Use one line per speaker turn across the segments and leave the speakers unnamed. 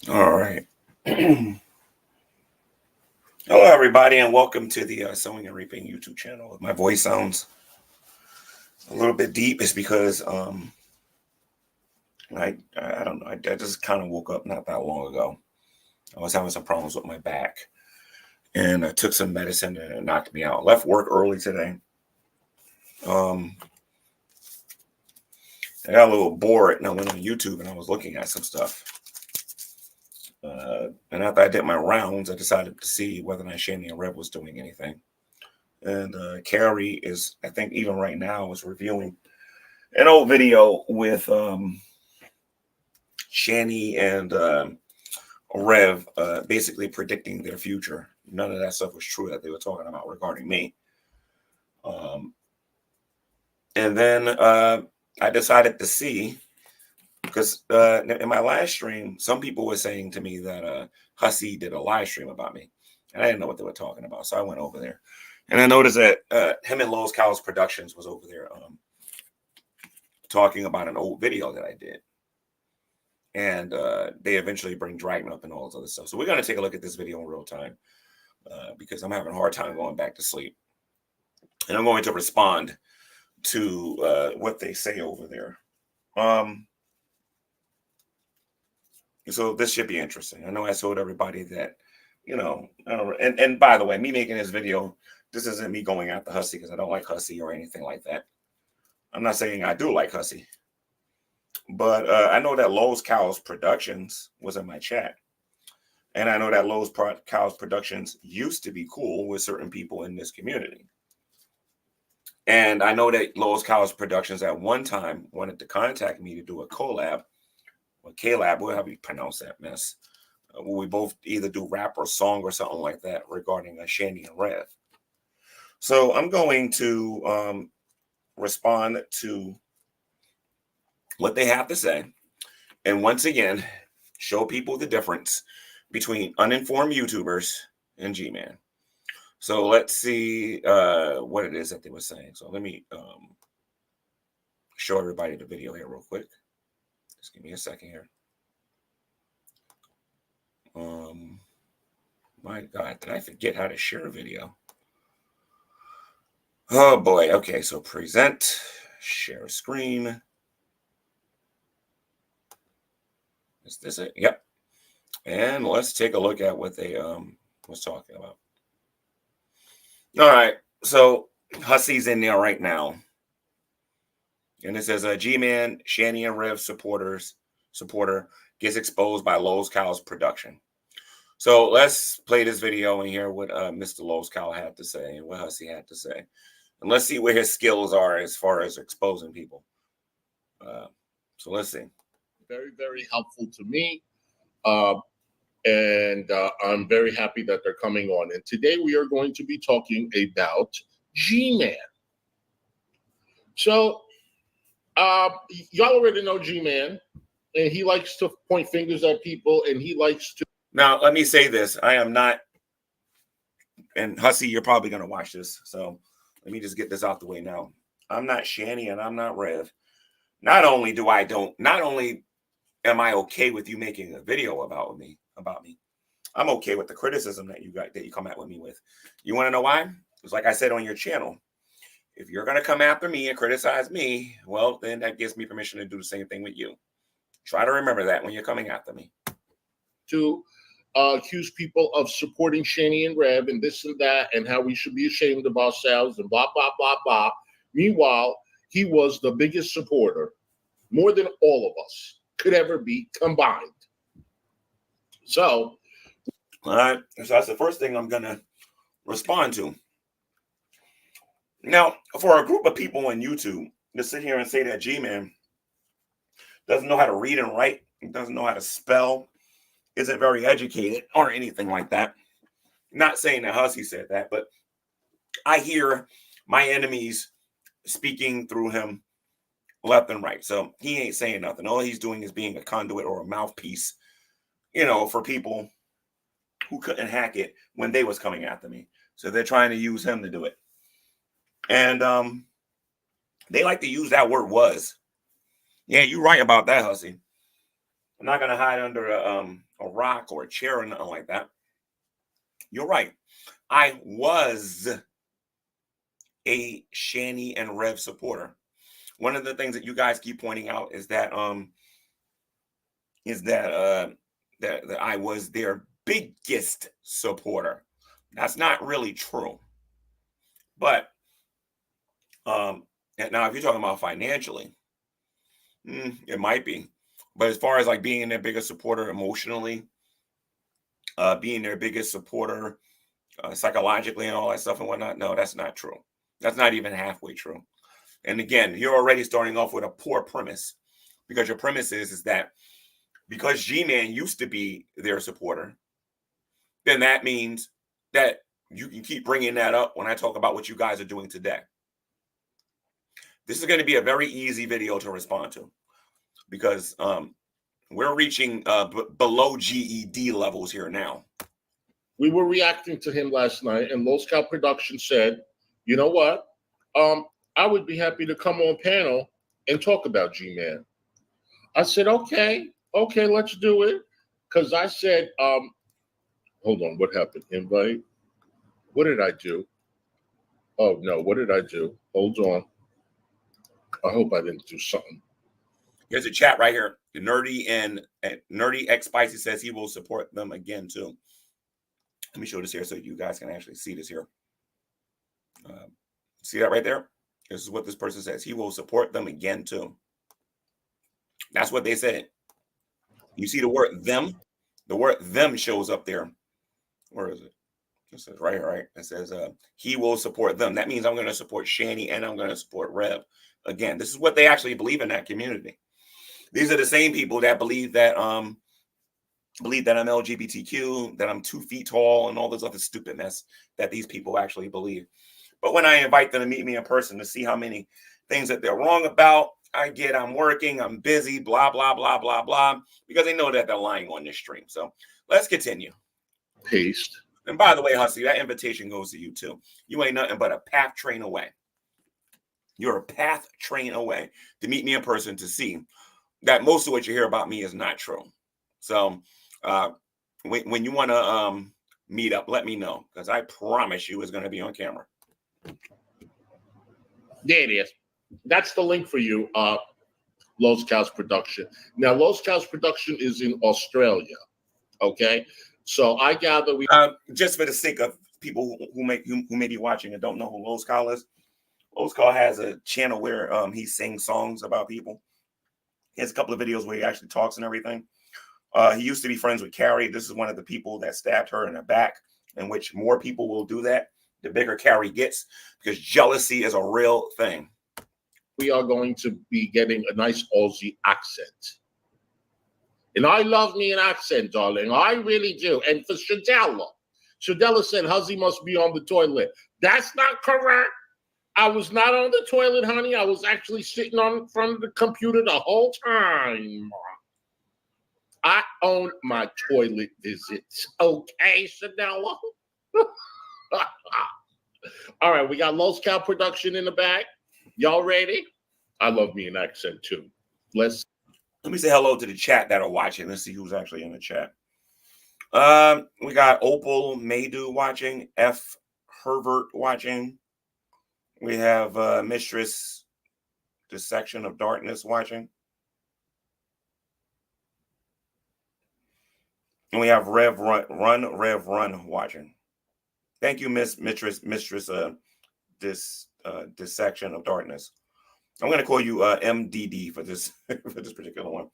All right. Hello, everybody, and welcome to the Sewing and Reaping YouTube channel. If my voice sounds a little bit deep, it's because I don't know. I just kind of woke up not that long ago. I was having some problems with my back, and I took some medicine and it knocked me out. Left work early today. I got a little bored, and I went on YouTube and I was looking at some stuff. And after I did my rounds, I decided to see whether or not Shani and Rev was doing anything. And Carrie is, I think, even right now, is reviewing an old video with Shani and Rev, basically predicting their future. None of that stuff was true that they were talking about regarding me. And then I decided to see, because in my live stream, some people were saying to me that Hussy did a live stream about me, and I didn't know what they were talking about, so I went over there, and I noticed that him and Lowe's Cows Productions was over there talking about an old video that I did, and they eventually bring Dragon up and all this other stuff. So we're going to take a look at this video in real time because I'm having a hard time going back to sleep, and I'm going to respond to what they say over there. So this should be interesting. I know I told everybody that, and by the way, me making this video, this isn't me going after Hussy because I don't like Hussy or anything like that. I'm not saying I do like Hussy, but I know that Lowe's Cows Productions was in my chat. And I know that Lowe's Cows Productions used to be cool with certain people in this community. And I know that Lowe's Cows Productions at one time wanted to contact me to do a collab, or K-Lab, however you pronounce that mess. We both either do rap or song or something like that regarding Shani and Rev. So I'm going to respond to what they have to say. And once again, show people the difference between uninformed YouTubers and G Man. So let's see what it is that they were saying. So let me show everybody the video here real quick. Just give me a second here. My God, did I forget how to share a video? Oh boy. Okay, so present, share a screen. Is this it? Yep. And let's take a look at what they was talking about. All right, so Hussy's in there right now. And it says G Man, Shani and Rev supporter gets exposed by Lowe's Cows production. So let's play this video and hear what Mr. Lowe's Cow had to say and what Hussy had to say. And let's see where his skills are as far as exposing people. So let's see.
Very, very helpful to me. And I'm very happy that they're coming on. And today we are going to be talking about G Man. So y'all already know G Man, and he likes to point fingers at people, and he likes to.
Now, let me say this. I am not, and Hussy, you're probably going to watch this. So let me just get this out the way now. I'm not Shani and I'm not Rev. Not only am I okay with you making a video about me, I'm okay with the criticism that you come at with me with. You want to know why? It's like I said on your channel. If you're going to come after me and criticize me, well, then that gives me permission to do the same thing with you. Try to remember that when you're coming after me.
To accuse people of supporting Shani and Rev and this and that and how we should be ashamed of ourselves and blah, blah, blah, blah. Meanwhile, he was the biggest supporter, more than all of us could ever be combined. So,
all right. So that's the first thing I'm going to respond to. Now, for a group of people on YouTube to sit here and say that G Man doesn't know how to read and write, doesn't know how to spell, isn't very educated or anything like that. Not saying that Hussy said that, but I hear my enemies speaking through him left and right. So he ain't saying nothing. All he's doing is being a conduit or a mouthpiece, for people who couldn't hack it when they was coming after me. So they're trying to use him to do it. And they like to use that word was. Yeah, you're right about that, Hussy. I'm not going to hide under a rock or a chair or nothing like that. You're right. I was a Shani and Rev supporter. One of the things that you guys keep pointing out is that that I was their biggest supporter. That's not really true. But and now if you're talking about financially, it might be. But as far as like being their biggest supporter emotionally, being their biggest supporter psychologically and all that stuff and whatnot, no, that's not true. That's not even halfway true. And again, you're already starting off with a poor premise, because your premise is that because G-Man used to be their supporter, then that means that you can keep bringing that up when I talk about what you guys are doing today. This is going to be a very easy video to respond to, because we're reaching below GED levels here now.
We were reacting to him last night, and Los Cal Production said, you know what? I would be happy to come on panel and talk about G-Man. I said, okay, let's do it. Because I said, hold on, what happened? Invite? What did I do? Oh, no, what did I do? Hold on. I hope I didn't do something.
Here's a chat right here. Nerdy and Nerdy X Spicy says he will support them again too. Let me show this here so you guys can actually see this here. See that right there? This is what this person says. He will support them again too. That's what they said. You see the word them? The word them shows up there. Where is it? It says right here, right? It says he will support them. That means I'm going to support Shani and I'm going to support Rev. Again, this is what they actually believe in that community. These are the same people that believe that I'm LGBTQ, that I'm 2 feet tall, and all this other stupid mess that these people actually believe. But when I invite them to meet me in person to see how many things that they're wrong about, I'm working, I'm busy, blah, blah, blah, blah, blah, because they know that they're lying on this stream. So let's continue.
Paste.
And by the way, Hussy, that invitation goes to you too. You ain't nothing but a path train away. You're a path train away to meet me in person to see that most of what you hear about me is not true. So when you want to meet up, let me know, because I promise you it's going to be on camera.
There it is. That's the link for you, Los Cal's Production. Now, Los Cal's Production is in Australia, okay? So I gather we...
just for the sake of people who may be watching and don't know who Los Cal is, Los Cal has a channel where he sings songs about people. He has a couple of videos where he actually talks and everything. He used to be friends with Carrie. This is one of the people that stabbed her in the back, in which more people will do that, the bigger Carrie gets, because jealousy is a real thing.
We are going to be getting a nice Aussie accent. And I love me an accent, darling. I really do. And for Shadella said Hussy must be on the toilet. That's not correct. I was not on the toilet, honey. I was actually sitting on front of the computer the whole time. I own my toilet visits. Okay, Shadella? All right, we got Los Cal Production in the back. Y'all ready? I love me an accent too. Let
me say hello to the chat that are watching. Let's see who's actually in the chat. We got Opal Maydu watching, F Herbert watching. We have Mistress Dissection of Darkness watching. And we have Rev Run watching. Thank you, Mistress Dissection of Darkness. I'm going to call you MDD for this for this particular one.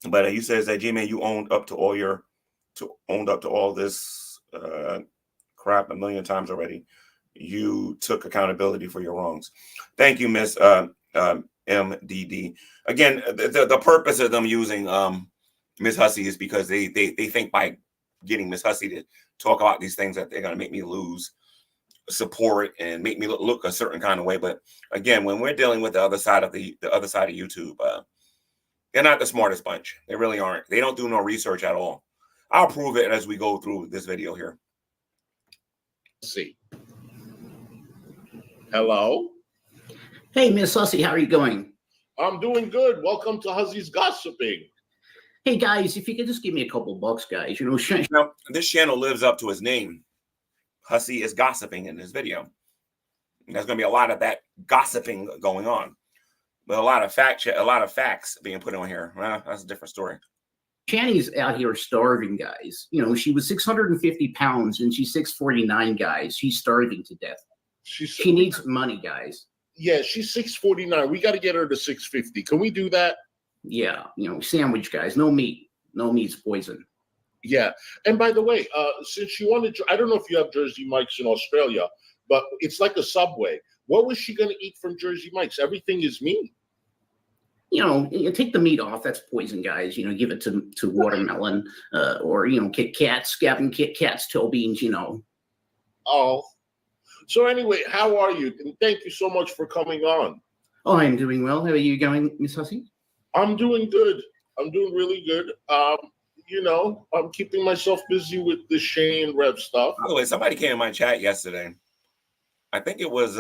But you says that G-Man, you owned up to all this crap a million times already. You took accountability for your wrongs. Thank you, Miss MDD. Again, the purpose of them using Miss Hussy is because they think by getting Miss Hussy to talk about these things that they're going to make me lose support and make me look a certain kind of way. But again, when we're dealing with the other side of YouTube, they're not the smartest bunch. They really aren't. They don't do no research at all. I'll prove it as we go through this video here.
Let's see. Hello.
Hey, Miss Hussy, how are you going?
I'm doing good. Welcome to Hussy's Gossiping.
Hey guys, if you could just give me a couple bucks, guys, you know.
Now, this channel lives up to its name. Hussy is gossiping in this video. There's going to be a lot of that gossiping going on, but a lot of facts being put on here. Well, that's a different story.
Shani's out here starving, guys. You know, she was 650 pounds and she's 649, guys. She's starving to death. She needs money, guys.
Yeah, she's 649. We got to get her to 650. Can we do that?
Yeah, you know, sandwich, guys. No meat. No meat's poison.
Yeah. And by the way, since you wanted to, I don't know if you have Jersey Mike's in Australia, but it's like a Subway. What was she going to eat from Jersey Mike's? Everything is meat.
You know, take the meat off. That's poison, guys. You know, give it to watermelon or, you know, Kit Kats, scabbing Kit Kats, toe beans, you know.
Oh. So anyway, how are you? And thank you so much for coming on.
Oh, I'm doing well. How are you going, Miss Hussy?
I'm doing good. I'm doing really good. You know, I'm keeping myself busy with the Shane and Rev stuff.
By the way, somebody came in my chat yesterday. I think it was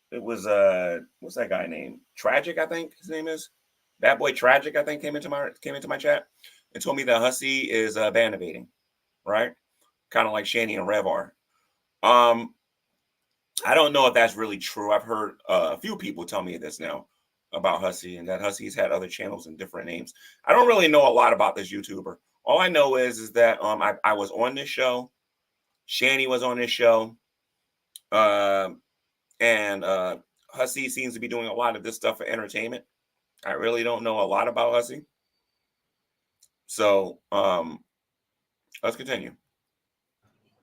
what's that guy named? Tragic, I think his name is. Bad Boy Tragic, I think came into my chat and told me that Hussy is bandivating, right? Kind of like Shani and Rev are. I don't know if that's really true. I've heard a few people tell me this now about Hussy, and that Hussy's had other channels and different names. I don't really know a lot about this YouTuber. All I know is that I was on this show. Shani was on this show. And Hussy seems to be doing a lot of this stuff for entertainment. I really don't know a lot about Hussy. So let's continue.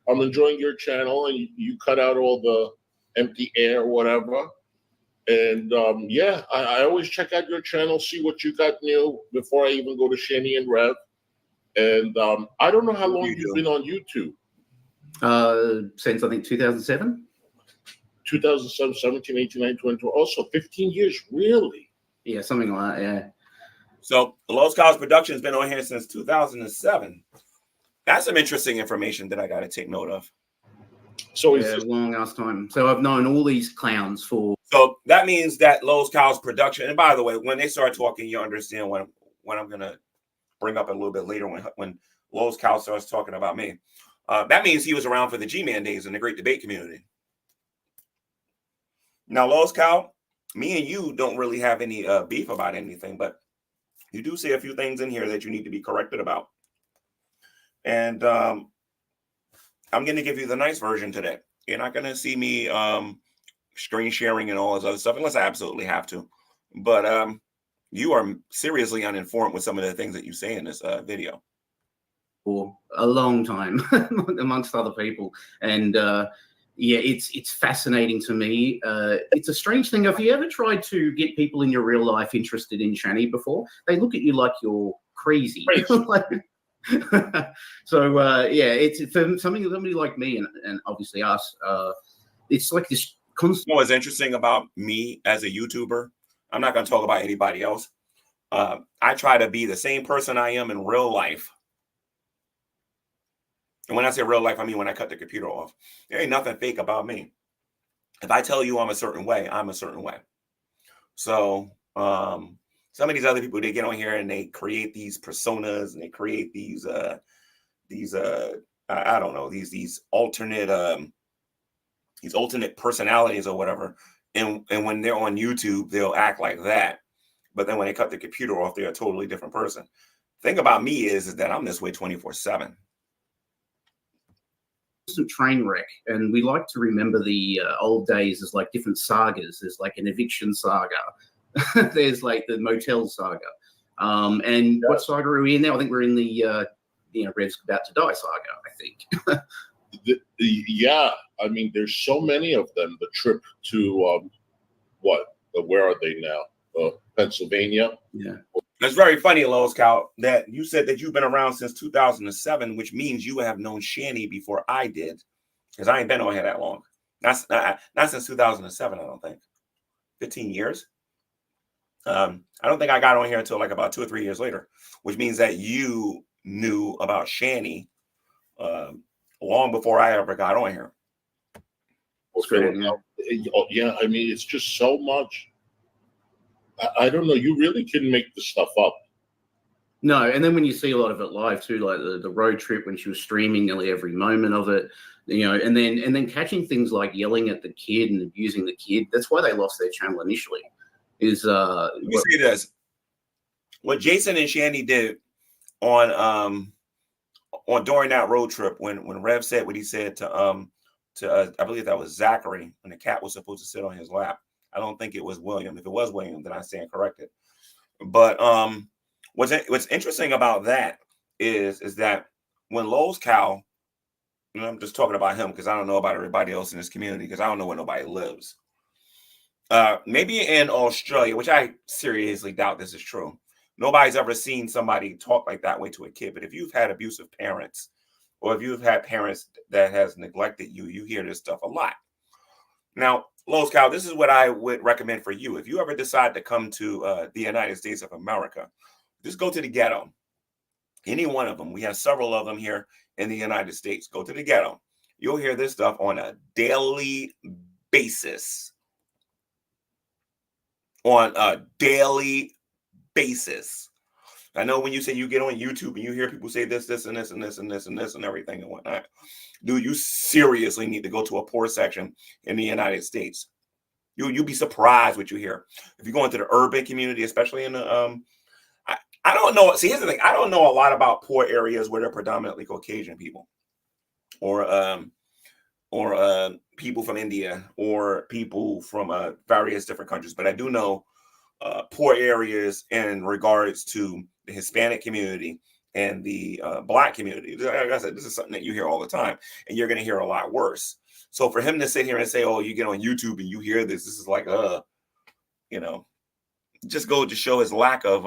I'm enjoying your channel, and you cut out all the empty air or whatever. And yeah, I always check out your channel, see what you got new before I even go to Shani and Rev. And I don't know how long you've been on YouTube.
Since I think 2007.
2007, 17, 18, 19, 20, also 15 years, really?
Yeah, something like that, yeah.
So Los Cows Production has been on here since 2007. That's some interesting information that I got to take note of.
So
yeah, a long ass time. So I've known all these clowns for.
So that means that Los Cows Production, and by the way, when they start talking, you understand what I'm going to bring up a little bit later when Los Cows starts talking about me. That means he was around for the G Man days in the Great Debate community. Now, Los Cow, me and you don't really have any beef about anything, but you do say a few things in here that you need to be corrected about. And I'm going to give you the nice version today. You're not going to see me screen sharing and all this other stuff unless I absolutely have to. But you are seriously uninformed with some of the things that you say in this video.
For a long time, amongst other people. And yeah, it's fascinating to me. It's a strange thing. Have you ever tried to get people in your real life interested in Shani before? They look at you like you're crazy. So yeah, it's for somebody like me and obviously us. It's like this constant.
You know what's interesting about me as a YouTuber? I'm not going to talk about anybody else. I try to be the same person I am in real life. And when I say real life, I mean when I cut the computer off. There ain't nothing fake about me. If I tell you I'm a certain way, I'm a certain way. So some of these other people, they get on here and they create these personas and they create these I don't know, these alternate personalities or whatever. And when they're on YouTube, they'll act like that. But then when they cut the computer off, they're a totally different person. The thing about me is that I'm this way 24/7.
Train wreck, and we like to remember the old days as like different sagas. There's like an eviction saga. There's like the motel saga. And what saga are we in now? I think we're in the Rev's about to die saga, I think.
Yeah, I mean, there's so many of them. The trip to where are they now? Pennsylvania.
Yeah.
It's very funny, Lois Cow, that you said that you've been around since 2007, which means you have known Shani before I did, because I ain't been on here that long. Not since 2007, I don't think. 15 years. I don't think I got on here until like about 2 or 3 years later, which means that you knew about Shani long before I ever got on here.
Yeah, I mean, it's just so much. I don't know. You really can make the stuff up.
No, and then when you see a lot of it live too, like the road trip when she was streaming nearly every moment of it, you know, and then catching things like yelling at the kid and abusing the kid. That's why they lost their channel initially.
Let me say this: what Jason and Shanny did on during that road trip when Rev said what he said to I believe that was Zachary when the cat was supposed to sit on his lap. I don't think it was William. If it was William, then I stand corrected. But what's interesting about that is that when Lowe's Cow, and I'm just talking about him because I don't know about everybody else in this community because I don't know where nobody lives. Maybe in Australia, which I seriously doubt this is true. Nobody's ever seen somebody talk like that way to a kid. But if you've had abusive parents, or if you've had parents that has neglected you, you hear this stuff a lot. Now, Lowe's Cow, this is what I would recommend for you. If you ever decide to come to the United States of America, just go to the ghetto. Any one of them. We have several of them here in the United States. Go to the ghetto. You'll hear this stuff on a daily basis. On a daily basis. I know when you say you get on YouTube and you hear people say this, this, and this, and this, and this, and this, and everything and whatnot, dude, you seriously need to go to a poor section in the United States. You'll be surprised what you hear. If you go into the urban community, especially in the I don't know. See, here's the thing. I don't know a lot about poor areas where they're predominantly Caucasian people, or people from India, or people from various different countries. But I do know poor areas in regards to the Hispanic community and the Black community. Like I said, this is something that you hear all the time, and you're going to hear a lot worse. So for him to sit here and say, "Oh, you get on YouTube and you hear this," this is like, you know, just go to show his lack of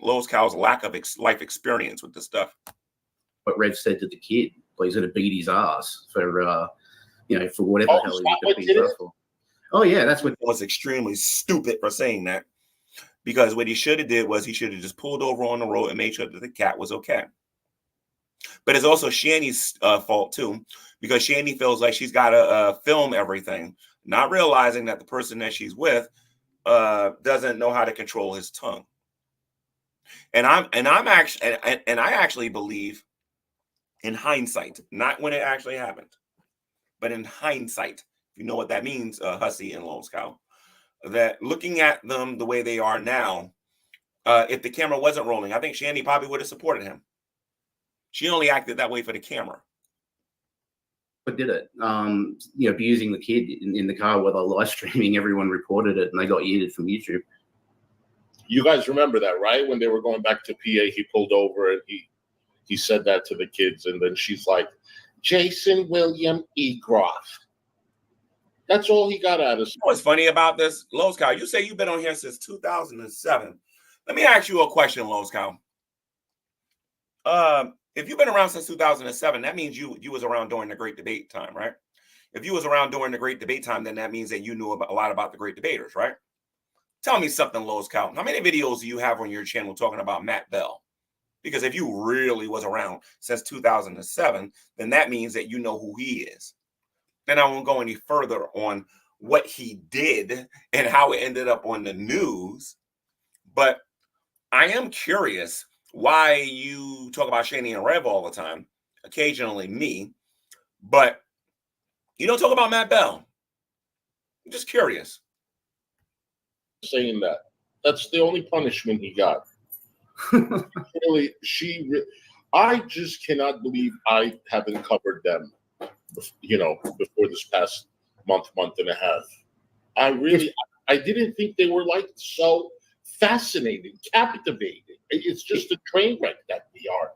Lowe's Cow's lack of life experience with this stuff.
What Rev said to the kid, well, he's going to beat his ass for you know, for whatever the hell he could beat his ass for. Oh yeah, that's what
was extremely stupid for saying that. Because what he should have did was he should have just pulled over on the road and made sure that the cat was okay. But it's also Shanny's fault too, because Shanny feels like she's got to film everything, not realizing that the person that she's with doesn't know how to control his tongue. And I actually believe, in hindsight, not when it actually happened, but in hindsight, if you know what that means, Hussy and Lowe's Cow, that looking at them the way they are now, if the camera wasn't rolling, I think Shanny probably would have supported him. She only acted that way for the camera.
But did it, you know, abusing the kid in the car while they're live streaming. Everyone reported it and they got yeeted from YouTube.
You guys remember that, right? When they were going back to PA, he pulled over and he said that to the kids, and then she's like, Jason William Egroff. That's all he got out of us.
What's funny about this, Lowe's Cow? You say you've been on here since 2007. Let me ask you a question, Lowe's Cow. If you've been around since 2007, that means you was around during the Great Debate time, right? If you was around during the Great Debate time, then that means that you knew a lot about the great debaters, right? Tell me something, Lowe's Cow. How many videos do you have on your channel talking about Matt Bell? Because if you really was around since 2007, then that means that you know who he is. And I won't go any further on what he did and how it ended up on the news. But I am curious why you talk about Shanny and Rev all the time, occasionally me, but you don't talk about Matt Bell. I'm just curious.
Saying that. That's the only punishment he got. Really, I just cannot believe I haven't covered them, you know, before this past month and a half. I didn't think they were like so fascinating, captivating. It's just a train wreck that we are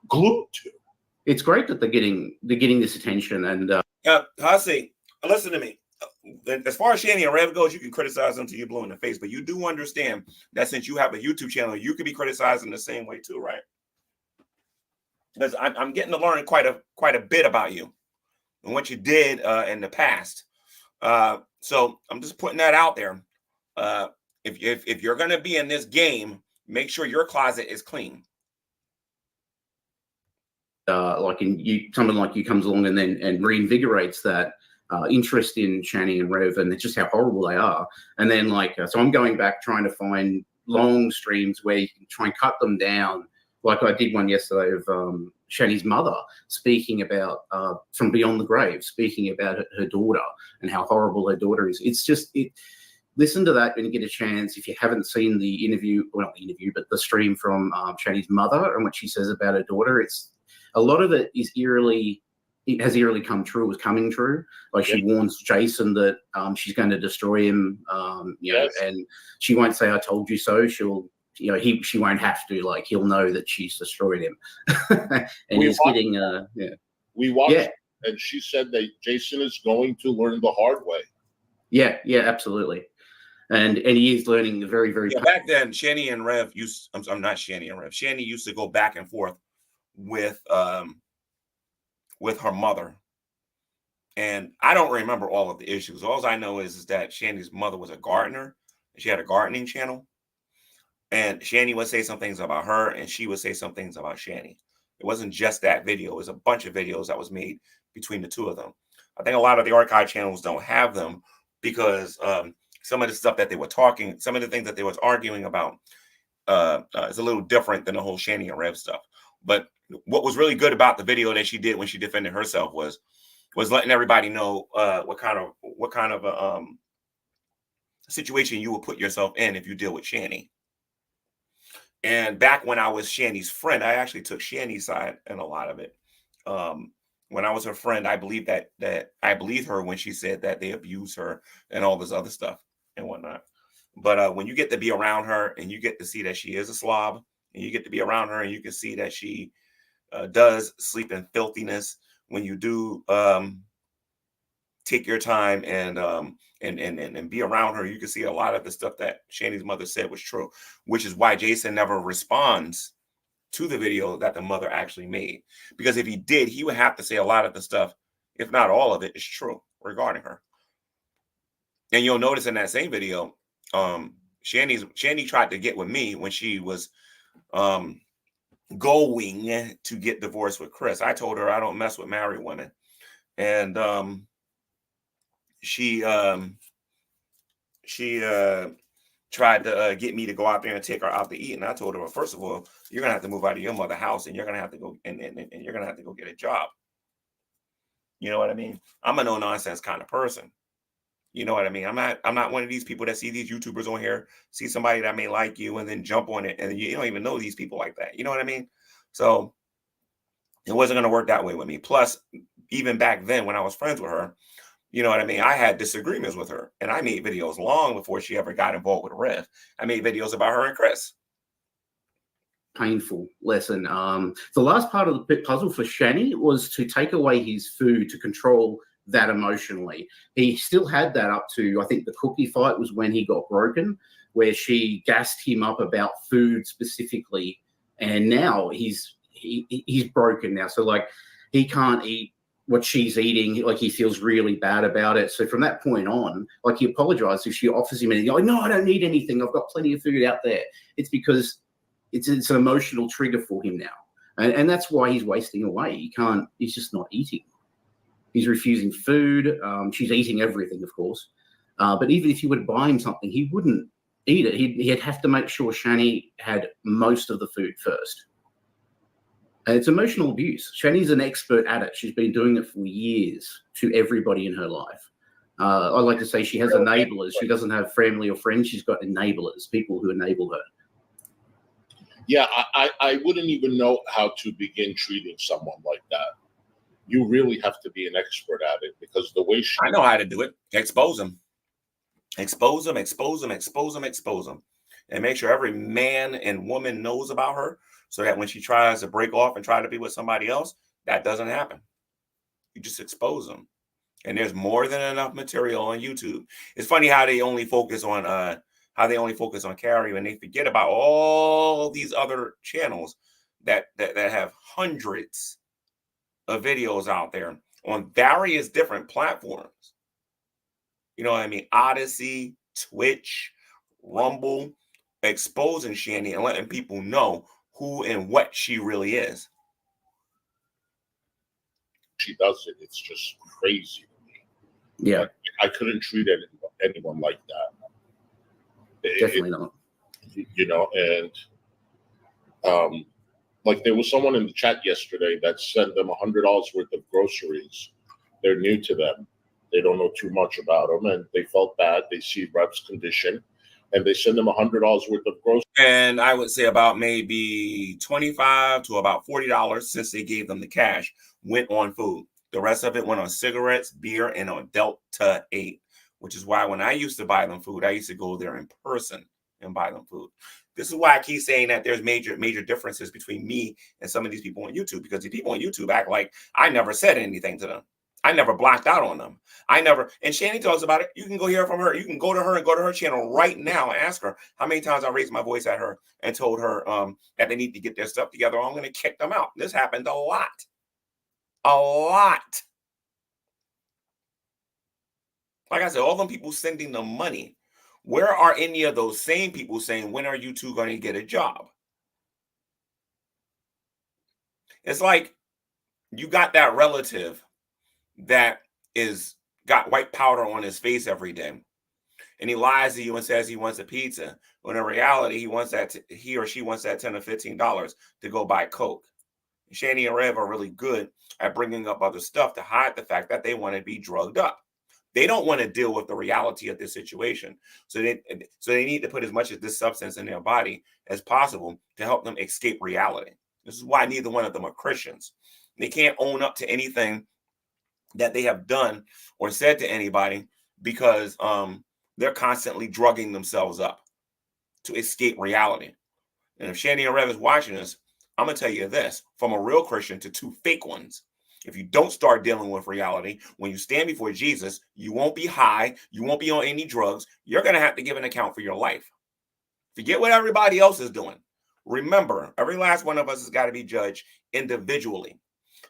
glued to.
It's great that they're getting this attention. And
Hussy, listen to me. As far as Shanny and Rev goes, you can criticize them till you're blue in the face, but you do understand that since you have a YouTube channel, you could be criticized in the same way too, right? Because I'm getting to learn quite a bit about you and what you did in the past. So I'm just putting that out there. If you're going to be in this game, make sure your closet is clean.
Like someone like you comes along and reinvigorates that interest in Shanny and Rev and just how horrible they are. And then so I'm going back trying to find long streams where you can try and cut them down Like I did one yesterday of Shani's mother speaking about from beyond the grave, speaking about her daughter and how horrible her daughter is. It's just listen to that when you get a chance. If you haven't seen the interview, well, not the interview, but the stream from Shani's mother and what she says about her daughter, it's a lot of it is it has eerily come true, was coming true. Like she warns Jason that she's going to destroy him, you know, and she won't say, I told you so. She'll, you know, she won't have to, like, he'll know that she's destroyed him. And he's getting,
we watched, and she said that Jason is going to learn the hard way.
Yeah, absolutely. And he is learning the very, very.
Back then, Shani and Rev used, I'm not Shani and Rev. Shani used to go back and forth with her mother. And I don't remember all of the issues. All I know is that Shani's mother was a gardener. She had a gardening channel. And Shani would say some things about her, and she would say some things about Shani. It wasn't just that video. It was a bunch of videos that was made between the two of them. I think a lot of the archive channels don't have them because some of the stuff that they were talking, some of the things that they was arguing about is a little different than the whole Shani and Rev stuff. But what was really good about the video that she did when she defended herself was letting everybody know what kind of a situation you would put yourself in if you deal with Shani. And back when I was Shani's friend, I actually took Shani's side in a lot of it. When I was her friend, I believed that I believed her when she said that they abused her and all this other stuff and whatnot. But when you get to be around her and you get to see that she is a slob, and you get to be around her and you can see that she does sleep in filthiness, when you do take your time and be around her, you can see a lot of the stuff that Shani's mother said was true, which is why Jason never responds to the video that the mother actually made. Because if he did, he would have to say a lot of the stuff, if not all of it, is true regarding her. And you'll notice in that same video, Shani tried to get with me when she was going to get divorced with Chris. I told her I don't mess with married women. And she tried to get me to go out there and take her out to eat. And I told her, well, first of all, you're gonna have to move out of your mother's house, and you're gonna have to go and you're gonna have to go get a job. You know what I mean? I'm a no nonsense kind of person. You know what I mean? I'm not one of these people that see these YouTubers on here, see somebody that may like you, and then jump on it, and you don't even know these people like that. You know what I mean? So it wasn't gonna work that way with me. Plus, even back then when I was friends with her, you know what I mean? I had disagreements with her, and I made videos long before she ever got involved with Rev. I made videos about her and Chris.
Painful lesson. The last part of the puzzle for Shani was to take away his food to control that emotionally. He still had that up to, I think the cookie fight was when he got broken, where she gassed him up about food specifically, and now he's broken now. So like he can't eat what she's eating, like he feels really bad about it. So from that point on, like he apologized if she offers him anything. Like, no, I don't need anything. I've got plenty of food out there. It's because it's an emotional trigger for him now. And that's why he's wasting away. He's just not eating. He's refusing food. She's eating everything, of course. But even if you were to buy him something, he wouldn't eat it. He'd have to make sure Shani had most of the food first. And it's emotional abuse. Shani's an expert at it. She's been doing it for years to everybody in her life. I like to say she has enablers. She doesn't have family or friends. She's got enablers, people who enable her.
Yeah, I wouldn't even know how to begin treating someone like that. You really have to be an expert at it, because the way
I know how to do it. Expose them. Expose them, expose them, expose them, expose them. And make sure every man and woman knows about her, so that when she tries to break off and try to be with somebody else, that doesn't happen. You just expose them. And there's more than enough material on YouTube. It's funny how they only focus on Carrie, and they forget about all these other channels that have hundreds of videos out there on various different platforms. You know what I mean? Odyssey, Twitch, Rumble, exposing Shani and letting people know who and what she really is.
She does it. It's just crazy to me.
Yeah.
I couldn't treat anyone like that.
Definitely not.
You know, and Like there was someone in the chat yesterday that sent them $100 worth of groceries. They're new to them. They don't know too much about them, and they felt bad. They see Rep's condition, and they send them $100 worth of groceries.
And I would say about maybe $25 to about $40, since they gave them the cash, went on food. The rest of it went on cigarettes, beer, and on Delta 8, which is why when I used to buy them food, I used to go there in person and buy them food. This is why I keep saying that there's major differences between me and some of these people on YouTube, because the people on YouTube act like I never said anything to them. I never blacked out on them. I never, and Shani talks about it. You can go hear from her. You can go to her and go to her channel right now and ask her how many times I raised my voice at her and told her that they need to get their stuff together, or I'm going to kick them out. This happened a lot. A lot. Like I said, all them people sending them money. Where are any of those same people saying, when are you two going to get a job? It's like you got that relative that is got white powder on his face every day, and he lies to you and says he wants a pizza, when in reality he or she wants that $10 or $15 to go buy Coke. Shani and Rev are really good at bringing up other stuff to hide the fact that they want to be drugged up. They don't want to deal with the reality of this situation, so they need to put as much of this substance in their body as possible to help them escape reality. This is why neither one of them are Christians. They can't own up to anything that they have done or said to anybody, because they're constantly drugging themselves up to escape reality. And if Shani and Rev is watching this, I'm going to tell you this, from a real Christian to two fake ones. If you don't start dealing with reality, when you stand before Jesus, you won't be high. You won't be on any drugs. You're going to have to give an account for your life. Forget what everybody else is doing. Remember, every last one of us has got to be judged individually.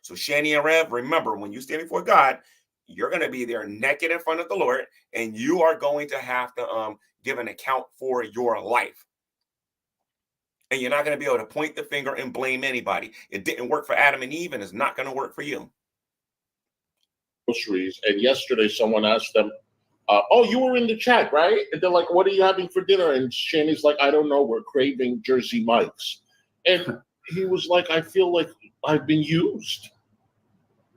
So Shani and Rev, remember, when you stand before God, you're going to be there naked in front of the Lord, and you are going to have to give an account for your life. And you're not going to be able to point the finger and blame anybody. It didn't work for Adam and Eve, and it's not going to work for you.
Groceries. And yesterday someone asked them, oh, you were in the chat, right? And they're like, what are you having for dinner? And Shani's like, I don't know. We're craving Jersey Mike's. And he was like, I feel like I've been used.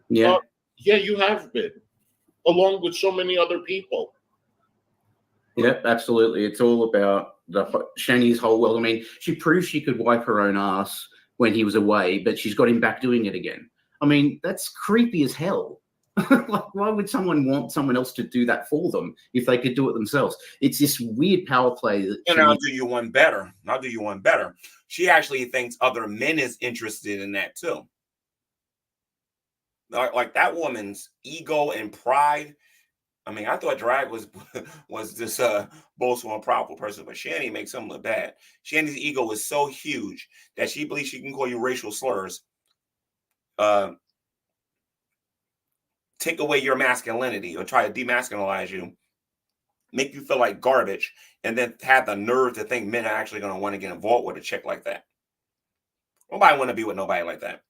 Yeah.
Yeah, you have been, along with so many other people.
Yeah, absolutely. It's all about Shani's whole world. I mean, she proved she could wipe her own ass when he was away, but she's got him back doing it again. I mean, that's creepy as hell. Like, why would someone want someone else to do that for them if they could do it themselves? It's this weird power play.
And I'll do you one better. She actually thinks other men is interested in that too. Like that woman's ego and pride. I mean, I thought drag was this boastful and proudful person, but Shani makes him look bad. Shani's ego is so huge that she believes she can call you racial slurs, take away your masculinity, or try to demasculinize you, make you feel like garbage, and then have the nerve to think men are actually going to want to get involved with a chick like that. Nobody want to be with nobody like that.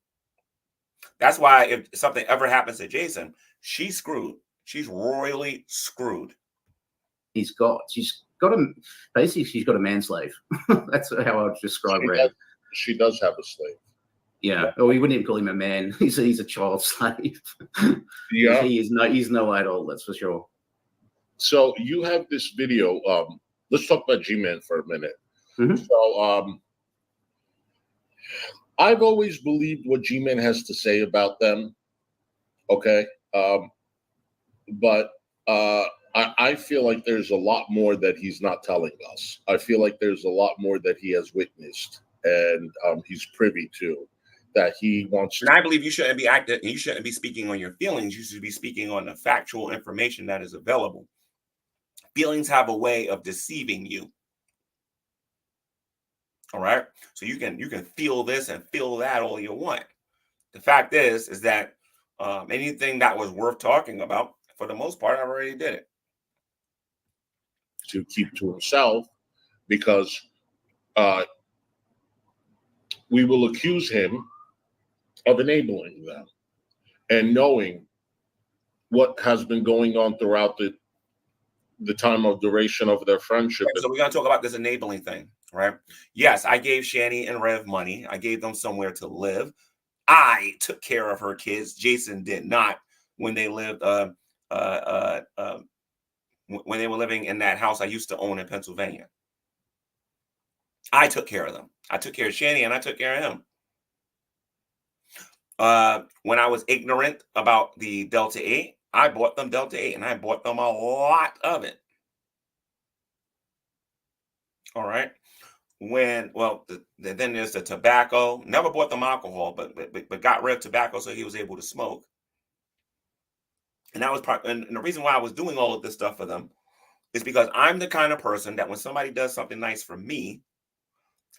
That's why if something ever happens to Jason, she's screwed. She's royally screwed.
She's got a man slave. That's how I would describe Red.
She does have a slave.
Yeah. Oh, we wouldn't even call him a man. He's a child slave.
Yeah.
He's no idol, that's for sure.
So you have this video. Let's talk about G Man for a minute.
Mm-hmm.
So I've always believed what G Man has to say about them. Okay. But I feel like there's a lot more that he's not telling us. I feel like there's a lot more that he has witnessed and he's privy to, that he wants to.
And I believe you shouldn't be acting. You shouldn't be speaking on your feelings. You should be speaking on the factual information that is available. Feelings have a way of deceiving you. All right. So you can feel this and feel that all you want. The fact is that anything that was worth talking about, for the most part, I already did it.
To keep to himself, because we will accuse him of enabling them and knowing what has been going on throughout the time of duration of their friendship.
So we're going to talk about this enabling thing. right? Yes, I gave Shani and Rev money. I gave them somewhere to live. I took care of her kids. Jason did not when they lived when they were living in that house I used to own in Pennsylvania. I took care of them. I took care of Shani and I took care of him. When I was ignorant about the Delta 8, I bought them Delta 8 and I bought them a lot of it. All right. Then there's the tobacco. Never bought them alcohol, but got rid of tobacco so he was able to smoke. And that was and the reason why I was doing all of this stuff for them is because I'm the kind of person that when somebody does something nice for me,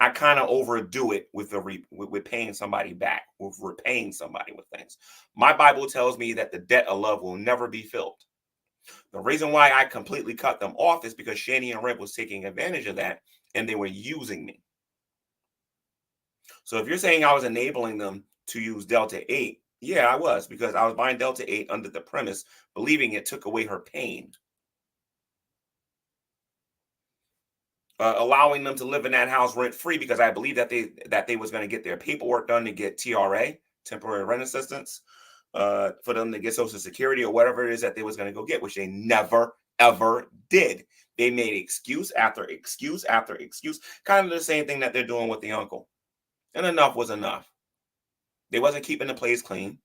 I kind of overdo it with with paying somebody back, with repaying somebody with things. My Bible tells me that the debt of love will never be filled. The reason why I completely cut them off is because Shani and Red was taking advantage of that and they were using me. So if you're saying I was enabling them to use Delta 8, yeah, I was, because I was buying Delta 8 under the premise, believing it took away her pain. Allowing them to live in that house rent free because I believe that they was going to get their paperwork done to get TRA, temporary rent assistance, for them to get Social Security or whatever it is that they was going to go get, which they never ever did. They made excuse after excuse after excuse, kind of the same thing that they're doing with the uncle. And enough was enough. They wasn't keeping the place clean.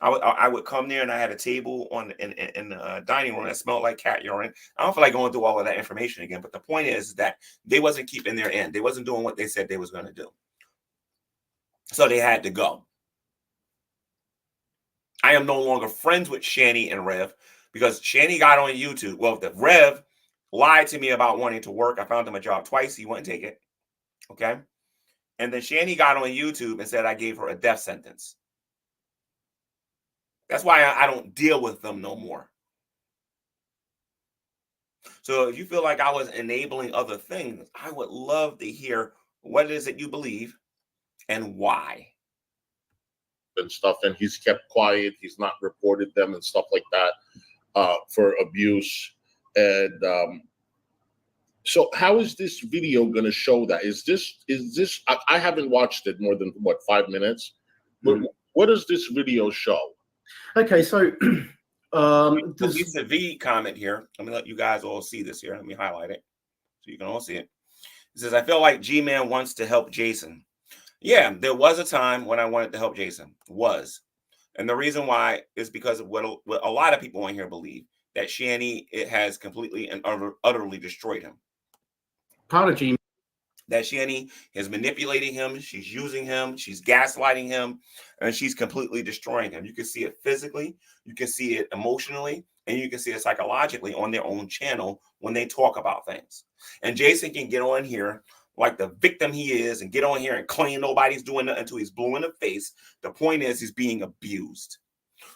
I would come there and I had a table in the dining room that smelled like cat urine. I don't feel like going through all of that information again, but the point is that they wasn't keeping their end. They wasn't doing what they said they was going to do. So they had to go. I am no longer friends with Shani and Rev because Shani got on YouTube. Well, the Rev lied to me about wanting to work. I found him a job twice. He wouldn't take it. Okay. And then Shani got on YouTube and said I gave her a death sentence. That's why I don't deal with them no more. So if you feel like I was enabling other things, I would love to hear what it is that you believe and why.
And stuff, and he's kept quiet. He's not reported them and stuff like that for abuse. And so, how is this video going to show that? Is this? I haven't watched it more than 5 minutes. But what does this video show?
Okay, so
Lisa V comment here. Let me let you guys all see this here. Let me highlight it so you can all see it. It says, I feel like G Man wants to help Jason. Yeah, there was a time when I wanted to help Jason. And the reason why is because of what a lot of people on here believe, that Shani has completely and utterly destroyed him.
Part of G.
That Shani is manipulating him, she's using him, she's gaslighting him, and she's completely destroying him. You can see it physically, you can see it emotionally, and you can see it psychologically on their own channel when they talk about things. And Jason can get on here like the victim he is and get on here and claim nobody's doing nothing until he's blue in the face. The point is he's being abused.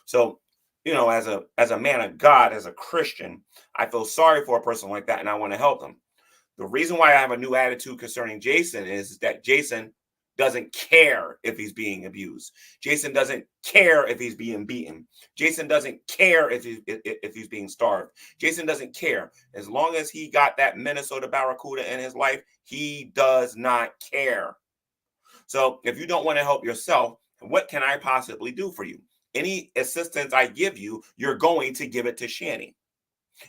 So, you know, as a man of God, as a Christian, I feel sorry for a person like that and I want to help them. The reason why I have a new attitude concerning Jason is that Jason doesn't care if he's being abused. Jason doesn't care if he's being beaten. Jason doesn't care if he's being starved. Jason doesn't care. As long as he got that Minnesota Barracuda in his life, he does not care. So if you don't want to help yourself, what can I possibly do for you? Any assistance I give you, you're going to give it to Shani.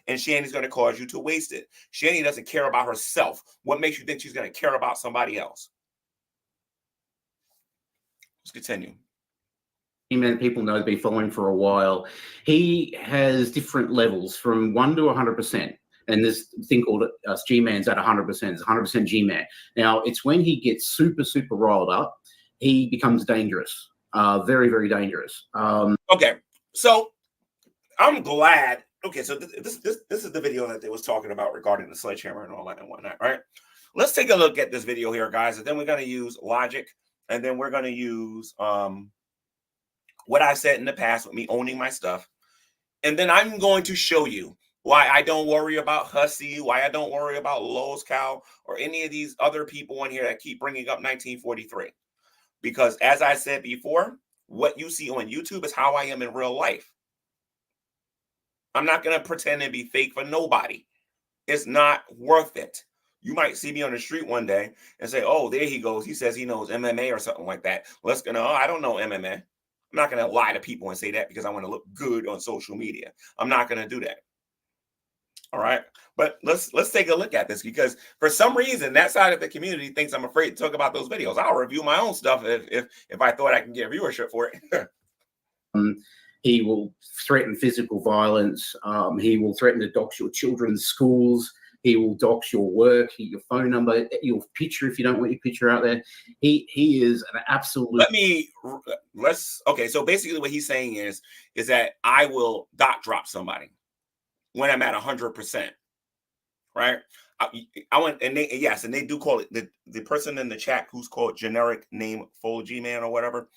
And Shani's going to cause you to waste it. Shani doesn't care about herself. What makes you think she's going to care about somebody else? Let's continue.
Man, people know, been following for a while. He has different levels from 1 to 100%. And this thing called G Man's at 100%. It's 100% G Man. Now, it's when he gets super, super riled up, he becomes dangerous. Very, very dangerous.
Okay, so I'm glad. Okay, so this is the video that they was talking about regarding the sledgehammer and all that and whatnot, right? Let's take a look at this video here, guys, and then we're going to use logic, and then we're going to use what I said in the past with me owning my stuff, and then I'm going to show you why I don't worry about Hussy, why I don't worry about Lowe's Cow, or any of these other people in here that keep bringing up 1943. Because as I said before, what you see on YouTube is how I am in real life. I'm not going to pretend to be fake for nobody. It's not worth it. You might see me on the street one day and say, "Oh, there he goes. He says he knows MMA or something like that." Let's go. No, I don't know MMA. I'm not going to lie to people and say that because I want to look good on social media. I'm not going to do that. All right. But let's take a look at this, because for some reason that side of the community thinks I'm afraid to talk about those videos. I'll review my own stuff if I thought I can get viewership for it.
He will threaten physical violence. He will threaten to dox your children's schools. He will dox your work, your phone number, your picture if you don't want your picture out there. He is an absolute.
Okay. So basically, what he's saying is that I will dot drop somebody when I'm at 100%. Right. I went and they do call it the person in the chat who's called generic name Full G Man or whatever.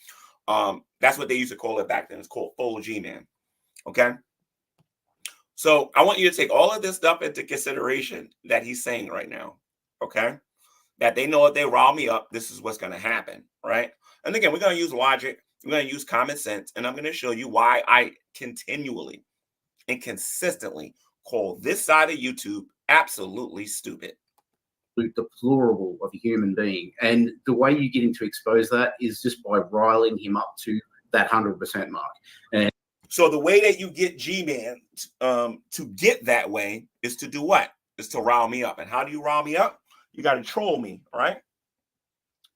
That's what they used to call it back then. It's called Full G Man. Okay. So I want you to take all of this stuff into consideration that he's saying right now. Okay. That they know if they rile me up, this is what's going to happen. Right. And again, we're going to use logic. We're going to use common sense. And I'm going to show you why I continually and consistently call this side of YouTube absolutely stupid.
Deplorable of a human being. And the way you get him to expose that is just by riling him up to that 100% mark. And
so the way that you get G-Man to get that way is to do what? Is to rile me up. And how do you rile me up? You got to troll me, right?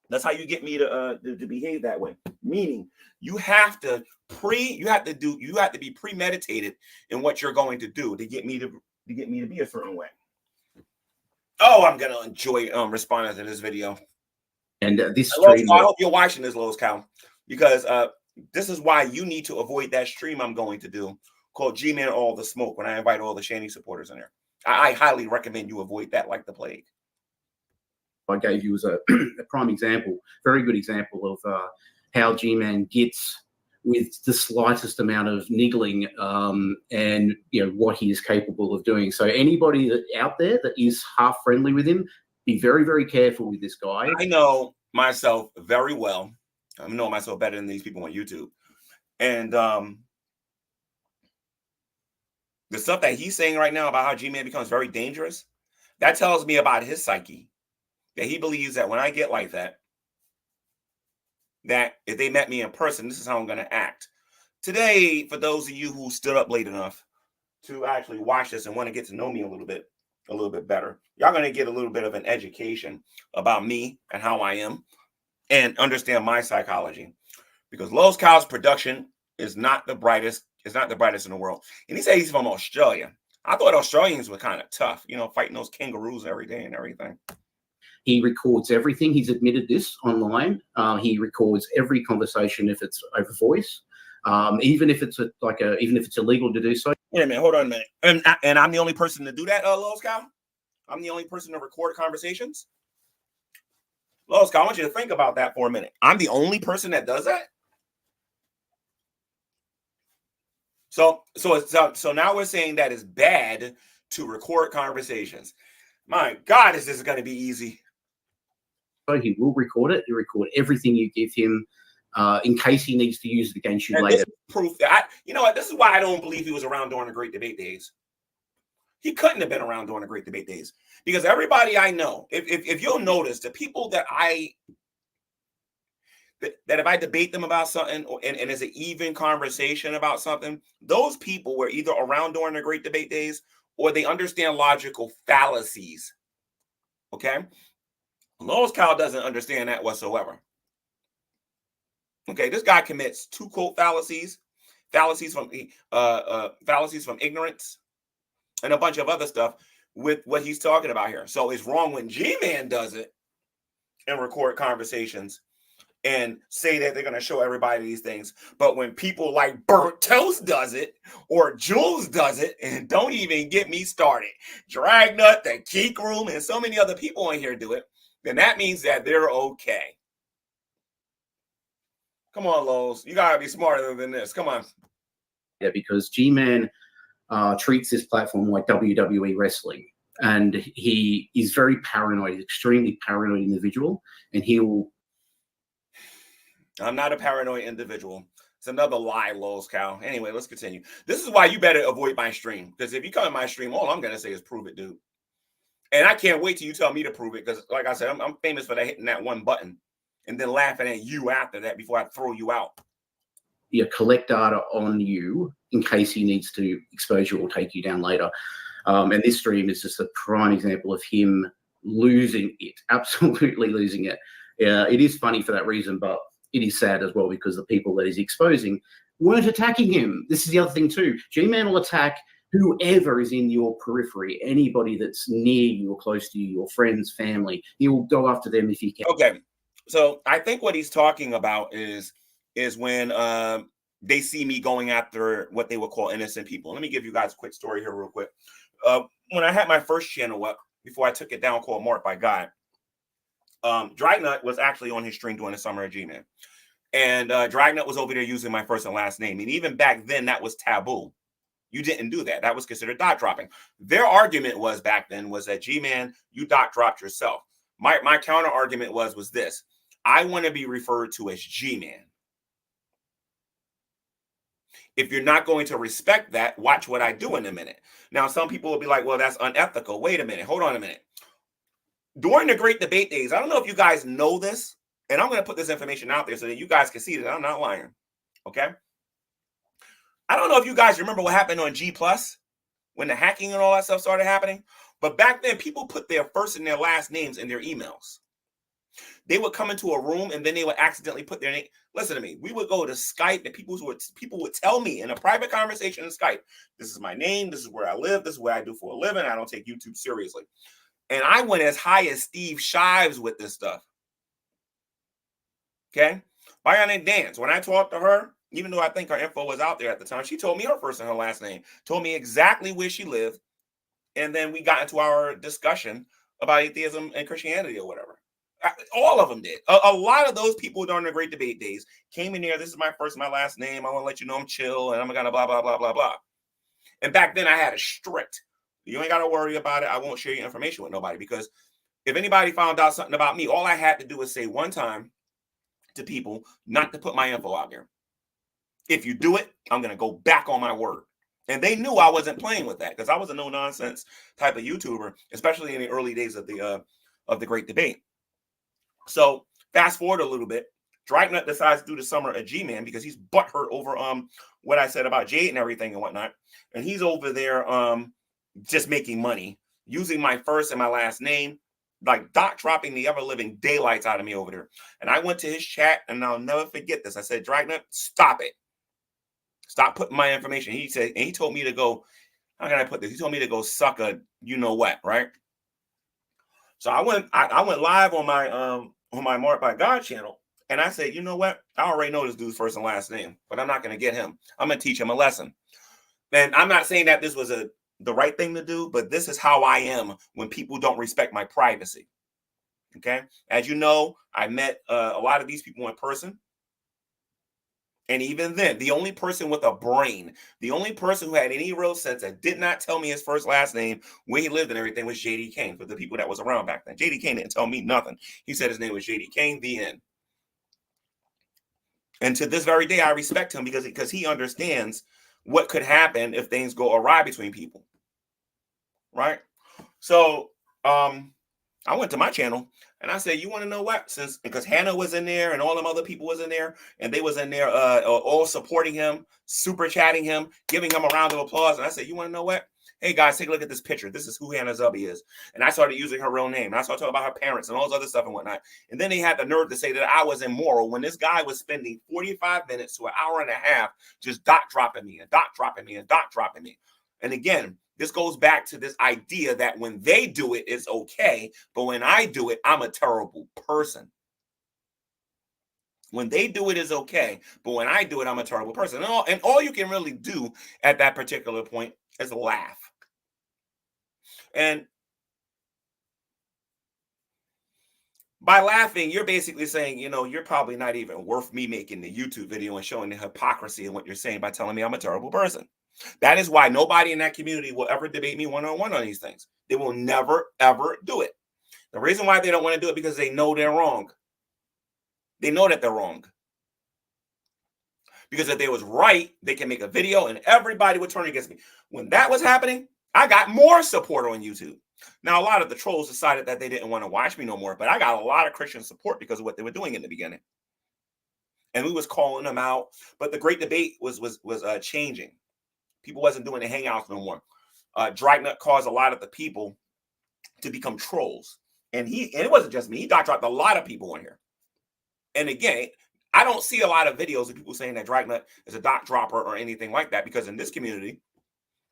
That's how you get me to behave that way. Meaning you have to be premeditated in what you're going to do to get me to be a certain way. Oh, I'm gonna enjoy responding to this video.
And this stream,
I hope you're watching this, Lowe's Cow, because this is why you need to avoid that stream I'm going to do called G-Man All the Smoke when I invite all the Shanny supporters in there. I highly recommend you avoid that like the plague.
I gave you as a prime example, very good example of how G-Man gets with the slightest amount of niggling and what he is capable of doing. So anybody that out there that is half friendly with him, be very, very careful with this guy.
I know myself very well. I know myself better than these people on YouTube. And the stuff that he's saying right now about how G-Man becomes very dangerous, that tells me about his psyche. That he believes that when I get like that if they met me in person, this is how I'm going to act. Today, for those of you who stood up late enough to actually watch this and want to get to know me a little bit better, y'all going to get a little bit of an education about me and how I am and understand my psychology. Because Lowe's Cow's production is not the brightest. It's not the brightest in the world. And he said he's from Australia. I thought Australians were kind of tough, fighting those kangaroos every day and everything.
He records everything. He's admitted this online. He records every conversation if it's over voice, even if it's even if it's illegal to do so.
Wait a minute, hold on a minute. And I'm the only person to do that, Lowe's Cow? I'm the only person to record conversations? Lowe's Cow, I want you to think about that for a minute. I'm the only person that does that? So now we're saying that it's bad to record conversations. My God, is this going to be easy?
So he will record it. He'll record everything you give him in case he needs to use it against you later.
Proof that this is why I don't believe he was around during the Great Debate days. He couldn't have been around during the Great Debate days, because everybody I know, if you'll notice, the people that if I debate them about something and it's an even conversation about something, those people were either around during the Great Debate days or they understand logical fallacies. Okay? Lowe's Cow doesn't understand that whatsoever. Okay, this guy commits 2 quote fallacies from ignorance, and a bunch of other stuff with what he's talking about here. So it's wrong when G-Man does it and record conversations and say that they're going to show everybody these things. But when people like Burnt Toast does it, or Jules does it, and don't even get me started, Dragnut, the Geek Room, and so many other people in here do it, then that means that they're okay. Come on, Lowe's. You got to be smarter than this. Come on.
Yeah, because G-Man treats this platform like WWE wrestling. And he is very paranoid, extremely paranoid individual. And
I'm not a paranoid individual. It's another lie, Lowe's Cow. Anyway, let's continue. This is why you better avoid my stream. Because if you come in my stream, all I'm going to say is prove it, dude. And I can't wait till you tell me to prove it, because like I said, I'm famous for that, hitting that one button and then laughing at you after that before I throw you out.
You collect data on you in case he needs to expose you or take you down later. And this stream is just a prime example of him losing it, absolutely losing it. It is funny for that reason, but it is sad as well because the people that he's exposing weren't attacking him. This is the other thing too. G Man will attack whoever is in your periphery, anybody that's near you or close to you, your friends, family. He will go after them if he can.
Okay, so I think what he's talking about is when they see me going after what they would call innocent people. Let me give you guys a quick story here real quick. When I had my first channel up, before I took it down, called Marked by God, Dragnut was actually on his stream during the summer of G Man. And Dragnut was over there using my first and last name. And even back then, that was taboo. You didn't do that. That was considered dot dropping. Their argument was back then was that, G Man, you dot dropped yourself. My counter argument was this: I want to be referred to as G Man. If you're not going to respect that, watch what I do in a minute. Now, some people will be like, well, that's unethical. Wait a minute. Hold on a minute. During the Great Debate days, I don't know if you guys know this, and I'm going to put this information out there so that you guys can see that I'm not lying. Okay? I don't know if you guys remember what happened on G Plus when the hacking and all that stuff started happening, but back then people put their first and their last names in their emails. They would come into a room and then they would accidentally put their name. Listen to me. We would go to Skype and people would tell me in a private conversation in Skype, this is my name, this is where I live, this is what I do for a living. I don't take YouTube seriously. And I went as high as Steve Shives with this stuff. Okay? Bionic Dance, when I talked to her, even though I think her info was out there at the time, she told me her first and her last name, told me exactly where she lived. And then we got into our discussion about atheism and Christianity or whatever. All of them did. A lot of those people during the Great Debate days came in here. This is my first and my last name. I want to let you know I'm chill and I'm gonna blah, blah, blah, blah, blah. And back then I had a strict, you ain't got to worry about it. I won't share your information with nobody, because if anybody found out something about me, all I had to do was say one time to people not to put my info out there. If you do it, I'm going to go back on my word. And they knew I wasn't playing with that, because I was a no-nonsense type of YouTuber, especially in the early days of the Great Debate. So fast forward a little bit, Dragnut decides to do the summer of G Man because he's butthurt over what I said about Jade and everything and whatnot. And he's over there just making money, using my first and my last name, like dot dropping the ever living daylights out of me over there. And I went to his chat, and I'll never forget this. I said, Dragnut, stop it. Stop putting my information. He said, and he told me to go, how can I put this? He told me to go suck a you know what, right? So I went live on my Marked by God channel, and I said, you know what? I already know this dude's first and last name, but I'm not going to get him. I'm going to teach him a lesson. And I'm not saying that this was the right thing to do, but this is how I am when people don't respect my privacy. Okay? As you know, I met a lot of these people in person. And even then, the only person with a brain, the only person who had any real sense that did not tell me his first, last name, where he lived and everything, was JD Kane, for the people that was around back then. JD Kane didn't tell me nothing. He said his name was JD Kane, the end. And to this very day, I respect him because he understands what could happen if things go awry between people. Right? So I went to my channel and I said, you want to know what? Because Hannah was in there and all them other people was in there, and they was in there all supporting him, super chatting him, giving him a round of applause. And I said, you want to know what? Hey guys, take a look at this picture. This is who Hannah Zubby is. And I started using her real name. And I started talking about her parents and all this other stuff and whatnot. And then they had the nerve to say that I was immoral when this guy was spending 45 minutes to an hour and a half just dot dropping me and dot dropping me and dot dropping me. And again, this goes back to this idea that when they do it, it's okay. But when I do it, I'm a terrible person. When they do it, it's okay. But when I do it, I'm a terrible person. And all you can really do at that particular point is laugh. And by laughing, you're basically saying, you know, you're probably not even worth me making the YouTube video and showing the hypocrisy in what you're saying by telling me I'm a terrible person. That is why nobody in that community will ever debate me one-on-one on these things. They will never, ever do it. The reason why they don't want to do it because they know they're wrong. They know that they're wrong. Because if they was right, they can make a video and everybody would turn against me. When that was happening, I got more support on YouTube. Now, a lot of the trolls decided that they didn't want to watch me no more, but I got a lot of Christian support because of what they were doing in the beginning. And we was calling them out, but the great debate was changing. People wasn't doing the hangouts no more. Dragnut caused a lot of the people to become trolls. And it wasn't just me. He dropped a lot of people on here. And again, I don't see a lot of videos of people saying that Dragnut is a dot dropper or anything like that, because in this community,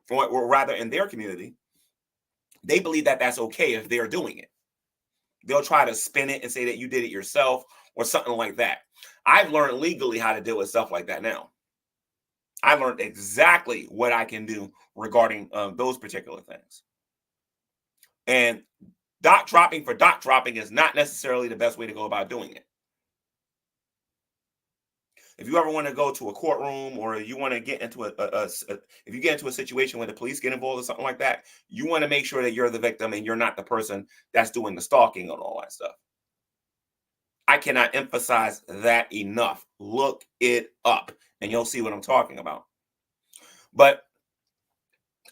or rather in their community, they believe that that's okay if they're doing it. They'll try to spin it and say that you did it yourself or something like that. I've learned legally how to deal with stuff like that now. I learned exactly what I can do regarding those particular things. And dot dropping for dot dropping is not necessarily the best way to go about doing it. If you ever want to go to a courtroom, or you want to get into if you get into a situation where the police get involved or something like that, you want to make sure that you're the victim and you're not the person that's doing the stalking and all that stuff. I cannot emphasize that enough. Look it up and you'll see what I'm talking about. But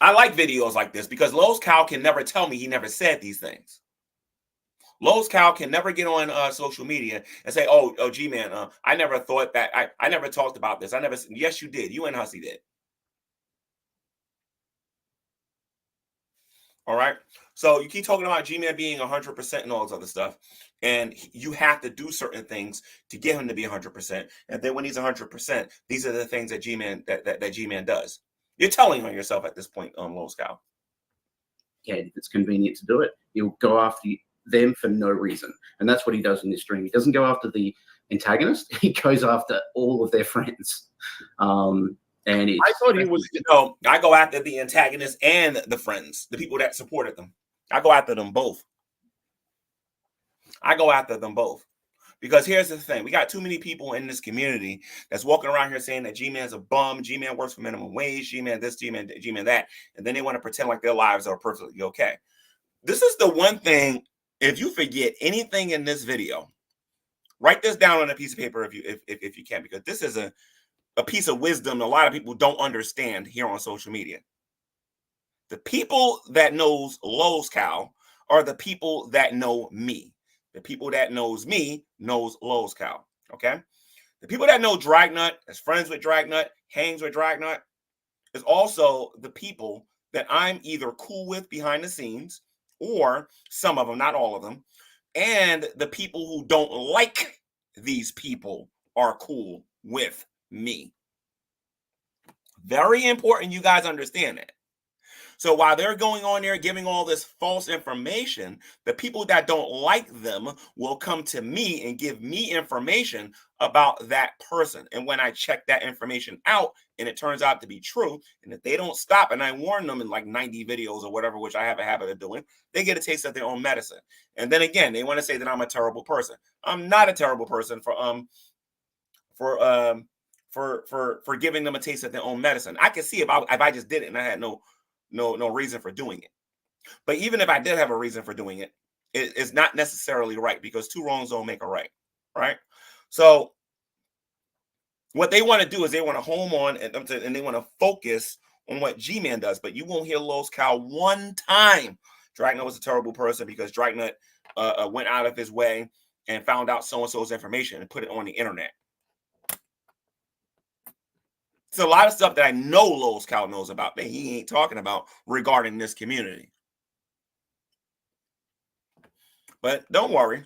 I like videos like this because Lowe's Cow can never tell me he never said these things. Lowe's Cow can never get on social media and say, oh, G Man, I never thought that. I never talked about this. Yes, you did. You and Hussy did. All right. So you keep talking about G Man being 100% and all this other stuff. And you have to do certain things to get him to be 100%. And then when he's 100%, these are the things that G Man that G Man does. You're telling on yourself at this point, Lowe's Cow.
Yeah, if it's convenient to do it, he'll go after them for no reason. And that's what he does in this stream. He doesn't go after the antagonist. He goes after all of their friends. And
I thought he was, I go after the antagonist and the friends, the people that supported them. I go after them both. Because here's the thing. We got too many people in this community that's walking around here saying that G-Man's a bum, G-Man works for minimum wage, G-Man this, G-Man that, and then they want to pretend like their lives are perfectly okay. This is the one thing, if you forget anything in this video, write this down on a piece of paper if you can, because this is a piece of wisdom a lot of people don't understand here on social media. The people that knows Lowe's Cow are the people that know me. The people that knows me knows Lowe's Cow. Okay? The people that know Dragnut, is friends with Dragnut, hangs with Dragnut, is also the people that I'm either cool with behind the scenes, or some of them, not all of them, and the people who don't like these people are cool with me. Very important you guys understand that. So while they're going on there giving all this false information, the people that don't like them will come to me and give me information about that person. And when I check that information out and it turns out to be true, and if they don't stop, and I warn them in like 90 videos or whatever, which I have a habit of doing, they get a taste of their own medicine. And then again, they want to say that I'm a terrible person. I'm not a terrible person for giving them a taste of their own medicine. I can see if I just did it and I had no reason for doing it. But even if I did have a reason for doing it, it's not necessarily right, because two wrongs don't make a right. So what they want to do is they want to home on and they want to focus on what G-Man does. But you won't hear Lowe's Cow one time Dragnut was a terrible person because Dragnut went out of his way and found out so-and-so's information and put it on the internet. It's a lot of stuff that I know Lowe's Cow knows about that he ain't talking about regarding this community. But don't worry.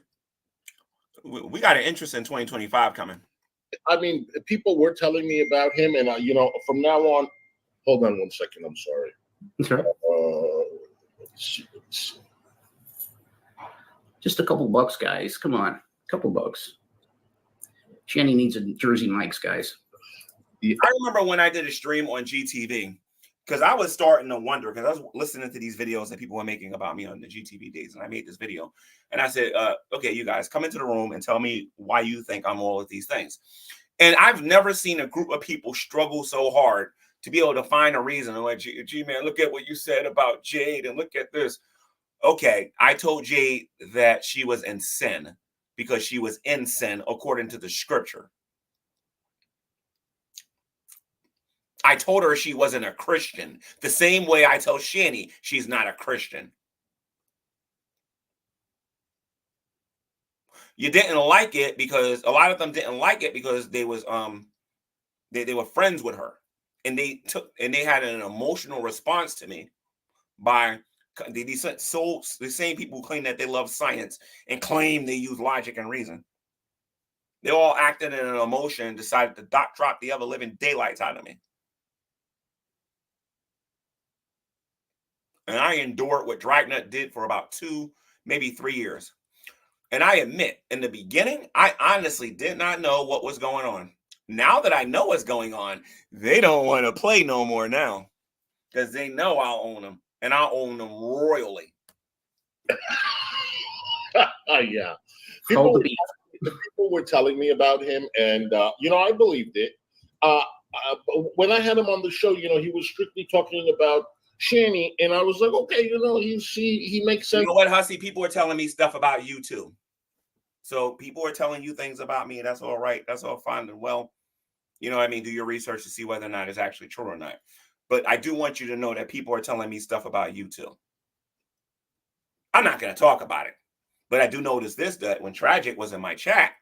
We got an interest in 2025 coming.
I mean, people were telling me about him, and from now on, hold on one second. I'm sorry.
Sure.
Let's see.
Just a couple bucks, guys. Come on, couple bucks. Shanny needs a Jersey Mike's, guys.
I remember when I did a stream on GTV, because I was starting to wonder, because I was listening to these videos that people were making about me on the GTV days, and I made this video, and I said, okay, you guys come into the room and tell me why you think I'm all of these things. And I've never seen a group of people struggle so hard to be able to find a reason. I'm like, G-Man, look at what you said about Jade, and look at this. Okay, I told Jade that she was in sin because she was in sin according to the scripture. I told her she wasn't a Christian, the same way I tell Shanny she's not a Christian. you didn't like it because a lot of them didn't like it because they was they were friends with her, and they had an emotional response to me by the same people who claim that they love science and claim they use logic and reason. They all acted in an emotion and decided to drop the ever living daylights out of me. And I endured what Dragnet did for about 2, maybe 3 years. And I admit, in the beginning, I honestly did not know what was going on. Now that I know what's going on, they don't want to play no more now because they know I'll own them, and I'll own them royally.
Yeah. People were telling me about him, and I believed it. When I had him on the show, he was strictly talking about Shani, and I was like, okay, he makes sense.
You know what, Hussy? People are telling me stuff about you too. So people are telling you things about me. That's all right. That's all fine and well. You know what I mean? Do your research to see whether or not it's actually true or not. But I do want you to know that people are telling me stuff about you too. I'm not going to talk about it. But I do notice this, that when Tragic was in my chat,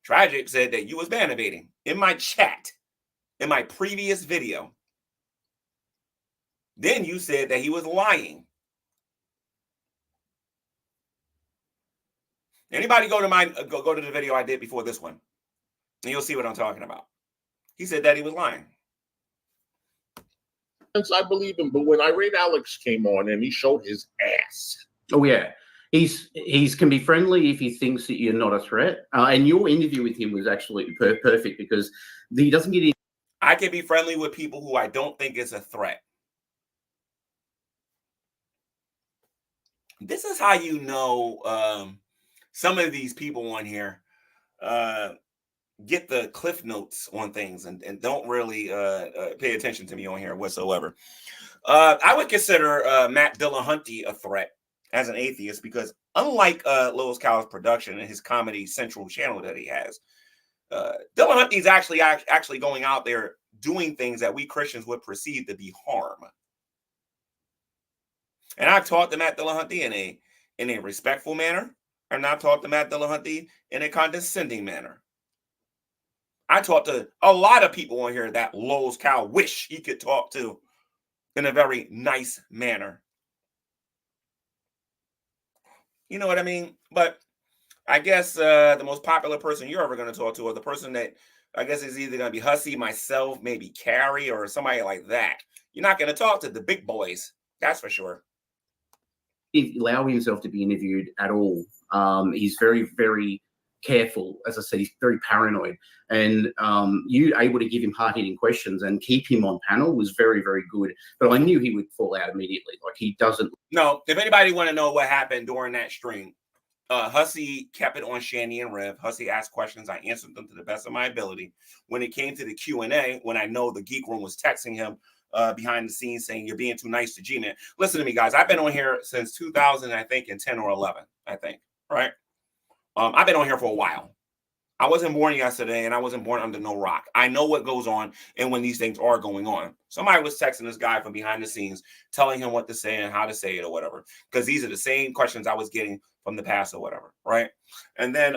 Tragic said that you was bannerbating in my chat, in my previous video. Then you said that he was lying. Anybody go to go to the video I did before this one, and you'll see what I'm talking about. He said that he was lying.
I believe him, but when Irate Alex came on and he showed his ass.
Oh yeah, he's can be friendly if he thinks that you're not a threat. And your interview with him was absolutely perfect because he doesn't get in.
I can be friendly with people who I don't think is a threat. This is how you know some of these people on here get the cliff notes on things and don't really pay attention to me on here whatsoever. I would consider Matt Dillahunty a threat as an atheist because unlike Lil's Cow's production and his Comedy Central channel that he has, Dillahunty is actually going out there doing things that we Christians would perceive to be harm. And I've talked to Matt Dillahunty in a respectful manner, and I've talked to Matt Dillahunty in a condescending manner. I talked to a lot of people on here that Lil's Cow wish he could talk to in a very nice manner. You know what I mean? But I guess the most popular person you're ever going to talk to, or the person that I guess is either going to be Hussy, myself, maybe Carrie, or somebody like that. You're not going to talk to the big boys. That's for sure.
Allow himself to be interviewed at all. He's very, very careful. As I said, he's very paranoid. And you able to give him hard-hitting questions and keep him on panel was very, very good. But I knew he would fall out immediately. Like he doesn't.
No, if anybody want to know what happened during that stream, Hussy kept it on Shani and Rev. Hussy asked questions. I answered them to the best of my ability. When it came to the Q&A, when I know the Geek Room was texting him behind the scenes saying, you're being too nice to G Man. Listen to me, guys. I've been on here since 2000, I think, in 10 or 11, I think, right? I've been on here for a while. I wasn't born yesterday, and I wasn't born under no rock. I know what goes on and when these things are going on. Somebody was texting this guy from behind the scenes, telling him what to say and how to say it or whatever, because these are the same questions I was getting from the past or whatever, right? And then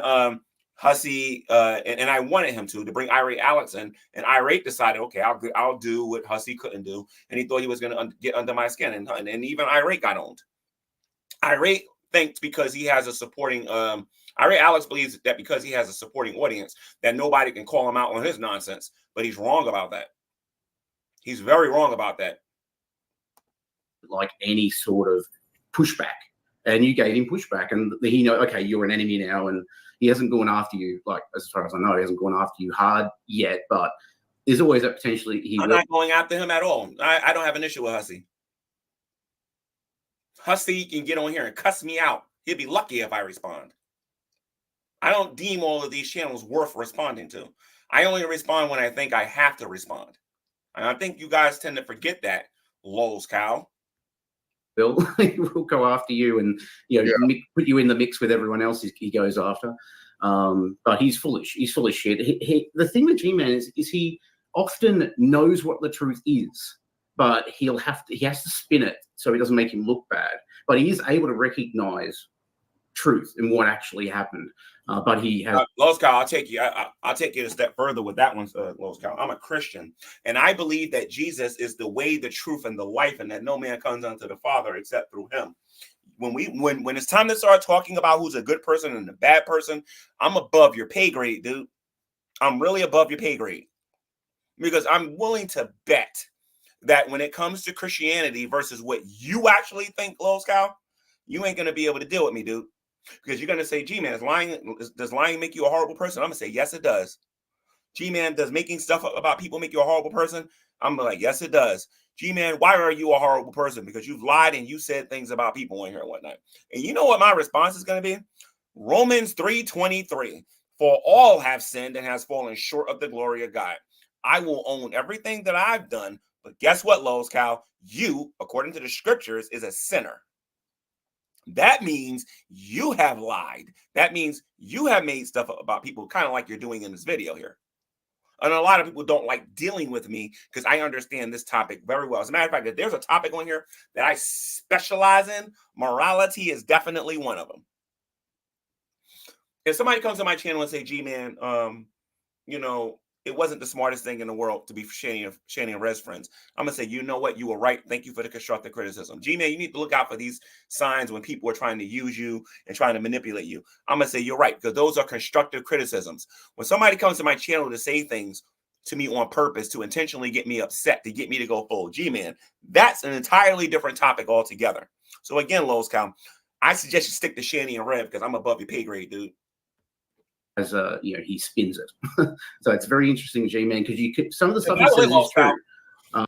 Hussy, and I wanted him to bring Irate Alex in, and Irate decided, okay, I'll do what Hussy couldn't do, and he thought he was going to get under my skin, and even Irate got owned. Irate thinks because he has a supporting Irate Alex believes that because he has a supporting audience that nobody can call him out on his nonsense, but he's wrong about that. He's very wrong about that.
Like any sort of pushback, and you gave him pushback, and he know, okay, you're an enemy now, and he hasn't gone after you, like as far as I know, he hasn't gone after you hard yet, but there's always that potentially he
I'm not going after him at all. I don't have an issue with Hussy. Hussy can get on here and cuss me out. He'll be lucky if I respond. I don't deem all of these channels worth responding to. I only respond when I think I have to respond. And I think you guys tend to forget that, Lil's Cow.
Will go after you and put you in the mix with everyone else he goes after. But he's foolish. He's full of shit. The thing with G Man is he often knows what the truth is, but he has to spin it so he doesn't make him look bad. But he is able to recognize truth and what actually happened. But he has.
Los Cal, I'll take you. I'll take you a step further with that one, Los Cal. I'm a Christian, and I believe that Jesus is the way, the truth, and the life, and that no man comes unto the Father except through Him. When it's time to start talking about who's a good person and a bad person, I'm above your pay grade, dude. I'm really above your pay grade, because I'm willing to bet that when it comes to Christianity versus what you actually think, Los Cal, you ain't gonna be able to deal with me, dude. Because you're going to say, G-Man, does lying make you a horrible person? I'm going to say, yes, it does. G-Man, does making stuff about people make you a horrible person? I'm like, yes, it does. G-Man, why are you a horrible person? Because you've lied and you said things about people in here and whatnot. And you know what my response is going to be? Romans 3:23. For all have sinned and has fallen short of the glory of God. I will own everything that I've done. But guess what, Los Cal? You, according to the scriptures, is a sinner. That means you have lied. That means you have made stuff up about people, kind of like you're doing in this video here. And a lot of people don't like dealing with me because I understand this topic very well. As a matter of fact, if there's a topic on here that I specialize in, morality is definitely one of them. If somebody comes to my channel and say, G-Man, you know, it wasn't the smartest thing in the world to be Shanny and Rez friends, I'm going to say, you know what? You were right. Thank you for the constructive criticism. G-Man, you need to look out for these signs when people are trying to use you and trying to manipulate you. I'm going to say, you're right, because those are constructive criticisms. When somebody comes to my channel to say things to me on purpose, to intentionally get me upset, to get me to go full G-Man, that's an entirely different topic altogether. So again, Los Cal, I suggest you stick to Shanny and Rev because I'm above your pay grade, dude.
As you know, he spins it. So it's very interesting, G-Man, because you could, some of the stuff he says is true.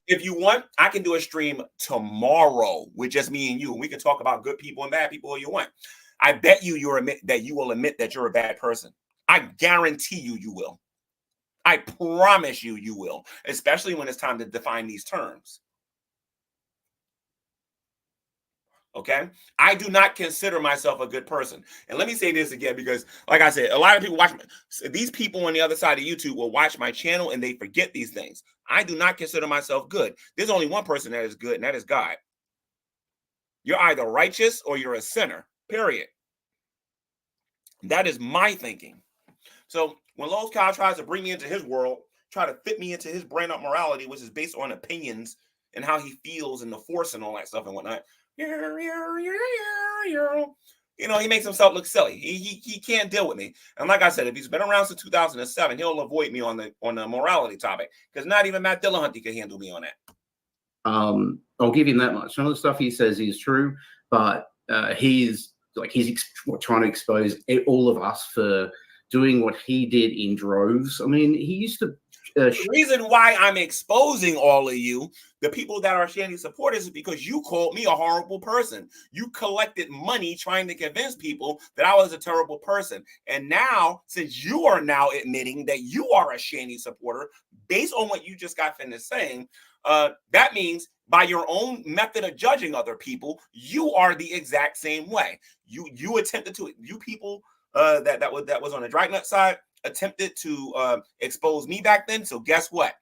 If you want, I can do a stream tomorrow with just me and you, and we can talk about good people and bad people all you want. I bet you you will admit that you're a bad person. I guarantee you will. I promise you will, especially when it's time to define these terms. Okay, I do not consider myself a good person. And let me say this again, because like I said, a lot of people watch these people on the other side of YouTube will watch my channel and they forget these things. I do not consider myself good. There's only one person that is good, and that is God. You're either righteous or you're a sinner, period. That is my thinking. So when Los Cal tries to bring me into his world, try to fit me into his brand of morality, which is based on opinions and how he feels and the force and all that stuff and whatnot, you know, he makes himself look silly. He can't deal with me. And like I said, if he's been around since 2007, he'll avoid me on the morality topic, because not even Matt Dillahunty can handle me on that.
I'll give him that much. Some of the stuff he says is true, but he's trying to expose all of us for doing what he did in droves. I mean, he used to.
The reason why I'm exposing all of you, the people that are Shanny supporters, is because you called me a horrible person. You collected money trying to convince people that I was a terrible person. And now, since you are now admitting that you are a Shanny supporter, based on what you just got finished saying, that means by your own method of judging other people, you are the exact same way. You attempted to, you people that was on the Dragnet side, attempted to expose me back then. So guess what?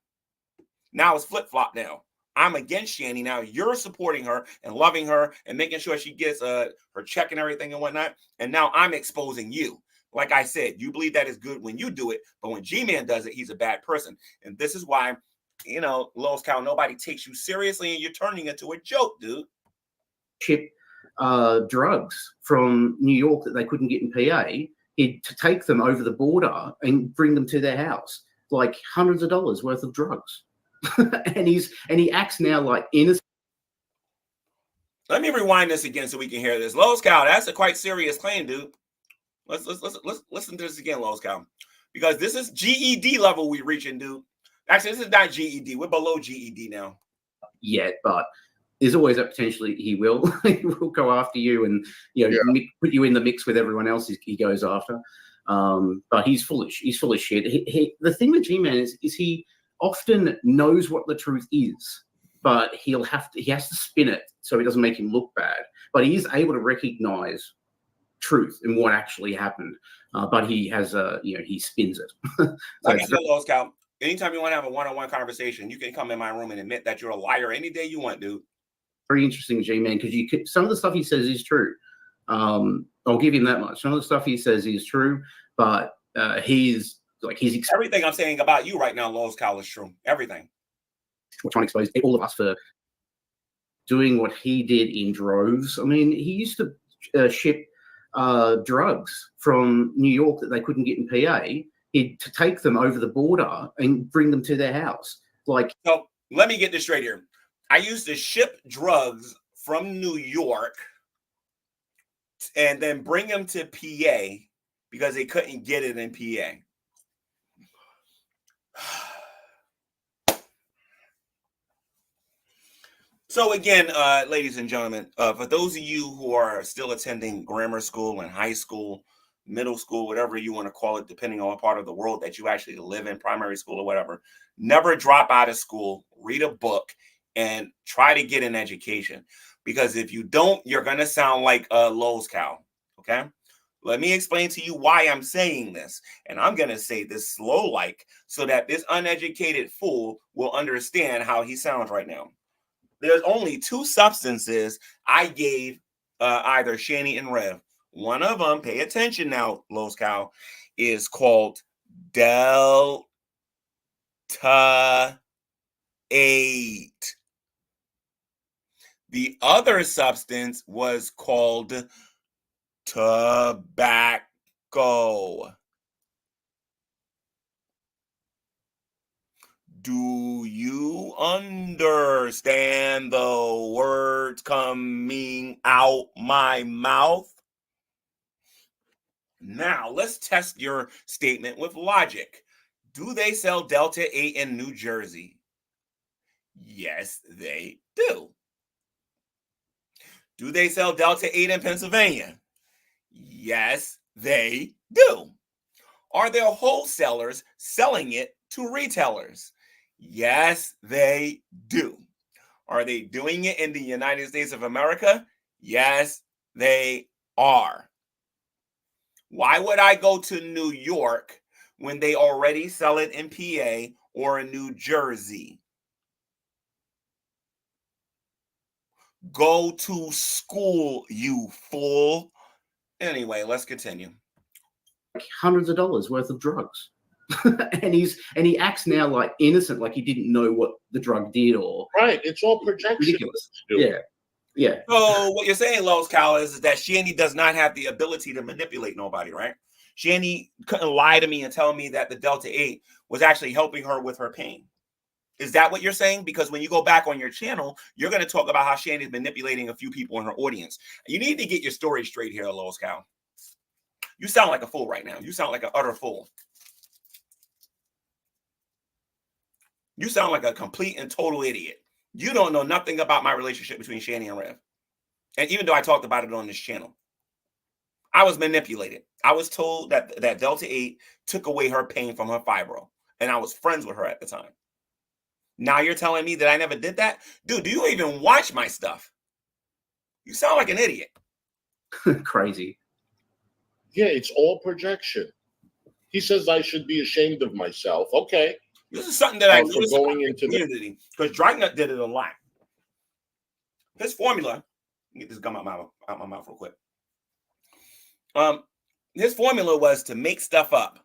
Now it's flip-flop now. I'm against Shanny. Now you're supporting her and loving her and making sure she gets her check and everything and whatnot. And now I'm exposing you. Like I said, you believe that is good when you do it, but when G-Man does it, he's a bad person. And this is why, you know, Los Cal, nobody takes you seriously and you're turning into a joke, dude.
Ship drugs from New York that they couldn't get in PA. To take them over the border and bring them to their house, like hundreds of dollars worth of drugs. and he acts now like innocent.
Let me rewind this again so we can hear this. Los Cal, that's a quite serious claim, dude. Let's listen to this again, Los Cal, because this is GED level we reaching, dude. Actually, this is not GED. We're below GED now.
Yet, but there's always a potentially he will go after you and put you in the mix with everyone else he goes after. But he's foolish. He's full of shit. The thing with G-Man is he often knows what the truth is, but he has to spin it so it doesn't make him look bad. But he is able to recognize truth and what actually happened. But he has he spins it. So
like I said, Los Cal, anytime you want to have a one-on-one conversation, you can come in my room and admit that you're a liar any day you want, dude.
Very interesting, G-Man, because some of the stuff he says is true. I'll give him that much. Some of the stuff he says is true, but he's
everything I'm saying about you right now, Lowe's Cow, is true. Everything.
We're trying to expose all of us for doing what he did in droves. I mean, he used to ship drugs from New York that they couldn't get in PA. He'd to take them over the border and bring them to their house. Like,
so let me get this straight here. I used to ship drugs from New York and then bring them to PA because they couldn't get it in PA. So again, ladies and gentlemen, for those of you who are still attending grammar school and high school, middle school, whatever you want to call it, depending on what part of the world that you actually live in, primary school or whatever, never drop out of school, read a book, and try to get an education. Because if you don't, you're going to sound like a Lowe's Cow, okay? Let me explain to you why I'm saying this. And I'm going to say this slow-like so that this uneducated fool will understand how he sounds right now. There's only two substances I gave either Shani and Rev. One of them, pay attention now, Lowe's Cow, is called Delta 8. The other substance was called tobacco. Do you understand the words coming out my mouth? Now, let's test your statement with logic. Do they sell Delta 8 in New Jersey? Yes, they do. Do they sell Delta 8 in Pennsylvania? Yes, they do. Are there wholesalers selling it to retailers? Yes, they do. Are they doing it in the United States of America? Yes, they are. Why would I go to New York when they already sell it in PA or in New Jersey? Go to school, you fool. Anyway, let's continue.
Hundreds of dollars worth of drugs. and he acts now like innocent, like he didn't know what the drug did, or
right. It's all projection.
Ridiculous. Yeah.
So what you're saying, Lowe's Cow, is that Shani does not have the ability to manipulate nobody, right? Shani couldn't lie to me and tell me that the Delta 8 was actually helping her with her pain. Is that what you're saying? Because when you go back on your channel, you're going to talk about how Shani is manipulating a few people in her audience. You need to get your story straight here, Lowe's Cow. You sound like a fool right now. You sound like an utter fool. You sound like a complete and total idiot. You don't know nothing about my relationship between Shani and Rev. And even though I talked about it on this channel, I was manipulated. I was told that Delta 8 took away her pain from her fibro. And I was friends with her at the time. Now you're telling me that I never did that? Dude, do you even watch my stuff? You sound like an idiot.
Crazy.
Yeah, it's all projection. He says I should be ashamed of myself. Okay.
This is something that I
for going into the
community, because Dragnut did it a lot. His formula, let me get this gum out my mouth real quick. His formula was to make stuff up,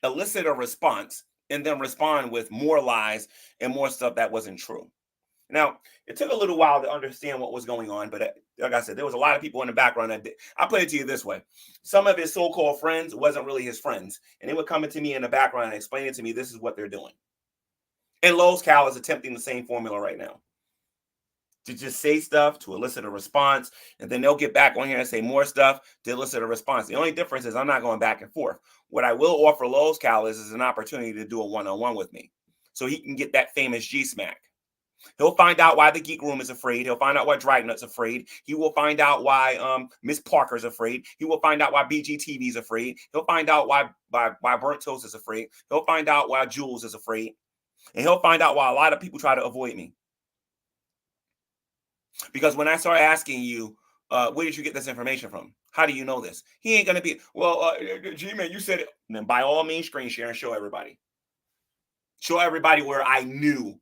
elicit a response, and then respond with more lies and more stuff that wasn't true. Now, it took a little while to understand what was going on, but like I said, there was a lot of people in the background that did. I put it to you this way. Some of his so-called friends wasn't really his friends, and they were coming to me in the background and explaining to me this is what they're doing. And Lowe's Cow is attempting the same formula right now. To just say stuff to elicit a response, and then they'll get back on here and say more stuff to elicit a response. The only difference is I'm not going back and forth. What I will offer Lowe's Cow is an opportunity to do a one-on-one with me, so he can get that famous G-smack. He'll find out why the Geek Room is afraid. He'll find out why Dragnut's afraid. He will find out why Miss Parker's afraid. He will find out why BGTV is afraid. He'll find out why Burnt Toast is afraid. He'll find out why Jules is afraid. And he'll find out why a lot of people try to avoid me. Because when I start asking you, where did you get this information from? How do you know this? He ain't going to be, well, G-Man, you said it. And then by all means, screen share and show everybody. Show everybody where I knew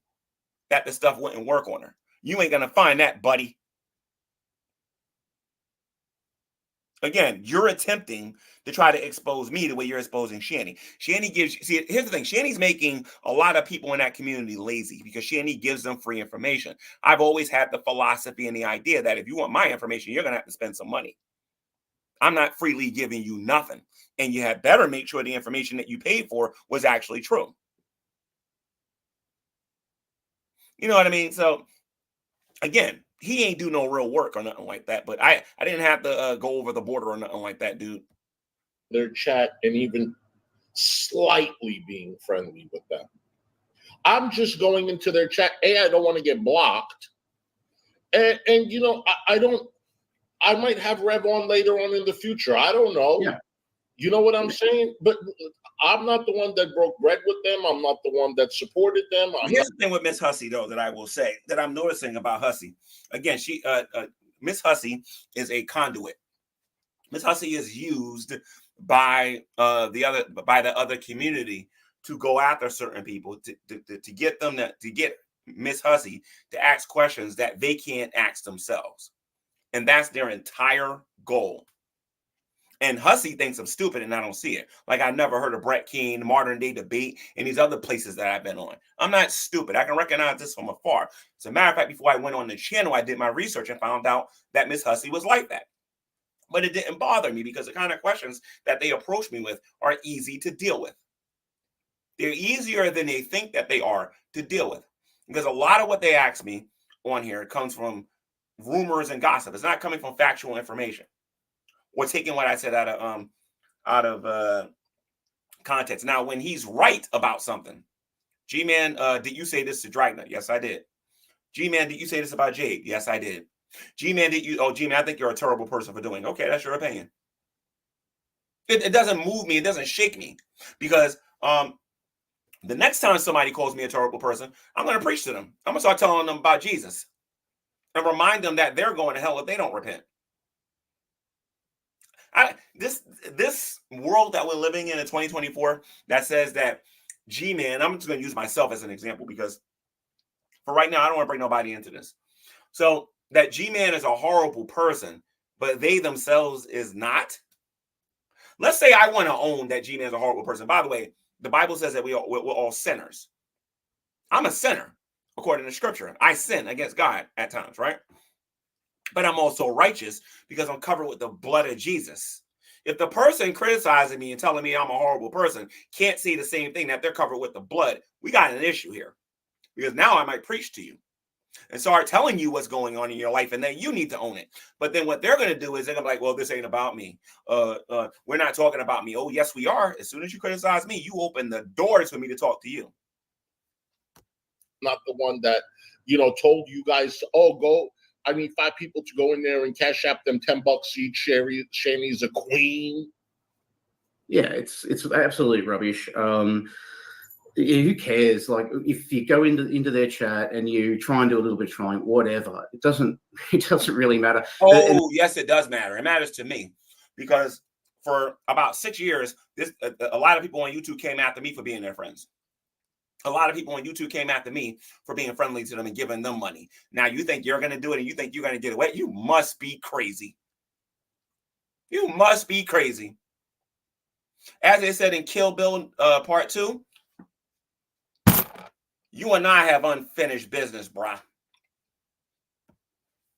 that the stuff wouldn't work on her. You ain't going to find that, buddy. Again, you're attempting to try to expose me the way you're exposing Shanny. Shanny gives, see, here's the thing. Shanny's making a lot of people in that community lazy because Shanny gives them free information. I've always had the philosophy and the idea that if you want my information, you're going to have to spend some money. I'm not freely giving you nothing. And you had better make sure the information that you paid for was actually true. You know what I mean? So again, he ain't do no real work or nothing like that. But I didn't have to go over the border or nothing like that, dude.
Their chat and even slightly being friendly with them. I'm just going into their chat. I don't want to get blocked. And you know, I might have Rev on later on in the future. I don't know.
Yeah.
You know what I'm saying? But I'm not the one that broke bread with them. I'm not the one that supported them.
Here's the thing with Miss Hussy, though, that I will say that I'm noticing about Hussy. Again, she Miss Hussy is a conduit. Miss Hussy is used by the other community to go after certain people to get them to get Miss Hussy to ask questions that they can't ask themselves, and that's their entire goal. And Hussy thinks I'm stupid and I don't see it. Like I never heard of Brett Keane, Modern Day Debate, and these other places that I've been on. I'm not stupid. I can recognize this from afar. As a matter of fact, before I went on the channel, I did my research and found out that Miss Hussy was like that. But it didn't bother me because the kind of questions that they approach me with are easy to deal with. They're easier than they think that they are to deal with. Because a lot of what they ask me on here comes from rumors and gossip. It's not coming from factual information. Or taking what I said out of context. Now, when he's right about something, G Man, did you say this to Dragna? Yes, I did. G Man, did you say this about Jade? Yes, I did. G Man, did you? Oh, G Man, I think you're a terrible person for doing. Okay, that's your opinion. It doesn't move me. It doesn't shake me because the next time somebody calls me a terrible person, I'm going to preach to them. I'm going to start telling them about Jesus and remind them that they're going to hell if they don't repent. This world that we're living in 2024 that says that G-Man, I'm just going to use myself as an example because for right now, I don't want to bring nobody into this. So that G-Man is a horrible person, but they themselves is not. Let's say I want to own that G-Man is a horrible person. By the way, the Bible says that we're all sinners. I'm a sinner, according to scripture. I sin against God at times, right? But I'm also righteous because I'm covered with the blood of Jesus. If the person criticizing me and telling me I'm a horrible person can't see the same thing, that they're covered with the blood, we got an issue here. Because now I might preach to you and start telling you what's going on in your life, and then you need to own it. But then what they're going to do is they're going to be like, well, this ain't about me. We're not talking about me. Oh, yes, we are. As soon as you criticize me, you open the doors for me to talk to you.
Not the one that, you know, told you guys, oh, go. I need 5 people to go in there and cash out them $10 each. Shani's a queen.
Yeah, it's absolutely rubbish. Who cares? Like, if you go into their chat and you try and do a little bit of trying, whatever, it doesn't really matter.
Oh, yes, it does matter. It matters to me because for about 6 years, a lot of people on YouTube came after me for being their friends. A lot of people on YouTube came after me for being friendly to them and giving them money. Now you think you're going to do it and you think you're going to get away? You must be crazy. You must be crazy. As they said in Kill Bill Part 2, you and I have unfinished business, brah.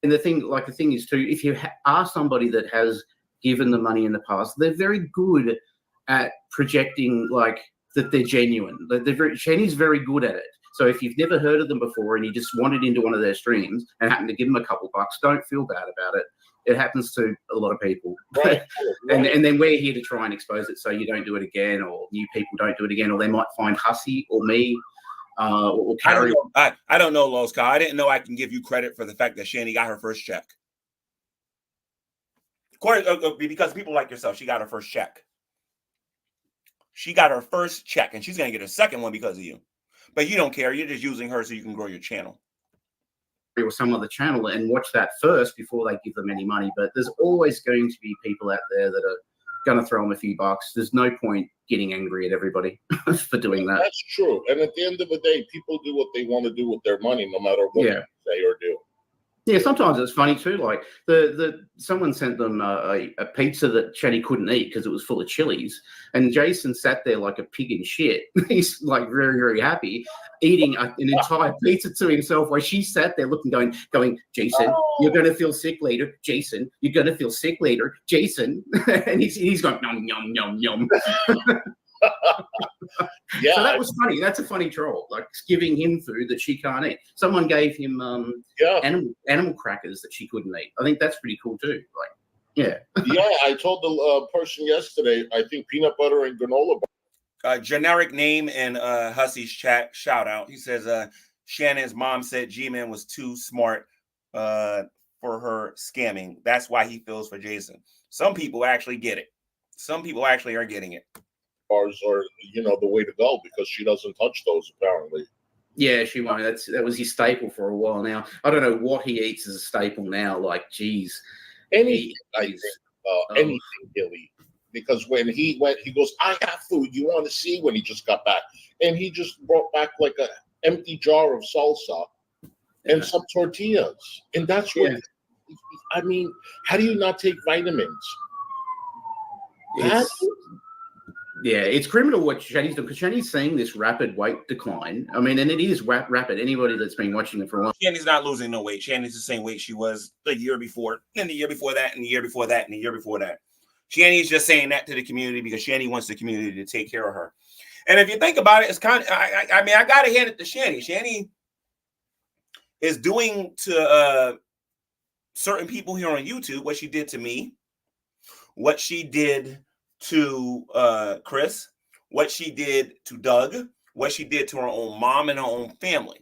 And the thing is too, if you are somebody that has given the money in the past, they're very good at projecting like that they're genuine. Shani's very good at it. So if you've never heard of them before and you just wandered into one of their streams and happen to give them a couple bucks, don't feel bad about it. It happens to a lot of people.
Right.
and then we're here to try and expose it so you don't do it again, or new people don't do it again, or they might find Hussy or me. Or carry.
I don't know, Loscar. I didn't know I can give you credit for the fact that Shani got her first check. Because people like yourself, she got her first check. She got her first check, and she's going to get a second one because of you. But you don't care. You're just using her so you can grow your channel.
Or some other channel and watch that first before they give them any money. But there's always going to be people out there that are going to throw them a few bucks. There's no point getting angry at everybody for doing that.
That's true. And at the end of the day, people do what they want to do with their money, no matter what they say or do.
Yeah, sometimes it's funny too. Like someone sent them a pizza that Shani couldn't eat because it was full of chilies, and Jason sat there like a pig in shit. He's like very, very happy, eating an entire pizza to himself, while she sat there looking, going, Jason, you're gonna feel sick later. Jason, you're gonna feel sick later. Jason, and he's going yum yum yum yum.
Yeah,
so that was funny. That's a funny troll, like giving him food that she can't eat. Someone gave him animal crackers that she couldn't eat. I think that's pretty cool too. Like, yeah.
Yeah, I told the person yesterday, I think peanut butter and granola bar.
Generic name and Hussy's chat shout out. He says Shannon's mom said G-Man was too smart for her scamming. That's why he feels for Jason. Some people actually get it. Some people actually are getting it.
Bars are, the way to go, because she doesn't touch those apparently.
Yeah, she won't. That was his staple for a while now. I don't know what he eats as a staple now. Like, geez,
anything he'll eat. Because when he went, he goes, I have food. You want to see? When he just got back, and he just brought back like an empty jar of salsa and some tortillas, and that's what. I mean, how do you not take vitamins?
It's criminal what Shani's doing, because Shani's seeing this rapid weight decline. I mean, and it is rapid. Anybody that's been watching it for a while.
Shani's not losing no weight. Shani's the same weight she was the year before, and the year before that, and the year before that, and the year before that. Shani's just saying that to the community because Shani wants the community to take care of her. And if you think about it, it's kind of, I mean, I got to hand it to Shani. Shani is doing to certain people here on YouTube what she did to me, what she did to Chris, what she did to Doug, what she did to her own mom and her own family.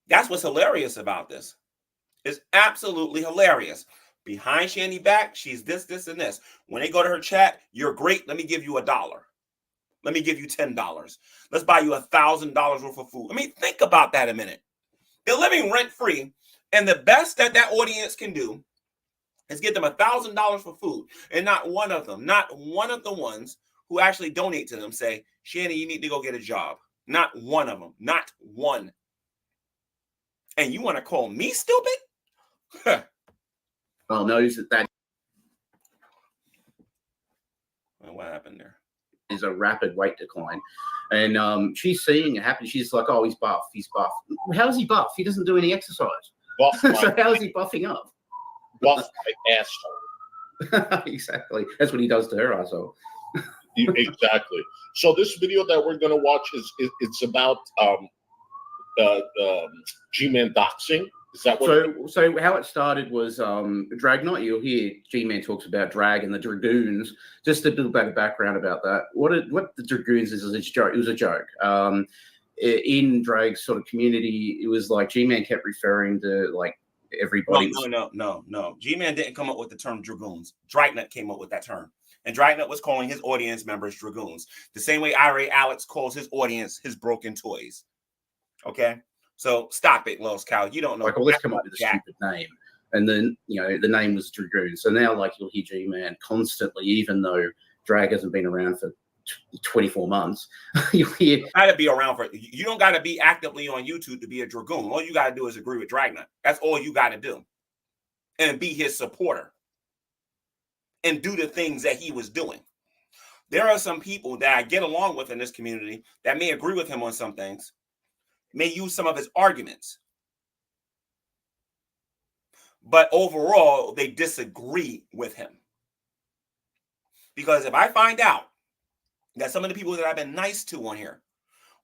That's what's hilarious about this. It's absolutely hilarious. Behind Shani back, she's this, and this. When they go to her chat, you're great. Let me give you $1. Let me give you $10. Let's buy you $1,000 worth of food. I mean, think about that a minute. They're living rent free, and the best that audience can do is get them $1,000 for food, and not one of the ones who actually donate to them say, Shani, you need to go get a job. Not one of them. Not one. And you want to call me stupid?
Well, knows that
what happened there
is a rapid weight decline, and she's seeing it happen. She's like, "Oh, he's buff. He's buff. How is he buff? He doesn't do any exercise. So how is he buffing up?
Buff my asshole."
Exactly. That's what he does to her asshole.
Exactly. So this video that we're gonna watch it's about G-Man doxing. Is that what?
So how it started was Drag Night. You'll hear G-Man talks about drag and the Dragoons. Just a little bit of background about that. What the Dragoons is a joke. It was a joke. In drag sort of community, it was like G-Man kept referring to like everybody.
No. G-Man didn't come up with the term Dragoons. Dragnet came up with that term. And Dragnet was calling his audience members Dragoons. The same way Ira Alex calls his audience his broken toys. Okay? So stop it, Los Cal. You don't know.
Like, well, let's come up with a stupid name. And then, the name was Dragoon. So now, like, you'll hear G-Man constantly, even though drag hasn't been around for 24 months. You'll hear.
You gotta be around for. You don't gotta be actively on YouTube to be a Dragoon. All you gotta do is agree with Dragnet. That's all you gotta do, and be his supporter, and do the things that he was doing. There are some people that I get along with in this community that may agree with him on some things, may use some of his arguments, but overall they disagree with him. Because if I find out that some of the people that I've been nice to on here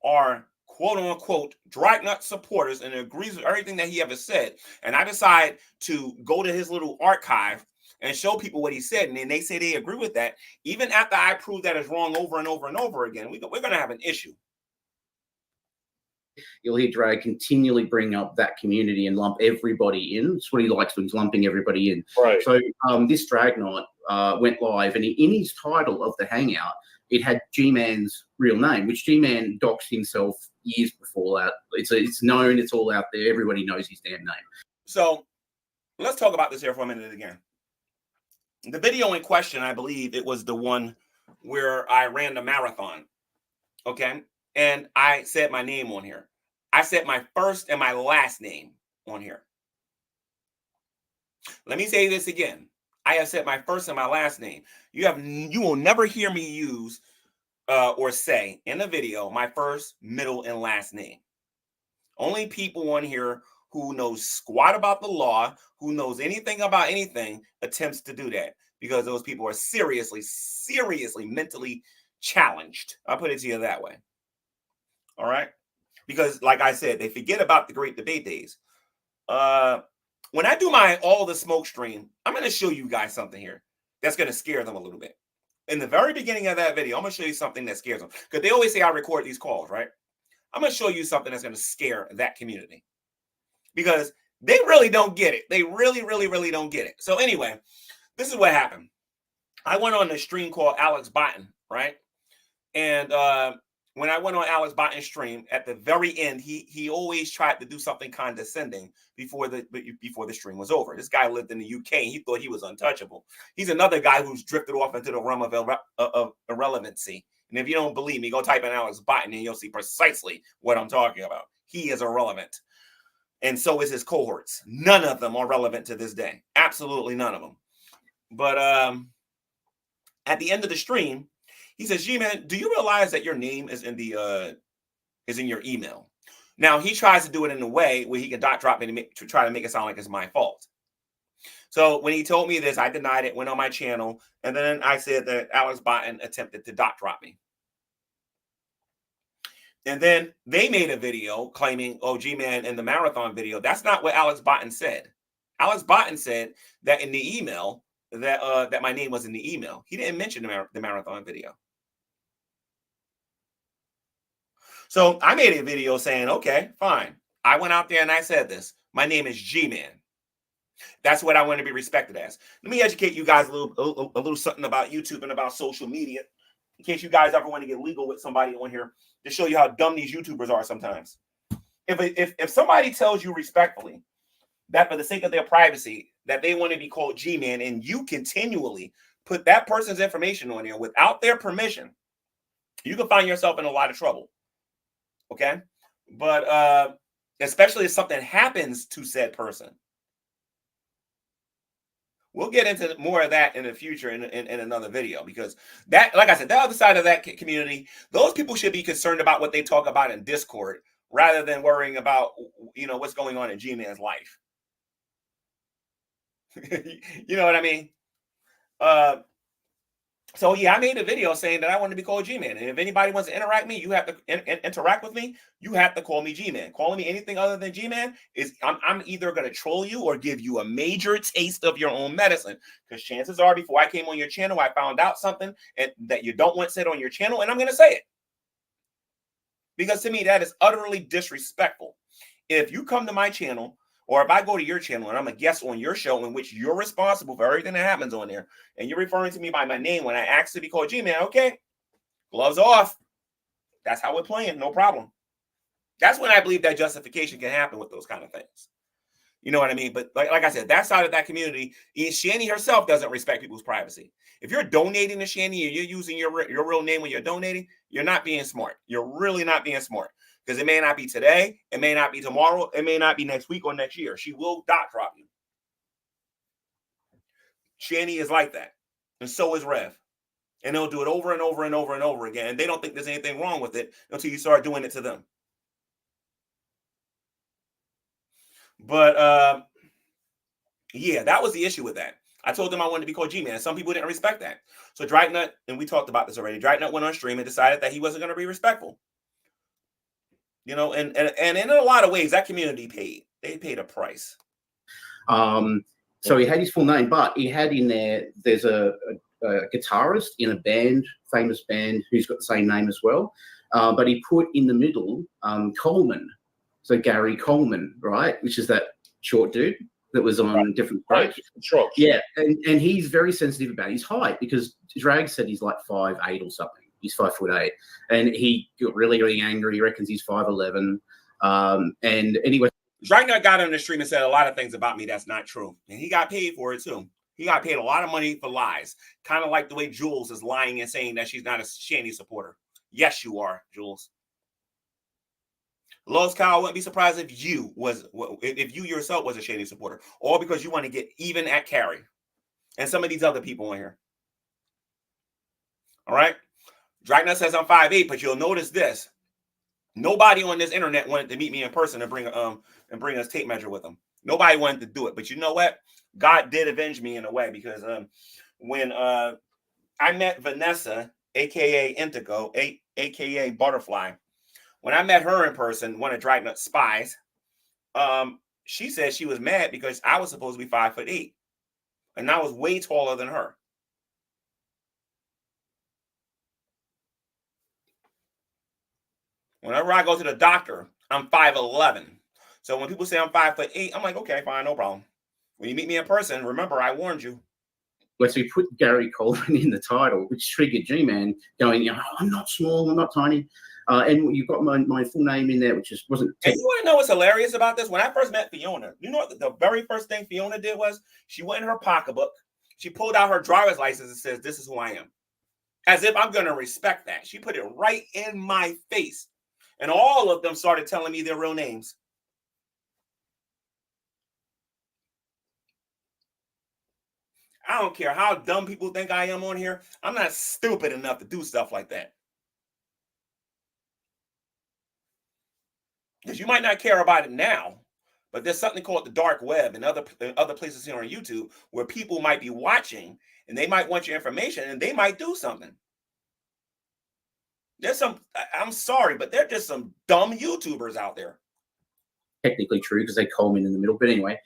are quote unquote Dragnut supporters and agrees with everything that he ever said, and I decide to go to his little archive and show people what he said, and then they say they agree with that, even after I prove that is wrong over and over and over again, we're going to have an issue.
You'll hear Drag continually bring up that community and lump everybody in. It's what he likes when he's lumping everybody in.
Right.
So this Drag Night went live, and in his title of the Hangout, it had G-Man's real name, which G-Man doxed himself years before that. It's known. It's all out there. Everybody knows his damn name.
So let's talk about this here for a minute again. The video in question, I believe it was the one where I ran the marathon. Okay. And I said my name on here. I said my first and my last name on here. Let me say this again. I have said my first and my last name. You will never hear me use or say in a video my first, middle, and last name. Only people on here who knows squat about the law, who knows anything about anything, attempts to do that, because those people are seriously mentally challenged. I'll put it to you that way. All right? Because like I said, they forget about the great debate days. When I do my all the smoke stream, I'm going to show you guys something here that's going to scare them a little bit. In the very beginning of that video, I'm going to show you something that scares them, because they always say I record these calls, right? I'm going to show you something that's going to scare that community, because they really don't get it. They really don't get it. So anyway, this is what happened. I went on a stream called Alex Botten, right? And when I went on Alex Botten's stream, at the very end, he always tried to do something condescending before the stream was over. This guy lived in the UK, and he thought he was untouchable. He's another guy who's drifted off into the realm of irrelevancy. And if you don't believe me, go type in Alex Botten, and you'll see precisely what I'm talking about. He is irrelevant. And so is his cohorts. None of them are relevant to this day. Absolutely none of them. But at the end of the stream, he says, G Man, do you realize that your name is in your email? Now he tries to do it in a way where he can drop me to try to make it sound like it's my fault. So when he told me this, I denied it, went on my channel, and then I said that Alex Botten attempted to drop me. And then they made a video claiming, oh, G Man, in the marathon video. That's not what Alex Botten said. Alex Botten said that in the email that my name was in the email. He didn't mention the marathon video. So I made a video saying, okay, fine. I went out there and I said this. My name is G Man. That's what I want to be respected as. Let me educate you guys a little something about YouTube and about social media, in case you guys ever want to get legal with somebody on here, to show you how dumb these YouTubers are sometimes. If somebody tells you respectfully that for the sake of their privacy that they want to be called G Man, and you continually put that person's information on there without their permission, you can find yourself in a lot of trouble. Okay, but especially if something happens to said person. We'll get into more of that in the future in another video, because that, like I said, the other side of that community, those people should be concerned about what they talk about in Discord rather than worrying about, what's going on in G Man's life. You know what I mean? So yeah, I made a video saying that I want to be called G Man, and if anybody wants to interact with me, you have to call me G Man. Calling me anything other than G Man is I'm either going to troll you or give you a major taste of your own medicine. Because chances are, before I came on your channel, I found out something that you don't want said on your channel, and I'm going to say it, because to me that is utterly disrespectful. If you come to my channel, or if I go to your channel and I'm a guest on your show in which you're responsible for everything that happens on there, and you're referring to me by my name when I ask to be called G Man, okay, gloves off. That's how we're playing, no problem. That's when I believe that justification can happen with those kind of things. You know what I mean? But like I said, that side of that community, Shani herself doesn't respect people's privacy. If you're donating to Shani and you're using your real name when you're donating, you're not being smart. You're really not being smart. Because it may not be today, it may not be tomorrow, it may not be next week or next year. She will drop you. Shani is like that. And so is Rev. And they'll do it over and over and over and over again. And they don't think there's anything wrong with it until you start doing it to them. But yeah, that was the issue with that. I told them I wanted to be called G Man. Some people didn't respect that. So Dragnut, and we talked about this already, Dragnut went on stream and decided that he wasn't going to be respectful. And in a lot of ways, that community paid. They paid a price.
So he had his full name, but he had in there's a guitarist in a band, famous band, who's got the same name as well. But he put in the middle Coleman. So Gary Coleman, right? Which is that short dude that was on different
right. Sure.
Yeah, and he's very sensitive about his height, because Drag said he's like 5'8" or something. He's 5'8", and he got really angry. He reckons he's 5'11". And anyway,
Dragnut got on the stream and said a lot of things about me that's not true, and he got paid for it too. He got paid a lot of money for lies, kind of like the way Jules is lying and saying that she's not a Shani supporter. Yes, you are, Jules. Los Kyle, I wouldn't be surprised if you yourself was a shady supporter, or because you want to get even at Carrie and some of these other people in here. All right. Dragnet says I'm 5'8", but you'll notice this. Nobody on this internet wanted to meet me in person and bring us tape measure with them. Nobody wanted to do it. But you know what? God did avenge me in a way, because when I met Vanessa, aka Indigo, aka Butterfly, when I met her in person, one of Dragnet's spies, she said she was mad because I was supposed to be 5'8", and I was way taller than her. Whenever I go to the doctor, I'm 5'11". So when people say I'm 5'8", I'm like, okay, fine, no problem. When you meet me in person, remember I warned you.
Well, so we put Gary Coleman in the title, which triggered G Man going, I'm not small, I'm not tiny. And you've got my full name in there, which just wasn't.
And you want to know what's hilarious about this? When I first met Fiona, you know what the very first thing Fiona did was she went in her pocketbook, she pulled out her driver's license and says, "This is who I am." As if I'm going to respect that. She put it right in my face. And all of them started telling me their real names. I don't care how dumb people think I am on here. I'm not stupid enough to do stuff like that. Because you might not care about it now, but there's something called the dark web and other places here on YouTube where people might be watching and they might want your information and they might do something. I'm sorry, but they're just some dumb YouTubers out there.
Technically true, because they Coleman in the middle. But anyway,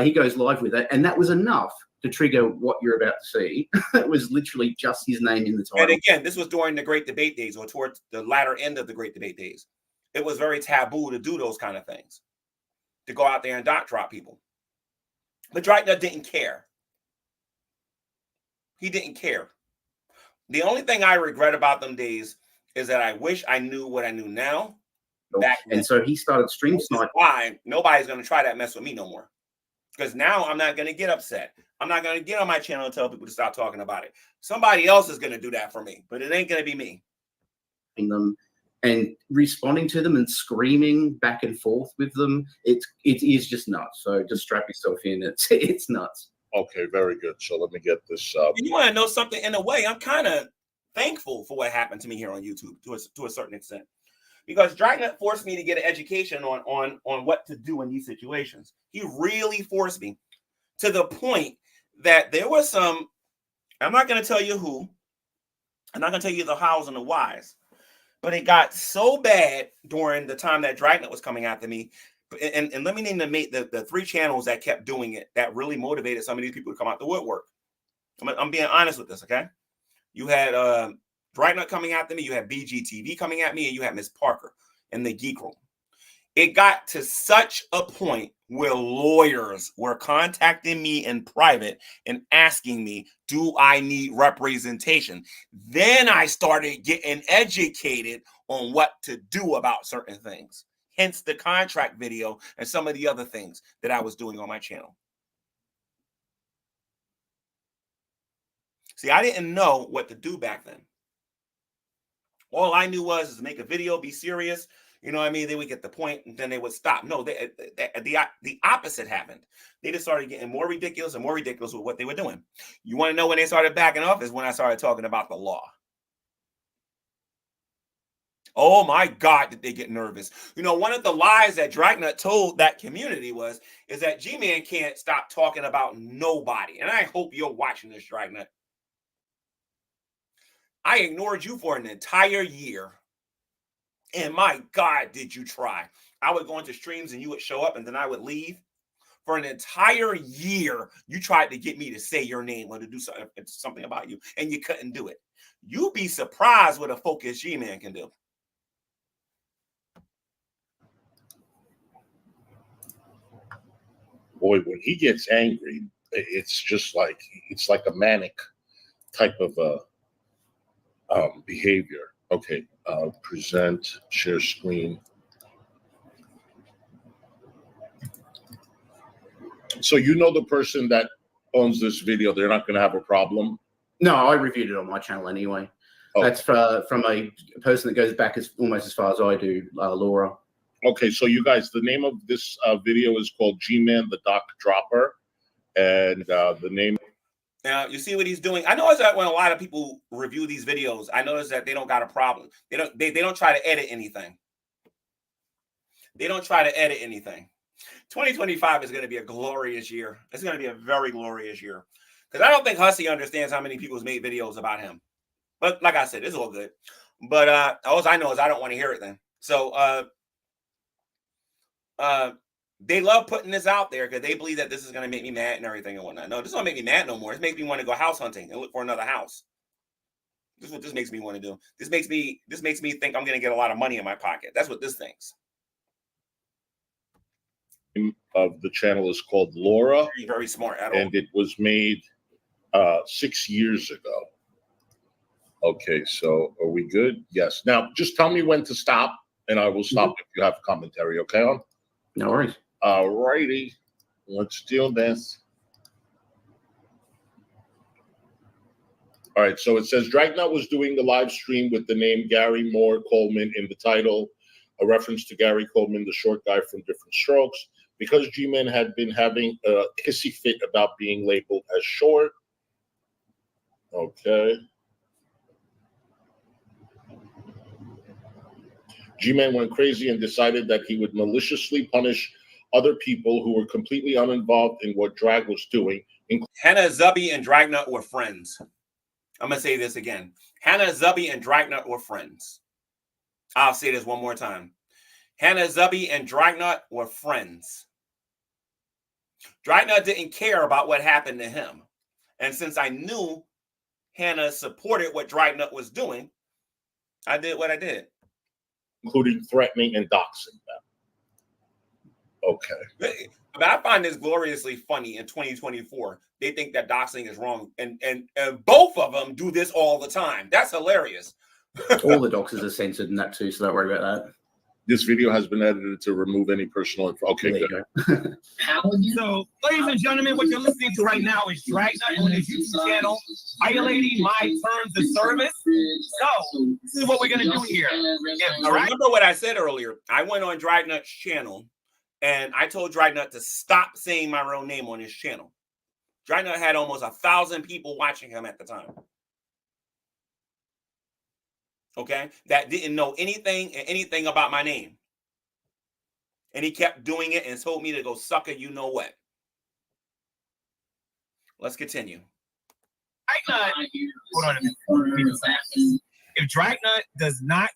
he goes live with it, and that was enough to trigger what you're about to see. It was literally just his name in the title.
And again, this was during the Great Debate days, or towards the latter end of the Great Debate days. It was very taboo to do those kind of things, to go out there and dot drop people. But Dragnet didn't care. He didn't care. The only thing I regret about them days is that I wish I knew what I knew now. Back then.
And so he started stream sniping.
Why nobody's going to try that mess with me no more. Because now I'm not going to get upset. I'm not going to get on my channel and tell people to stop talking about it. Somebody else is going to do that for me, but it ain't going to be me.
Them and responding to them and screaming back and forth with them, it is just nuts. So just strap yourself in. It's nuts.
Okay, very good. So let me get this up.
You want to know something? In a way, I'm kind of thankful for what happened to me here on YouTube to a certain extent, because Dragnet forced me to get an education on what to do in these situations. He really forced me to the point that there was some, I'm not going to tell you who, I'm not going to tell you the hows and the whys, but it got so bad during the time that Dragnet was coming after me. And let me name the three channels that kept doing it that really motivated some of these people to come out the woodwork. I'm being honest with this, okay? You had Dragnet coming after me, you had BGTV coming at me, and you had Miss Parker in the Geek Room. It got to such a point where lawyers were contacting me in private and asking me, do I need representation? Then I started getting educated on what to do about certain things. Hence the contract video and some of the other things that I was doing on my channel. See, I didn't know what to do back then. All I knew was to make a video, be serious. You know what I mean? They would get the point and then they would stop. No, the opposite happened. They just started getting more ridiculous and more ridiculous with what they were doing. You want to know when they started backing off is when I started talking about the law. Oh my God, did they get nervous? You know, one of the lies that Dragnet told that community is that G-Man can't stop talking about nobody. And I hope you're watching this, Dragnet. I ignored you for an entire year. And my God, did you try? I would go into streams and you would show up and then I would leave. For an entire year, you tried to get me to say your name or to do something about you, and you couldn't do it. You'd be surprised what a focused G-Man can do.
Boy, when he gets angry, it's just like a manic type of behavior. Okay, present, share screen. So you know the person that owns this video, they're not going to have a problem?
No, I reviewed it on my channel anyway. Okay. That's from a person that goes back almost as far as I do, Laura.
Okay, so you guys, the name of this video is called G Man the Doc Dropper, and the name.
Now you see what he's doing. I notice that when a lot of people review these videos, I notice that they don't got a problem. They don't try to edit anything. They don't try to edit anything. 2025 is going to be a glorious year. It's going to be a very glorious year because I don't think Hussy understands how many people's made videos about him. But like I said, it's all good. But all I know is I don't want to hear it then. So they love putting this out there because they believe that this is going to make me mad and everything and whatnot. No, this don't make me mad no more. It makes me want to go house hunting and look for another house. This is what this makes me want to do. This makes me think I'm going to get a lot of money in my pocket. That's what this thinks.
Of the channel is called Laura.
Very smart at all.
And it was made 6 years ago. Okay, so are we good? Yes. Now, just tell me when to stop, and I will stop if you have commentary. Okay, on?
No worries.
All righty. Let's do this. All right, so it says Dragnet was doing the live stream with the name Gary Moore Coleman in the title, a reference to Gary Coleman, the short guy from Different Strokes. Because G-Man had been having a hissy fit about being labeled as short. Okay. G-Man went crazy and decided that he would maliciously punish other people who were completely uninvolved in what Drag was doing.
Hannah Zubby and Dragnet were friends. I'm going to say this again. Hannah Zubby and Dragnet were friends. I'll say this one more time. Hannah Zubby and Dragnet were friends. Dragnet didn't care about what happened to him. And since I knew Hannah supported what Dragnet was doing, I did what I did.
Including threatening and doxing them. Okay.
But I find this gloriously funny in 2024. They think that doxing is wrong. And both of them do this all the time. That's hilarious.
All the doxers are censored in that too, so don't worry about that.
This video has been edited to remove any personal info. Okay,
there
good.
You go.
So, ladies and gentlemen, what you're listening to right now is Dragnet on his YouTube channel, violating my terms of service. So, this is what we're going to do here.
All right. Remember what I said earlier. I went on Dragnet's channel, and I told Dragnet to stop saying my real name on his channel. Dragnet had almost 1,000 people watching him at the time. Okay, that didn't know anything about my name. And he kept doing it and told me to go suck a you know what. Let's continue.
Dragnet, hold on a minute. If Dragnet does not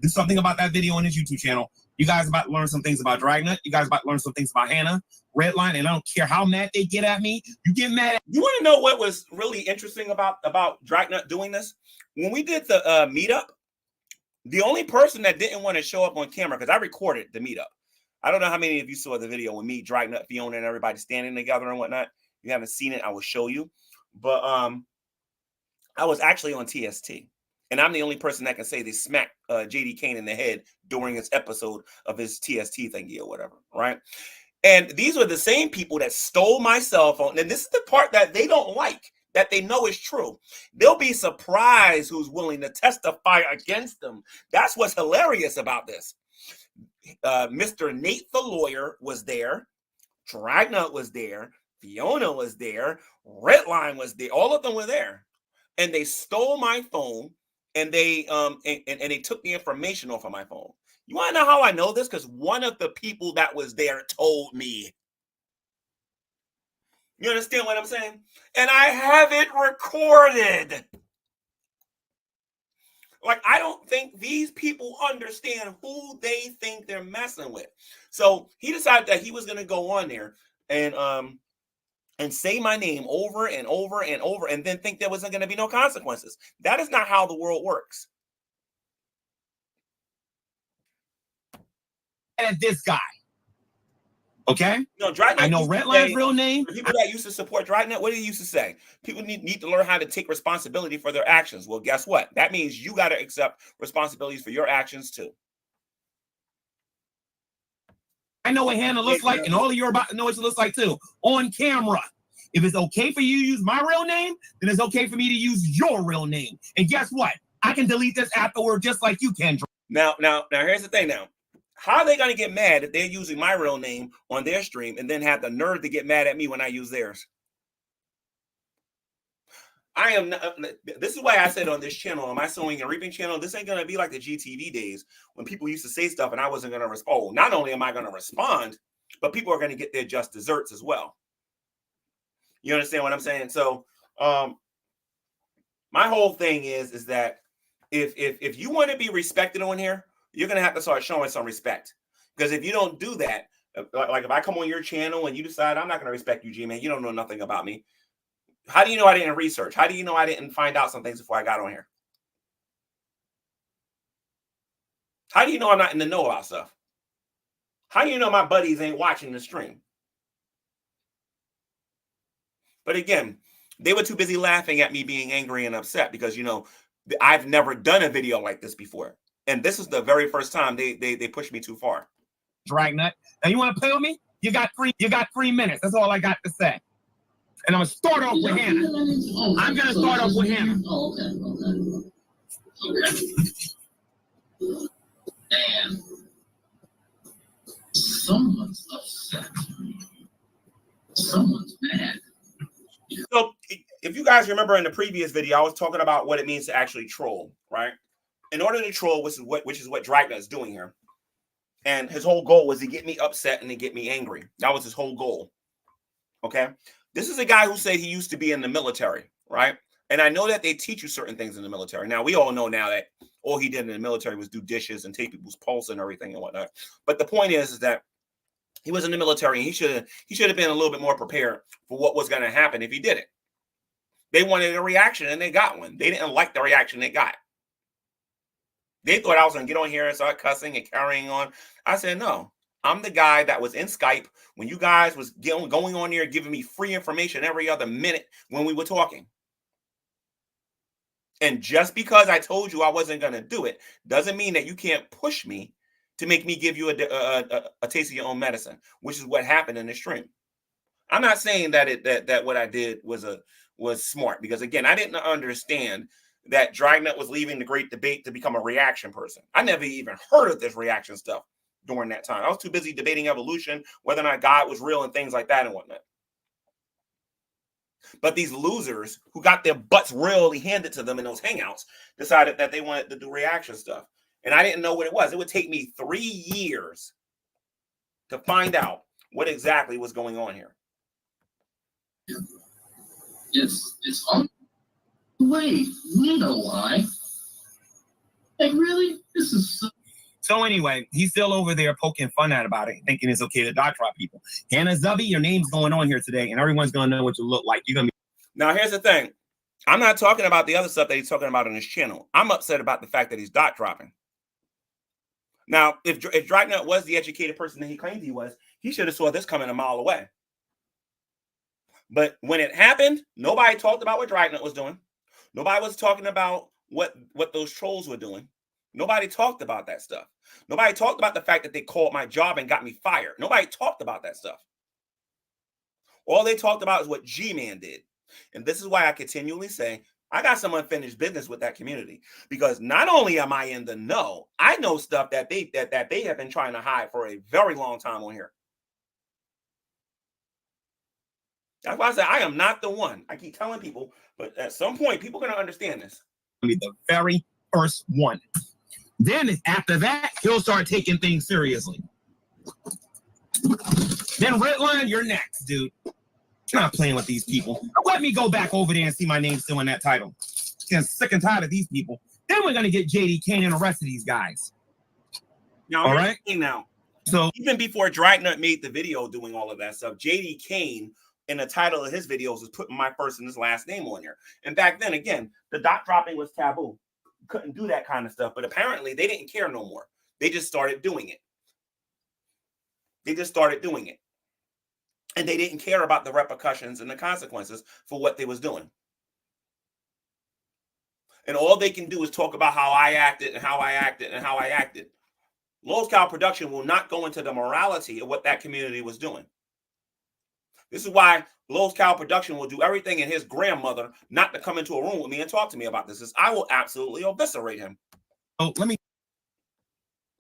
do something about that video on his YouTube channel, you guys about to learn some things about Dragnet. You guys about to learn some things about Hannah, Redline, and I don't care how mad they get at me. You get mad at.
You want to know what was really interesting about Dragnet doing this? When we did the meetup, the only person that didn't want to show up on camera, because I recorded the meetup. I don't know how many of you saw the video with me, Dragnet, Fiona, and everybody standing together and whatnot. If you haven't seen it, I will show you. But I was actually on TST. And I'm the only person that can say they smacked JD Kane in the head during his episode of his TST thingy or whatever, right? And these were the same people that stole my cell phone. And this is the part that they don't like, that they know is true. They'll be surprised who's willing to testify against them. That's what's hilarious about this. Mr. Nate the lawyer was there. Dragnet was there. Fiona was there. Redline was there. All of them were there. And they stole my phone. And they they took the information off of my phone. You want to know how I know this? Because one of the people that was there told me. You understand what I'm saying? And I have it recorded. Like, I don't think these people understand who they think they're messing with. So he decided that he was going to go on there and say my name over and over and over and then think there wasn't going to be no consequences. That is not how the world works.
At this guy. Okay?
No, Dragnet.
I know Redline's real name.
People that used to support Dragnet, what did he used to say? People need to learn how to take responsibility for their actions. Well, guess what? That means you got to accept responsibilities for your actions too.
I know what Hannah looks like, and all of you are about to know what she looks like too, on camera. If it's okay for you to use my real name, then it's okay for me to use your real name. And guess what? I can delete this afterward just like you can.
Now, here's the thing. Now, how are they going to get mad if they're using my real name on their stream and then have the nerve to get mad at me when I use theirs? I am not. This is why I said on this channel, on my sewing and reaping channel, this ain't going to be like the GTV days when people used to say stuff and I wasn't going to respond. Oh, not only am I going to respond, but people are going to get their just desserts as well. You understand what I'm saying? So, my whole thing is that if you want to be respected on here, you're going to have to start showing some respect. Because if you don't do that, like if I come on your channel and you decide I'm not going to respect you, G Man, you don't know nothing about me. How do you know I didn't research? How do you know I didn't find out some things before I got on here? How do you know I'm not in the know about stuff? How do you know my buddies ain't watching the stream? But again, they were too busy laughing at me being angry and upset because, you know, I've never done a video like this before. And this is the very first time they pushed me too far.
Dragnet. Now you want to play with me? You got 3 minutes. That's all I got to say. And I'm gonna start off with Hannah. I'm gonna start off with Hannah.
Oh, okay. Man, someone's upset. Someone's mad.
So if you guys remember in the previous video, I was talking about what it means to actually troll, right? In order to troll, which is what Dragnet is doing here. And his whole goal was to get me upset and to get me angry. That was his whole goal. Okay. This is a guy who said he used to be in the military, right? And I know that they teach you certain things in the military. Now, we all know now that all he did in the military was do dishes and take people's pulse and everything and whatnot. But the point is that he was in the military and he should have been a little bit more prepared for what was going to happen if he did it. They wanted a reaction and they got one. They didn't like the reaction they got. They thought I was going to get on here and start cussing and carrying on. I said, no. I'm the guy that was in Skype when you guys was going on there giving me free information every other minute when we were talking. And just because I told you I wasn't going to do it doesn't mean that you can't push me to make me give you a taste of your own medicine, which is what happened in the stream. I'm not saying that what I did was smart because, again, I didn't understand that Dragnet was leaving the great debate to become a reaction person. I never even heard of this reaction stuff during that time. I was too busy debating evolution, whether or not God was real and things like that and whatnot. But these losers who got their butts really handed to them in those hangouts decided that they wanted to do reaction stuff. And I didn't know what it was. It would take me 3 years to find out what exactly was going on here.
It's on. Wait, we know why. Like, really? This is
So anyway, he's still over there poking fun at about it, thinking it's okay to dot drop people. Hannah Zubby, your name's going on here today, and everyone's gonna know what you look like. You're gonna be.
Now, here's the thing. I'm not talking about the other stuff that he's talking about on his channel. I'm upset about the fact that he's dot dropping. Now, if Dragnet was the educated person that he claimed he was, he should have saw this coming a mile away. But when it happened, nobody talked about what Dragnet was doing. Nobody was talking about what those trolls were doing. Nobody talked about that stuff. Nobody talked about the fact that they called my job and got me fired. Nobody talked about that stuff. All they talked about is what G Man did. And this is why I continually say, I got some unfinished business with that community. Because not only am I in the know, I know stuff that they have been trying to hide for a very long time on here. That's why I say I am not the one. I keep telling people, but at some point, people are going to understand this.
Be the very first one. Then after that, he'll start taking things seriously. Then Redline, you're next, dude. I'm not playing with these people. Let me go back over there and see my name still in that title. I'm sick and tired of these people. Then we're gonna get JD Kane and the rest of these guys.
Now,
all right.
Now,
so
even before Dragnet made the video doing all of that stuff, JD Kane in the title of his videos was putting my first and his last name on there. And back then, again, the dot dropping was taboo. You couldn't do that kind of stuff. But apparently, they didn't care no more. They just started doing it. And they didn't care about the repercussions and the consequences for what they was doing. And all they can do is talk about how I acted and how I acted and how I acted. Lowe's Cow Production will not go into the morality of what that community was doing. This is why Lowe's Cow Production will do everything in his grandmother not to come into a room with me and talk to me about this. I will absolutely eviscerate him.
Oh, let me.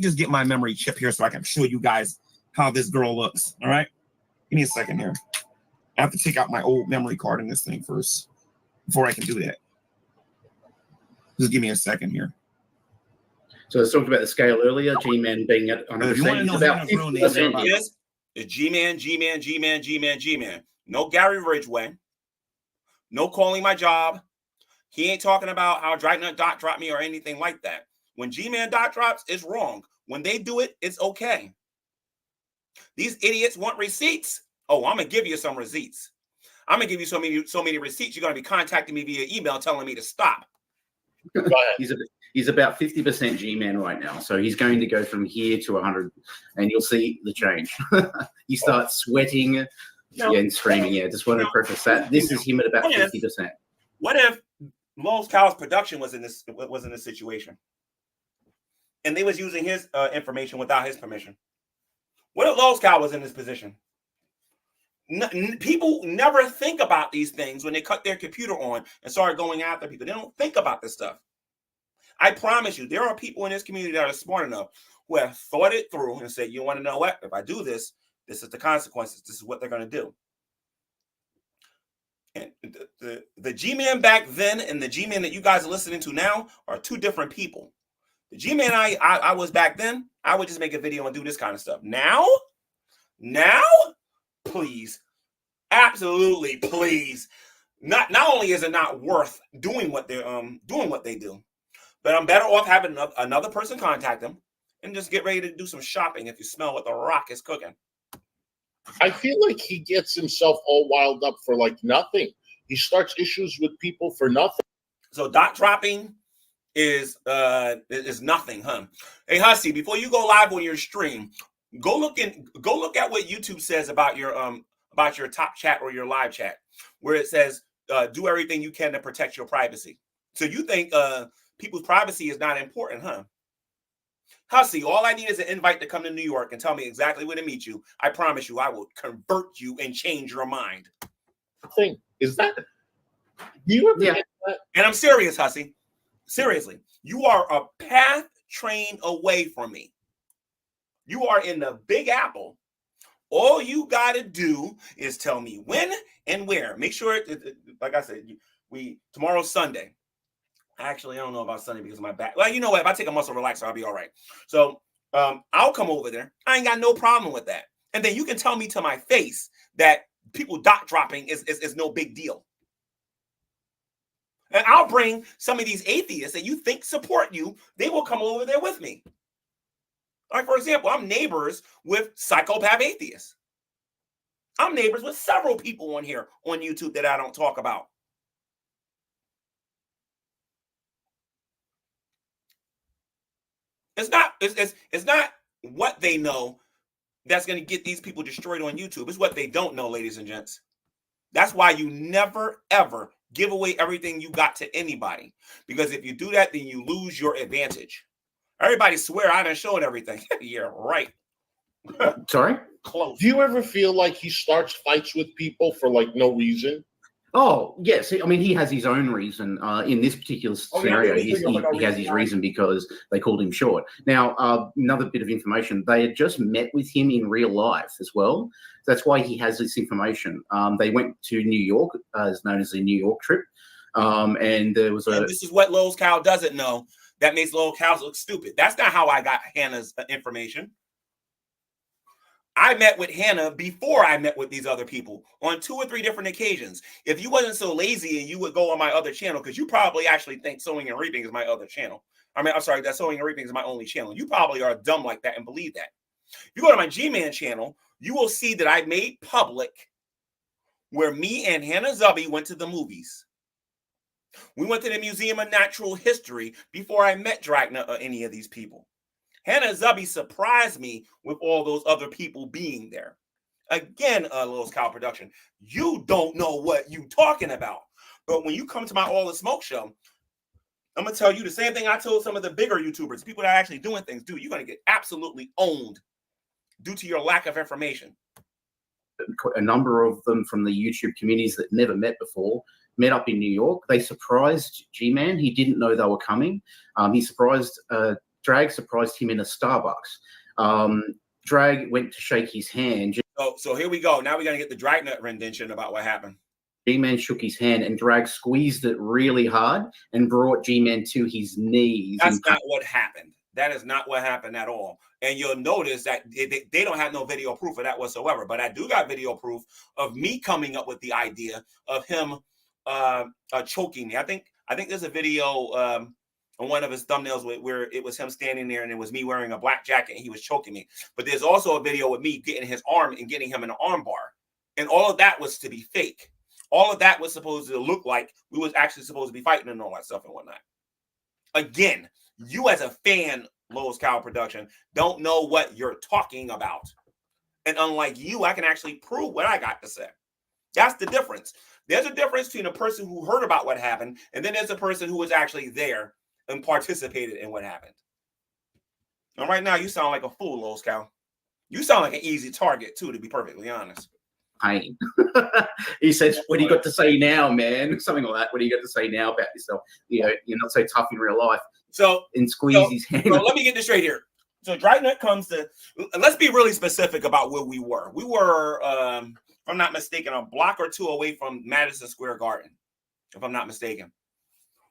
just get my memory chip here so I can show you guys how this girl looks. All right, give me a second here. I have to take out my old memory card in this thing first before I can do that. Just give me a second here.
So I was talking about the scale earlier. G Man being at 100%.
If you want to know
about
Hannah's real name,
50%.
Yes, it's G Man, G Man, G Man, G Man, G Man. No Gary Ridgway. No calling my job. He ain't talking about how Dragnet dot dropped me or anything like that. When G Man dot drops, it's wrong. When they do it, it's okay. These idiots want receipts. Oh, I'm gonna give you some receipts. I'm gonna give you so many receipts. You're gonna be contacting me via email telling me to stop.
He's about 50% G-Man right now. So he's going to go from here to 100, and you'll see the change. You start sweating and screaming. Yeah, just wanted to preface that. This is him at about 50%.
What if Lowe's Cow's production was in this situation, and they was using his information without his permission? What if Lowe's Cow was in this position? People never think about these things when they cut their computer on and start going after people. They don't think about this stuff. I promise you, there are people in this community that are smart enough who have thought it through and said, you want to know what? If I do this, this is the consequences. This is what they're going to do. And the G-Man back then and the G-Man that you guys are listening to now are two different people. The G-Man I was back then, I would just make a video and do this kind of stuff. Now, please, absolutely, please. Not only is it not worth doing what they do, but I'm better off having another person contact them and just get ready to do some shopping if you smell what the Rock is cooking.
I feel like he gets himself all wild up for like nothing. He starts issues with people for nothing.
So dot dropping is nothing, huh? Hey Hussy, before you go live on your stream, go look at what YouTube says about your top chat or your live chat, where it says do everything you can to protect your privacy. So you think people's privacy is not important, huh? Hussy, all I need is an invite to come to New York and tell me exactly where to meet you. I promise you, I will convert you and change your mind.
Thing is that you ever get that?
And I'm serious, Hussy. Seriously, you are a path train away from me. You are in the Big Apple. All you got to do is tell me when and where. Make sure, like I said, tomorrow's Sunday. Actually, I don't know about Sunday because of my back. Well, you know what? If I take a muscle relaxer, I'll be all right. So I'll come over there. I ain't got no problem with that. And then you can tell me to my face that people dot dropping is no big deal. And I'll bring some of these atheists that you think support you. They will come over there with me. Like, for example, I'm neighbors with psychopath atheists. I'm neighbors with several people on here on YouTube that I don't talk about. It's not what they know that's going to get these people destroyed on YouTube. It's what they don't know, ladies and gents. That's why you never, ever give away everything you got to anybody. Because if you do that, then you lose your advantage. Everybody swear I done showed everything. Yeah, right.
Sorry?
Close.
Do you ever feel like he starts fights with people for like no reason?
Oh, yes. I mean, he has his own reason. In this particular scenario, he has his reason because they called him short. Now, another bit of information. They had just met with him in real life as well. That's why he has this information. They went to New York, as known as the New York trip. And there was
and this is what Lowe's Cow doesn't know. That makes Lowe's Cows look stupid. That's not how I got Hannah's information. I met with Hannah before I met with these other people on 2 or 3 different occasions. If you wasn't so lazy and you would go on my other channel, because you probably actually think Sowing and Reaping is my other channel. I mean, I'm sorry, that Sowing and Reaping is my only channel. You probably are dumb like that and believe that. If you go to my G-Man channel, you will see that I made public where me and Hannah Zubby went to the movies. We went to the Museum of Natural History before I met Dragna or any of these people. Hannah Zubby surprised me with all those other people being there. Again, Lowe's Cow Production, you don't know what you talking about. But when you come to my All the Smoke show, I'm going to tell you the same thing I told some of the bigger YouTubers, people that are actually doing things. Dude, you're going to get absolutely owned due to your lack of information.
A number of them from the YouTube communities that never met before met up in New York. They surprised G-Man. He didn't know they were coming. He surprised Drag surprised him in a Starbucks. Drag went to shake his hand.
So here we go. Now we're gonna get the Dragnet rendition about what happened.
G-Man shook his hand and Drag squeezed it really hard and brought G-Man to his knees.
That's not what happened. That is not what happened at all. And you'll notice that they don't have no video proof of that whatsoever. But I do got video proof of me coming up with the idea of him choking me. I think there's a video on one of his thumbnails where it was him standing there and it was me wearing a black jacket and he was choking me. But there's also a video with me getting his arm and getting him in an arm bar. And all of that was to be fake. All of that was supposed to look like we was actually supposed to be fighting and all that stuff and whatnot. Again, you as a fan, Lowe's Cow Production, don't know what you're talking about. And unlike you, I can actually prove what I got to say. That's the difference. There's a difference between a person who heard about what happened, and then there's a person who was actually there and participated in what happened. And right now, you sound like a fool, Lowe's Cow. You sound like an easy target, too, to be perfectly honest.
Pain. He says, "What do you got to say now, man?" Something like that. What do you got to say now about yourself? You know, you're not so tough in real life.
So,
and squeeze his hand.
So let me get this straight here. So Dragnet comes to. Let's be really specific about where we were. We were, if I'm not mistaken, a block or two away from Madison Square Garden, if I'm not mistaken,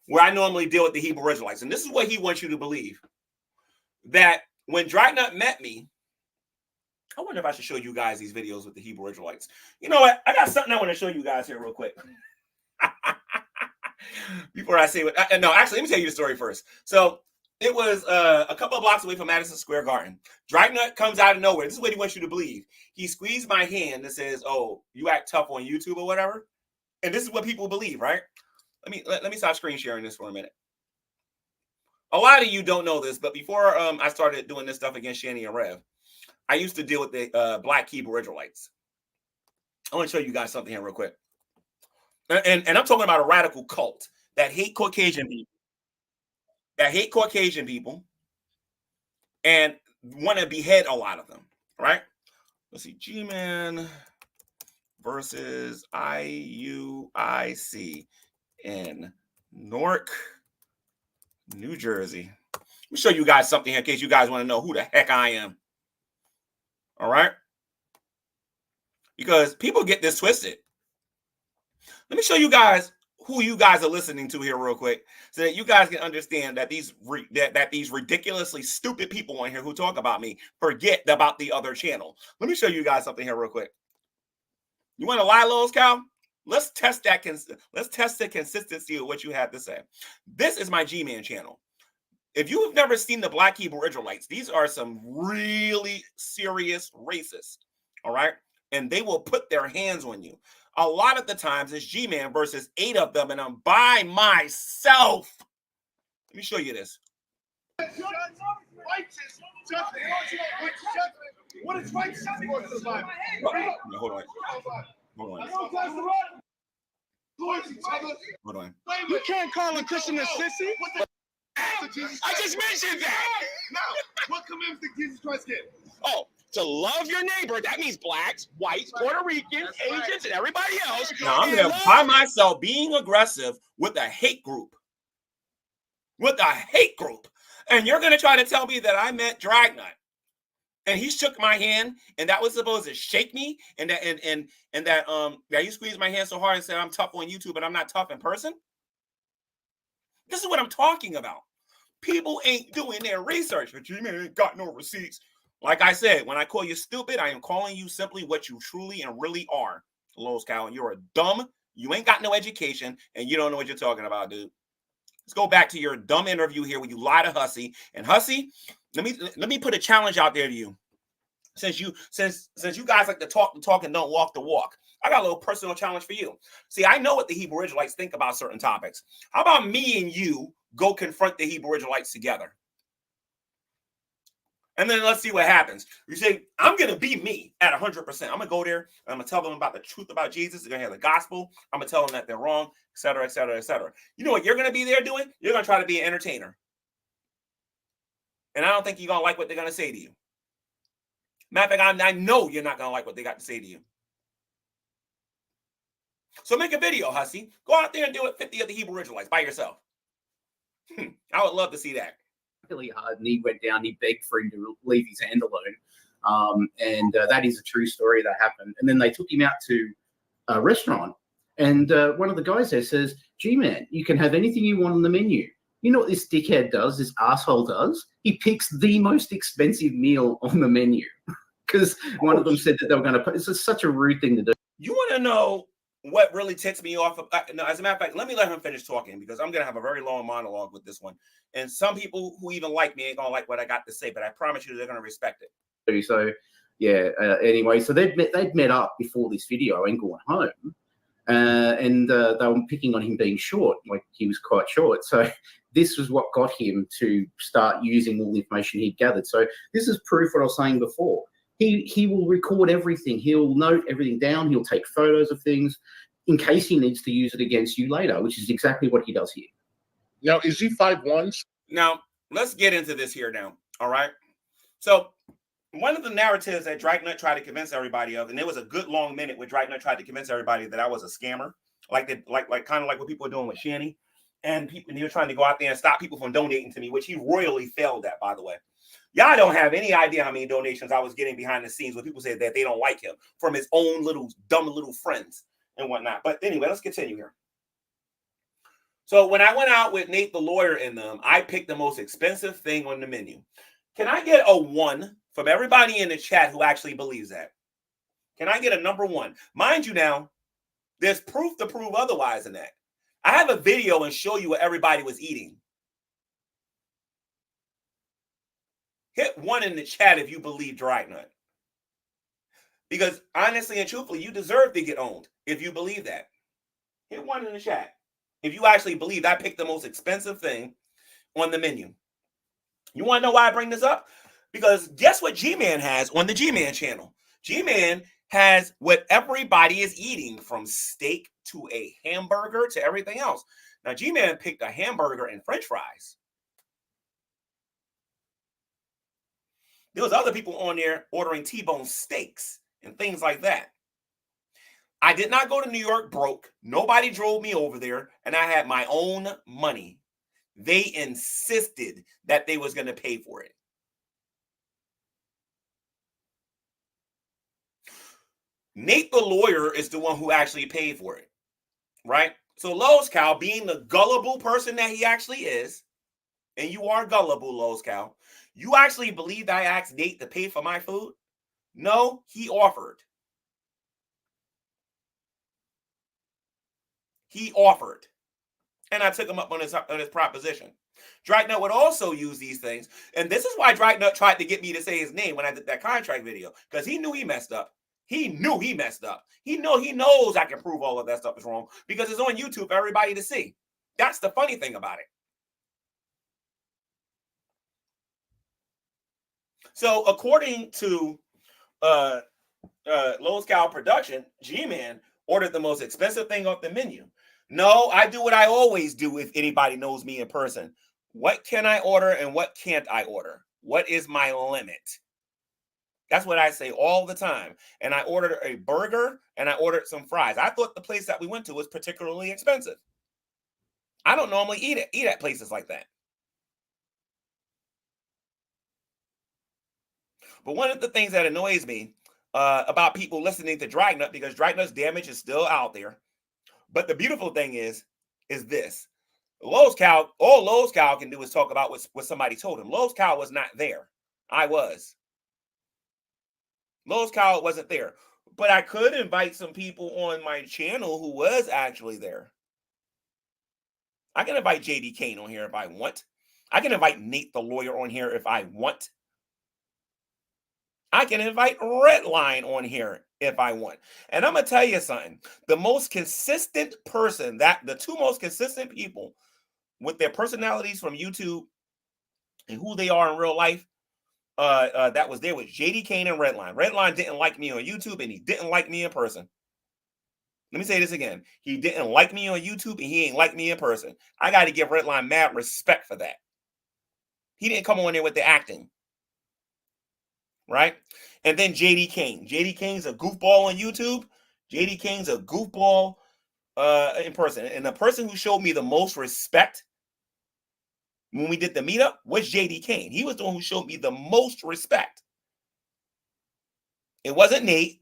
where I normally deal with the Hebrew Israelites. And this is what he wants you to believe: that when Dragnet met me. I wonder if I should show you guys these videos with the Hebrew Israelites. You know what? I got something I want to show you guys here real quick. Before I say what, no, actually, let me tell you the story first. So it was a couple of blocks away from Madison Square Garden. Dragnet comes out of nowhere. This is what he wants you to believe. He squeezed my hand and says, "Oh, you act tough on YouTube or whatever." And this is what people believe, right? Let me stop screen sharing this for a minute. A lot of you don't know this, but before I started doing this stuff against Shanny and Rev, I used to deal with the Black Hebrew Israelites. I want to show you guys something here real quick. And I'm talking about a radical cult that hate Caucasian people. And want to behead a lot of them, right? Let's see, G Man versus IUIC in Newark, New Jersey. Let me show you guys something here in case you guys want to know who the heck I am. All right. Because people get this twisted. Let me show you guys who you guys are listening to here real quick so that you guys can understand that these ridiculously stupid people on here who talk about me forget about the other channel. Let me show you guys something here real quick. You want to lie, Lowe's Cow? Let's test that. Let's test the consistency of what you have to say. This is my G Man channel. If you have never seen the Black Hebrew Israelites, these are some really serious racists, all right? And they will put their hands on you. A lot of the times it's G-Man versus 8 of them, and I'm by myself. Let me show you this. What is righteous according to the Bible? Hold on. Hold on.
You can't call a Christian a sissy. I just mentioned that.
Now, what commandments did Jesus Christ give?
Oh, to love your neighbor. That means blacks, whites, Puerto Ricans, Asians, and everybody else.
Now I'm here by myself being aggressive with a hate group. And you're going to try to tell me that I met Dragnet. And he shook my hand, and that was supposed to shake me, and that you squeezed my hand so hard and said I'm tough on YouTube, but I'm not tough in person. This is what I'm talking about. People ain't doing their research, but G-Man ain't got no receipts. Like I said, when I call you stupid, I am calling you simply what you truly and really are, Lowe's Cow. And you're a dumb, you ain't got no education, and you don't know what you're talking about, dude. Let's go back to your dumb interview here where you lie to Hussy. And Hussy, let me put a challenge out there to you. Since you guys like to talk the talk and don't walk the walk, I got a little personal challenge for you. See, I know what the Hebrew Israelites think about certain topics. How about me and you go confront the Hebrew Israelites together? And then let's see what happens. You say, I'm going to be me at 100%. I'm going to go there. I'm going to tell them about the truth about Jesus. They're going to hear the gospel. I'm going to tell them that they're wrong, et cetera, et cetera, et cetera. You know what you're going to be there doing? You're going to try to be an entertainer. And I don't think you're going to like what they're going to say to you. Matter of fact, I know you're not going to like what they got to say to you. So make a video, Hussy. Go out there and do it 50 of the Hebrew Israelites by yourself. I would love to see that.
really hard, and he went down. He begged for him to leave his hand alone, and that is a true story that happened. And then they took him out to a restaurant, and one of the guys there says, "G-Man, you can have anything you want on the menu." You know what this dickhead does? This asshole does? He picks the most expensive meal on the menu because one of them said that they were going to put. It's just such a rude thing to do.
You want to know what really ticks me off? No, as a matter of fact, let me let him finish talking because I'm going to have a very long monologue with this one. And some people who even like me ain't going to like what I got to say, but I promise you they're going to respect it.
So, yeah, anyway, so they'd met up before this video and gone home. And they were picking on him being short, like he was quite short. So this was what got him to start using all the information he'd gathered. So this is proof what I was saying before. He will record everything. He'll note everything down. He'll take photos of things in case he needs to use it against you later, which is exactly what he does here.
Now, is he 5'1"?
Now, let's get into this here now, all right? So one of the narratives that Drakenut tried to convince everybody of, and there was a good long minute where Drakenut tried to convince everybody that I was a scammer, like kind of like what people are doing with Shanny, and he was trying to go out there and stop people from donating to me, which he royally failed at, by the way. Y'all don't have any idea how many donations I was getting behind the scenes when people said that they don't like him from his own little dumb little friends and whatnot. But anyway, let's continue here. So when I went out with Nate the lawyer in them, I picked the most expensive thing on the menu. Can I get a 1 from everybody in the chat who actually believes that? Can I get a number 1? Mind you now, there's proof to prove otherwise in that. I have a video and show you what everybody was eating. Hit 1 in the chat if you believe Drakenut. Because honestly and truthfully, you deserve to get owned if you believe that. Hit 1 in the chat if you actually believe I picked the most expensive thing on the menu. You want to know why I bring this up? Because guess what G-Man has on the G-Man channel? G-Man has what everybody is eating, from steak to a hamburger to everything else. Now, G-Man picked a hamburger and french fries. There was other people on there ordering T-bone steaks and things like that. I did not go to New York broke. Nobody drove me over there, and I had my own money. They insisted that they was going to pay for it. Nate the lawyer is the one who actually paid for it, right? So Lowe's Cow, being the gullible person that he actually is, and you are gullible, Lowe's Cow, you actually believed I asked Nate to pay for my food? No, he offered. He offered. And I took him up on his proposition. Drakenut would also use these things. And this is why Drakenut tried to get me to say his name when I did that contract video. Because he knew he messed up. He knew he messed up. He knows I can prove all of that stuff is wrong. Because it's on YouTube for everybody to see. That's the funny thing about it. So according to Lowe's Cow Production, G-Man ordered the most expensive thing off the menu. No, I do what I always do if anybody knows me in person. What can I order and what can't I order? What is my limit? That's what I say all the time. And I ordered a burger and I ordered some fries. I thought the place that we went to was particularly expensive. I don't normally eat at places like that. But one of the things that annoys me about people listening to Drakenut, because Drakenut's damage is still out there. But the beautiful thing is this. Lowe's Cow, all Lowe's Cow can do is talk about what somebody told him. Lowe's Cow was not there. I was. Lowe's Cow wasn't there. But I could invite some people on my channel who was actually there. I can invite JD Kane on here if I want. I can invite Nate the lawyer on here if I want. I can invite Redline on here if I want. And I'm going to tell you something. The most consistent person, the two most consistent people with their personalities from YouTube and who they are in real life, that was there was JD Kane and Redline. Redline didn't like me on YouTube and he didn't like me in person. Let me say this again. He didn't like me on YouTube and he ain't like me in person. I got to give Redline mad respect for that. He didn't come on there with the acting. Right? And then JD King. JD King's a goofball on YouTube. JD King's a goofball in person. And the person who showed me the most respect when we did the meetup was JD Kane. He was the one who showed me the most respect. It wasn't Nate.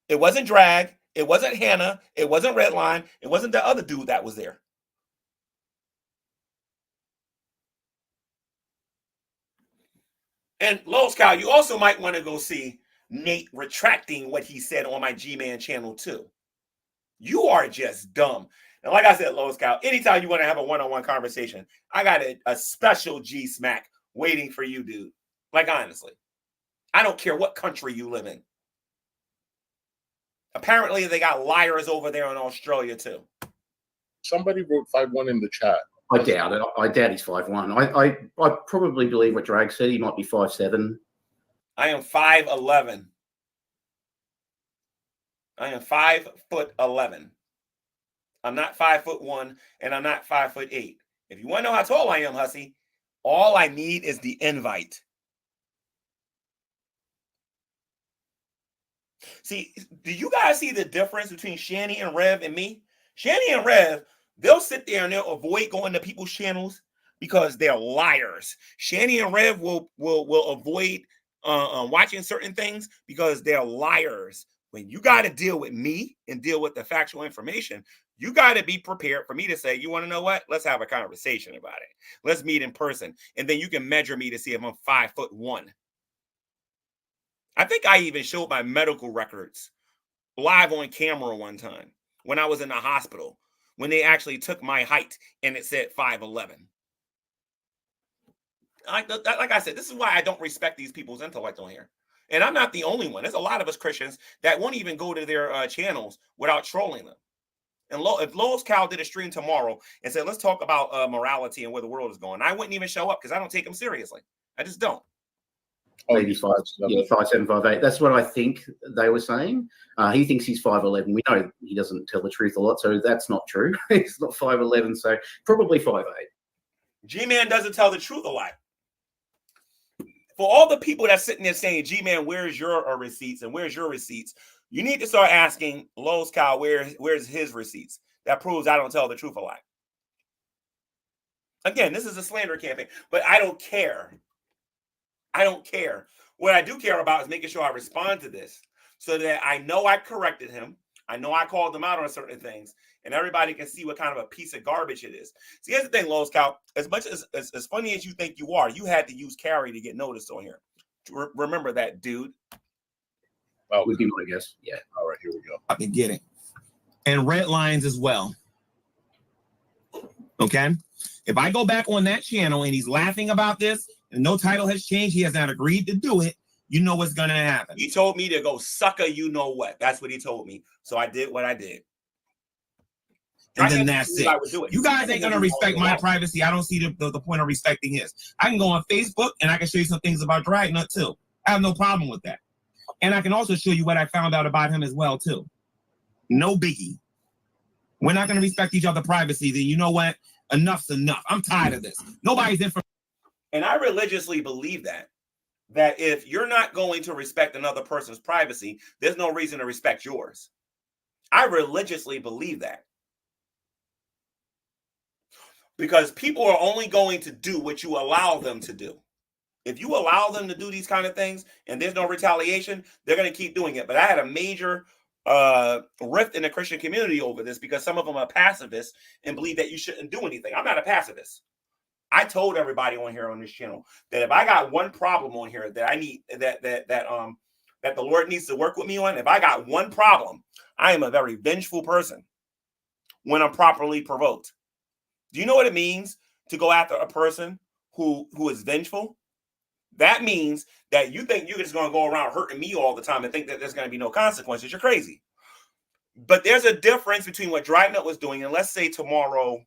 It wasn't Drag. It wasn't Hannah. It wasn't Redline. It wasn't the other dude that was there. And Lowe's Cow, you also might want to go see Nate retracting what he said on my G Man channel too. You are just dumb. And like I said, Lowe's Cow, anytime you want to have a one-on-one conversation, I got a special G Smack waiting for you, dude. Like, honestly, I don't care what country you live in. Apparently, they got liars over there in Australia too.
Somebody wrote 5'1" in the chat.
I doubt it. I doubt he's 5'1". I probably believe what Drag said. He might be 5'7".
I am 5'11". I am 5'11". I'm not 5'1", and I'm not 5'8". If you want to know how tall I am, Hussy, all I need is the invite. See, do you guys see the difference between Shani and Rev and me? Shani and Rev, they'll sit there and they'll avoid going to people's channels because they're liars. Shani and Rev will avoid watching certain things because they're liars. When you got to deal with me and deal with the factual information, you got to be prepared for me to say, you want to know what? Let's have a conversation about it. Let's meet in person. And then you can measure me to see if I'm 5'1". I think I even showed my medical records live on camera one time when I was in the hospital, when they actually took my height and it said 5'11". Like I said, this is why I don't respect these people's intellect on here. And I'm not the only one. There's a lot of us Christians that won't even go to their channels without trolling them. And if Lowe's Cow did a stream tomorrow and said, let's talk about morality and where the world is going, I wouldn't even show up because I don't take them seriously. I just don't.
Maybe 5'7", 5'8". That's what I think they were saying. He thinks he's 5'11". We know he doesn't tell the truth a lot, so that's not true. He's not 5'11", so probably 5'8".
G-Man doesn't tell the truth a lot. For all the people that's sitting there saying, G-Man, where's your receipts and where's your receipts? You need to start asking Lowe's Cow, where's his receipts? That proves I don't tell the truth a lot. Again, this is a slander campaign, but I don't care. I don't care. What I do care about is making sure I respond to this so that I know I corrected him. I know I called him out on certain things, and everybody can see what kind of a piece of garbage it is. See, here's the thing, Lowe's Cow. As much as funny as you think you are, you had to use Carrie to get noticed on here. Remember that, dude.
Oh,
Would be my guess. Yeah.
all right, here we go.
I can get it. And red lines as well. Okay? If I go back on that channel and he's laughing about this and no title has changed, he has not agreed to do it, you know what's going to happen.
He told me to go sucker you know what. That's what he told me. So I did what I did.
And then that's it.
Do it.
You guys ain't going to respect my privacy. I don't see the point of respecting his. I can go on Facebook and I can show you some things about Dragnut too. I have no problem with that. And I can also show you what I found out about him as well too. No biggie. We're not going to respect each other's privacy. Then you know what? Enough's enough. I'm tired of this. Nobody's in for.
And I religiously believe that if you're not going to respect another person's privacy, there's no reason to respect yours. I religiously believe that. Because people are only going to do what you allow them to do. If you allow them to do these kind of things and there's no retaliation, they're going to keep doing it. But I had a major rift in the Christian community over this because some of them are pacifists and believe that you shouldn't do anything. I'm not a pacifist. I told everybody on here on this channel that if I got one problem on here that I need that the Lord needs to work with me on, if I got one problem, I am a very vengeful person when I'm properly provoked. Do you know what it means to go after a person who is vengeful? That means that you think you're just going to go around hurting me all the time and think that there's going to be no consequences. You're crazy. But there's a difference between what Dragnut was doing, and let's say tomorrow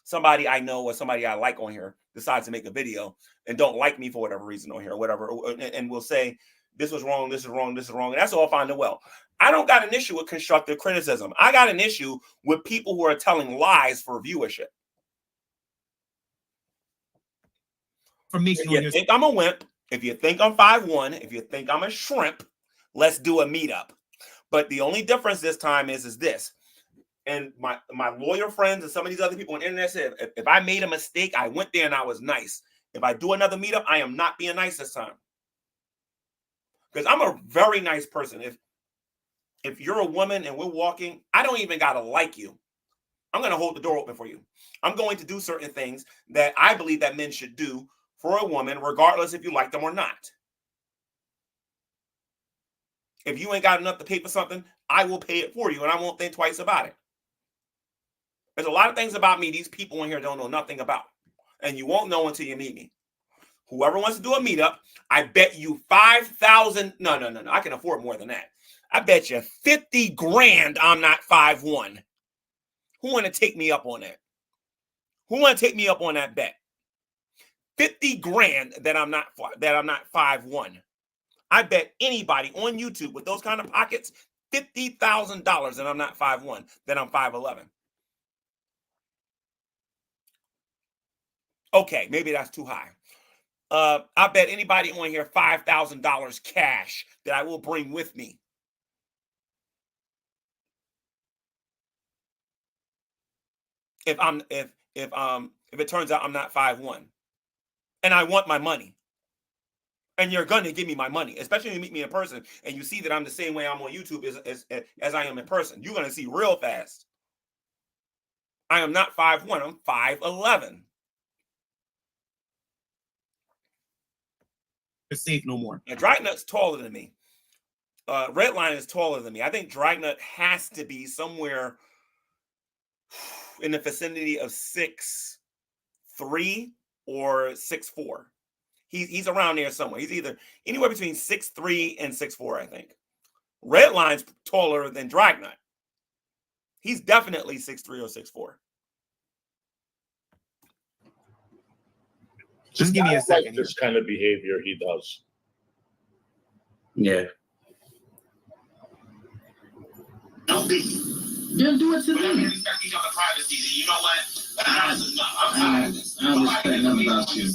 somebody I know or somebody I like on here decides to make a video and don't like me for whatever reason on here or whatever, and will say, this was wrong, this is wrong, this is wrong, and that's all fine and well. I don't got an issue with constructive criticism. I got an issue with people who are telling lies for viewership. If you think I'm a wimp, if you think I'm 5'1", if you think I'm a shrimp, let's do a meetup. But the only difference this time is this. And my lawyer friends and some of these other people on the internet said, if I made a mistake, I went there and I was nice. If I do another meetup, I am not being nice this time. Because I'm a very nice person. If you're a woman and we're walking, I don't even gotta like you. I'm going to hold the door open for you. I'm going to do certain things that I believe that men should do for a woman, regardless if you like them or not. If you ain't got enough to pay for something, I will pay it for you, and I won't think twice about it. There's a lot of things about me these people in here don't know nothing about, and you won't know until you meet me. Whoever wants to do a meetup, I bet you 5,000. No. I can afford more than that. I bet you 50 grand I'm not 5'1". Who want to take me up on that? Who want to take me up on that bet? 50 grand that I'm not 5'1". I bet anybody on YouTube with those kind of pockets, $50,000 that I'm not 5'1", that I'm 5'11". Okay, maybe that's too high. I bet anybody on here $5,000 cash that I will bring with me. If it turns out I'm not 5'1", and I want my money, and you're gonna give me my money, especially when you meet me in person and you see that I'm the same way I'm on YouTube as I am in person, you're gonna see real fast. I am not 5'1", I'm 5'11".
It's safe no more.
Now, Dragnut's taller than me. Redline is taller than me. I think Dragnut has to be somewhere in the vicinity of 6'3" or 6'4". He's around there somewhere. He's either anywhere between 6'3" and 6'4", I think. Redline's taller than Dragnut. He's definitely 6'3" or 6'4".
Just give me a second.
Like this kind of behavior he does.
Yeah.
Don't be. Then do it to them.
You know what?
I don't respect nothing about you.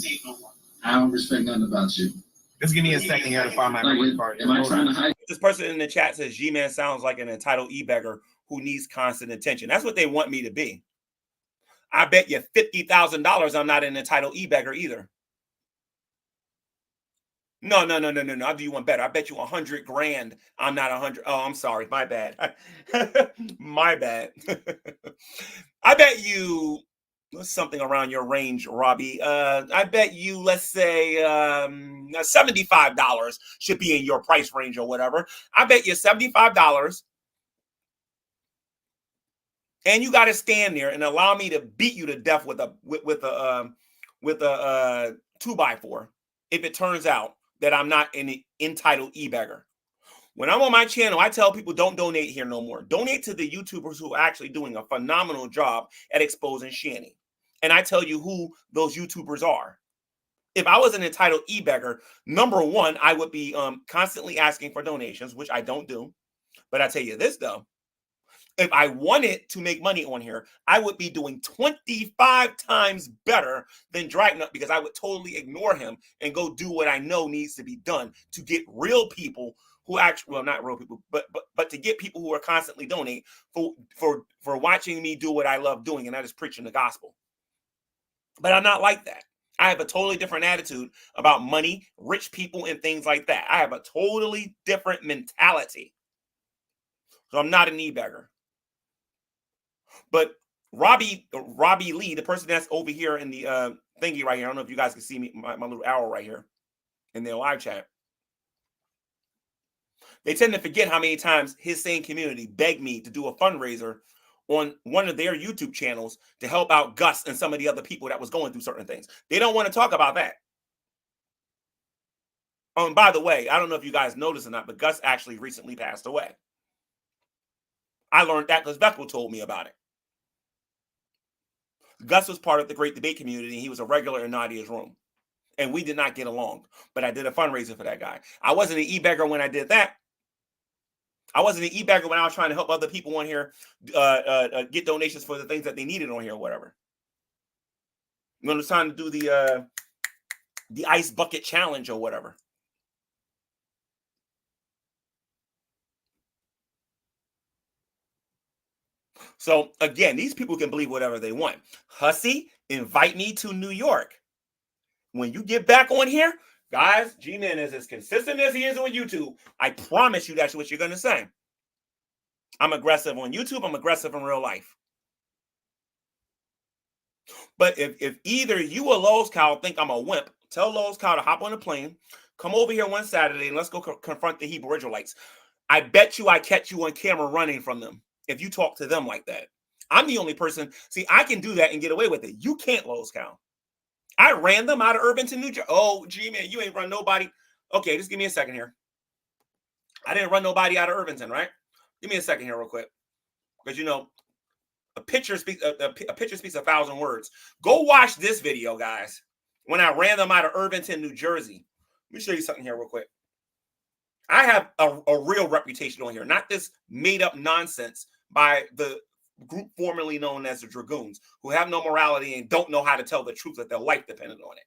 I don't respect nothing about you.
Just give me a second here to find my memory card.
Am I trying to hide?
This person in the chat says G Man sounds like an entitled e-beggar who needs constant attention. That's what they want me to be. I bet you $50,000 I'm not an entitled e-beggar either. No. I'll do you one better. I bet you 100 grand I'm not 100. Oh, I'm sorry. My bad. My bad. I bet you something around your range, Robbie. I bet you, let's say, $75 should be in your price range or whatever. I bet you $75. And you got to stand there and allow me to beat you to death with a 2x4 if it turns out that I'm not an entitled e-beggar. When I'm on my channel, I tell people don't donate here no more. Donate to the YouTubers who are actually doing a phenomenal job at exposing Shanny. And I tell you who those YouTubers are. If I was an entitled e-beggar, number one, I would be constantly asking for donations, which I don't do. But I tell you this, though. If I wanted to make money on here, I would be doing 25 times better than Dragnut because I would totally ignore him and go do what I know needs to be done to get real people who actually, well, not real people, but to get people who are constantly donate for watching me do what I love doing, and that is preaching the gospel. But I'm not like that. I have a totally different attitude about money, rich people, and things like that. I have a totally different mentality. So I'm not an e-beggar. But Robbie Lee, the person that's over here in the thingy right here, I don't know if you guys can see me, my little arrow right here in their live chat. They tend to forget how many times his same community begged me to do a fundraiser on one of their YouTube channels to help out Gus and some of the other people that was going through certain things. They don't want to talk about that. By the way, I don't know if you guys noticed or not, but Gus actually recently passed away. I learned that because Bethel told me about it. Gus was part of the Great Debate community, and he was a regular in Nadia's room. And we did not get along, but I did a fundraiser for that guy. I wasn't an e-beggar when I did that. I wasn't an e-beggar when I was trying to help other people on here get donations for the things that they needed on here or whatever. When it was time to do the ice bucket challenge or whatever. So again, these people can believe whatever they want. Hussy, invite me to New York. When you get back on here, guys, G-Man is as consistent as he is on YouTube. I promise you that's what you're going to say. I'm aggressive on YouTube. I'm aggressive in real life. But if either you or Lowe's Cow think I'm a wimp, tell Lowe's Cow to hop on a plane, come over here one Saturday, and let's go confront the Hebrew Israelites. I bet you I catch you on camera running from them if you talk to them like that. I'm the only person. See, I can do that and get away with it. You can't, Lowe's Cow. I ran them out of Irvington, New Jersey. Oh, G-Man, you ain't run nobody. Okay, just give me a second here. I didn't run nobody out of Irvington, right? Give me a second here real quick. Because, you know, a picture speaks 1,000 words. Go watch this video, guys. When I ran them out of Irvington, New Jersey. Let me show you something here real quick. I have a real reputation on here, not this made-up nonsense by the group formerly known as the Dragoons, who have no morality and don't know how to tell the truth that their life depended on it.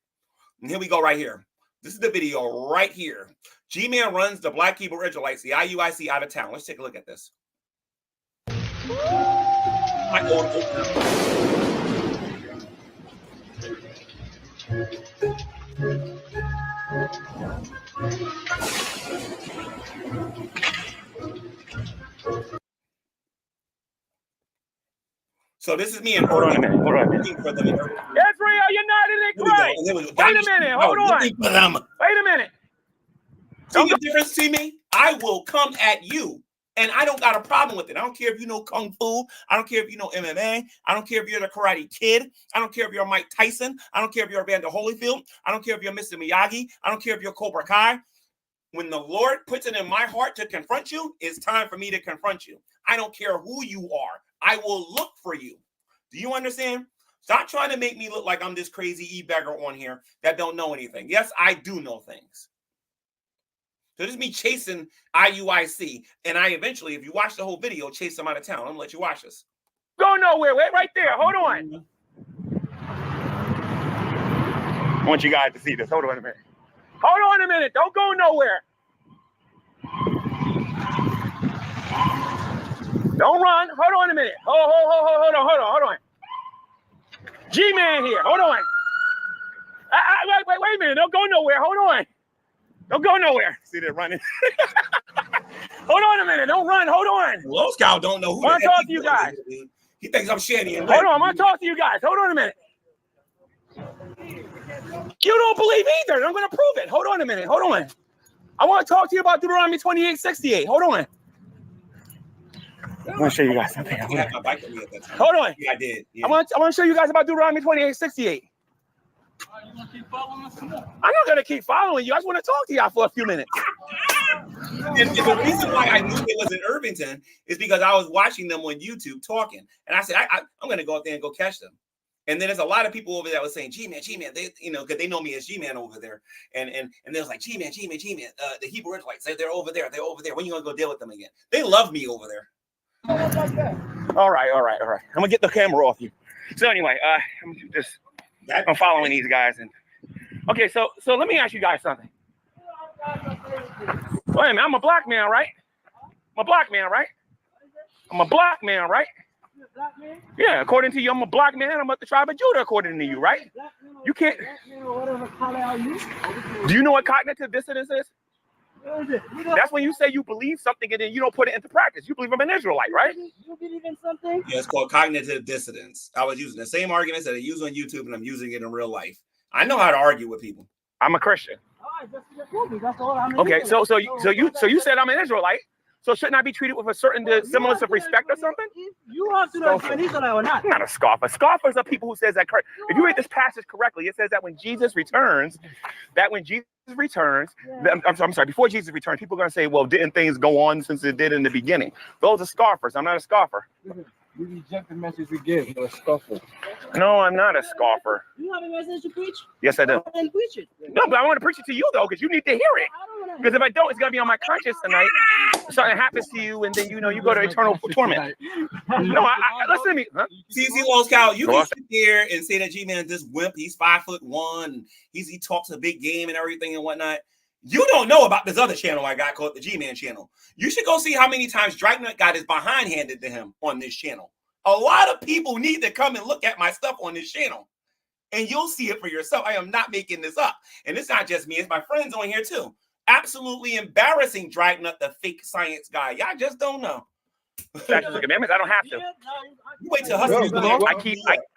And here we go right here. This is the video right here. G-Man runs the Black Hebrew Israelites, the IUIC, out of town. Let's take a look at this. So this is me and
Hold on a minute. Hold on a minute.
for them.
Israel united in Christ. Wait a minute. Hold on. Wait a minute.
See the difference? See me? I will come at you. And I don't got a problem with it. I don't care if you know Kung Fu. I don't care if you know MMA. I don't care if you're the Karate Kid. I don't care if you're Mike Tyson. I don't care if you're Evander Holyfield. I don't care if you're Mr. Miyagi. I don't care if you're Cobra Kai. When the Lord puts it in my heart to confront you, it's time for me to confront you. I don't care who you are. I will look for you. Do you understand? Stop trying to make me look like I'm this crazy e-beggar on here that don't know anything. Yes, I do know things. So this is me chasing IUIC, and I eventually, if you watch the whole video, chase them out of town. I'm gonna let you watch this.
Go nowhere. Wait right there. Hold on. I want you guys to see this. Hold on a minute. Hold on a minute. Don't go nowhere. Don't run. Hold on a minute. Hold on. G-Man here. Hold on. Wait a minute. Don't go nowhere. Hold on. Don't go nowhere. See that running? Hold on a minute. Don't run. Hold on.
Lowe's Cow don't know who.
I want to talk to you guys.
He thinks I'm Shanny.
Hold on. I'm going to talk to you guys. Hold on a minute. You don't believe either. I'm going to prove it. Hold on a minute. Hold on. I want to talk to you about Deuteronomy 28:68. Hold on. I want to show you guys something. Hold on.
Yeah, I did. Yeah.
I want to show you guys about Deuteronomy 28:68. I'm not going to keep following you. I just want to talk to y'all for a few minutes.
And the reason why I knew it was in Irvington is because I was watching them on YouTube talking. And I said, I'm going to go out there and go catch them. And then there's a lot of people over there that was saying, G-Man, they, you know, because they know me as G-Man over there. And they was like, G-Man, the Hebrew Israelites, they're over there. They're over there. When are you going to go deal with them again? They love me over there.
All right. I'm going to get the camera off you. So anyway, I'm following these guys. And okay, so let me ask you guys something. Wait a minute, I'm a black man, right? I'm a black man, right? Yeah, according to you, I'm a black man. I'm of the tribe of Judah, according to you, right? You can't. Do you know what cognitive dissonance is? That's when you say you believe something and then you don't put it into practice. You believe I'm an Israelite, right?
You believe in something?
Yeah, it's called cognitive dissonance. I was using the same arguments that I use on YouTube and I'm using it in real life. I know how to argue with people.
I'm a Christian. Okay, so you said I'm an Israelite. So shouldn't I be treated with a certain semblance of respect or something?
You have to know if you're an Israelite or not.
I'm not a scoffer. Scoffers are people who says that. If you read this passage correctly, it says that when Jesus returns, I'm sorry, before Jesus returns, people are going to say, well, didn't things go on since it did in the beginning? Those are scoffers. I'm not a scoffer.
You reject the message we give. You're a scoffer.
No, I'm not a scoffer.
You have a message to preach?
Yes, I do.
Then preach it.
No, but I want to preach it to you, though, because you need to hear it. Because if I don't, it's going to be on my conscience tonight. Something happens to you, and then, you go to eternal torment. No, listen to me. Huh?
See, Lowe's Cow, you can sit here and say that G-Man this wimp, he's 5'1", he talks a big game and everything and whatnot. You don't know about this other channel I got called the G Man channel. You should go see how many times Dragnet got his behind handed to him on this channel. A lot of people need to come and look at my stuff on this channel, and you'll see it for yourself. I am not making this up. And it's not just me, it's my friends on here too. Absolutely embarrassing, Dragnet, the fake science guy. Y'all just don't know.
Statutes and commandments. I don't have to.
You wait till Hussy.
I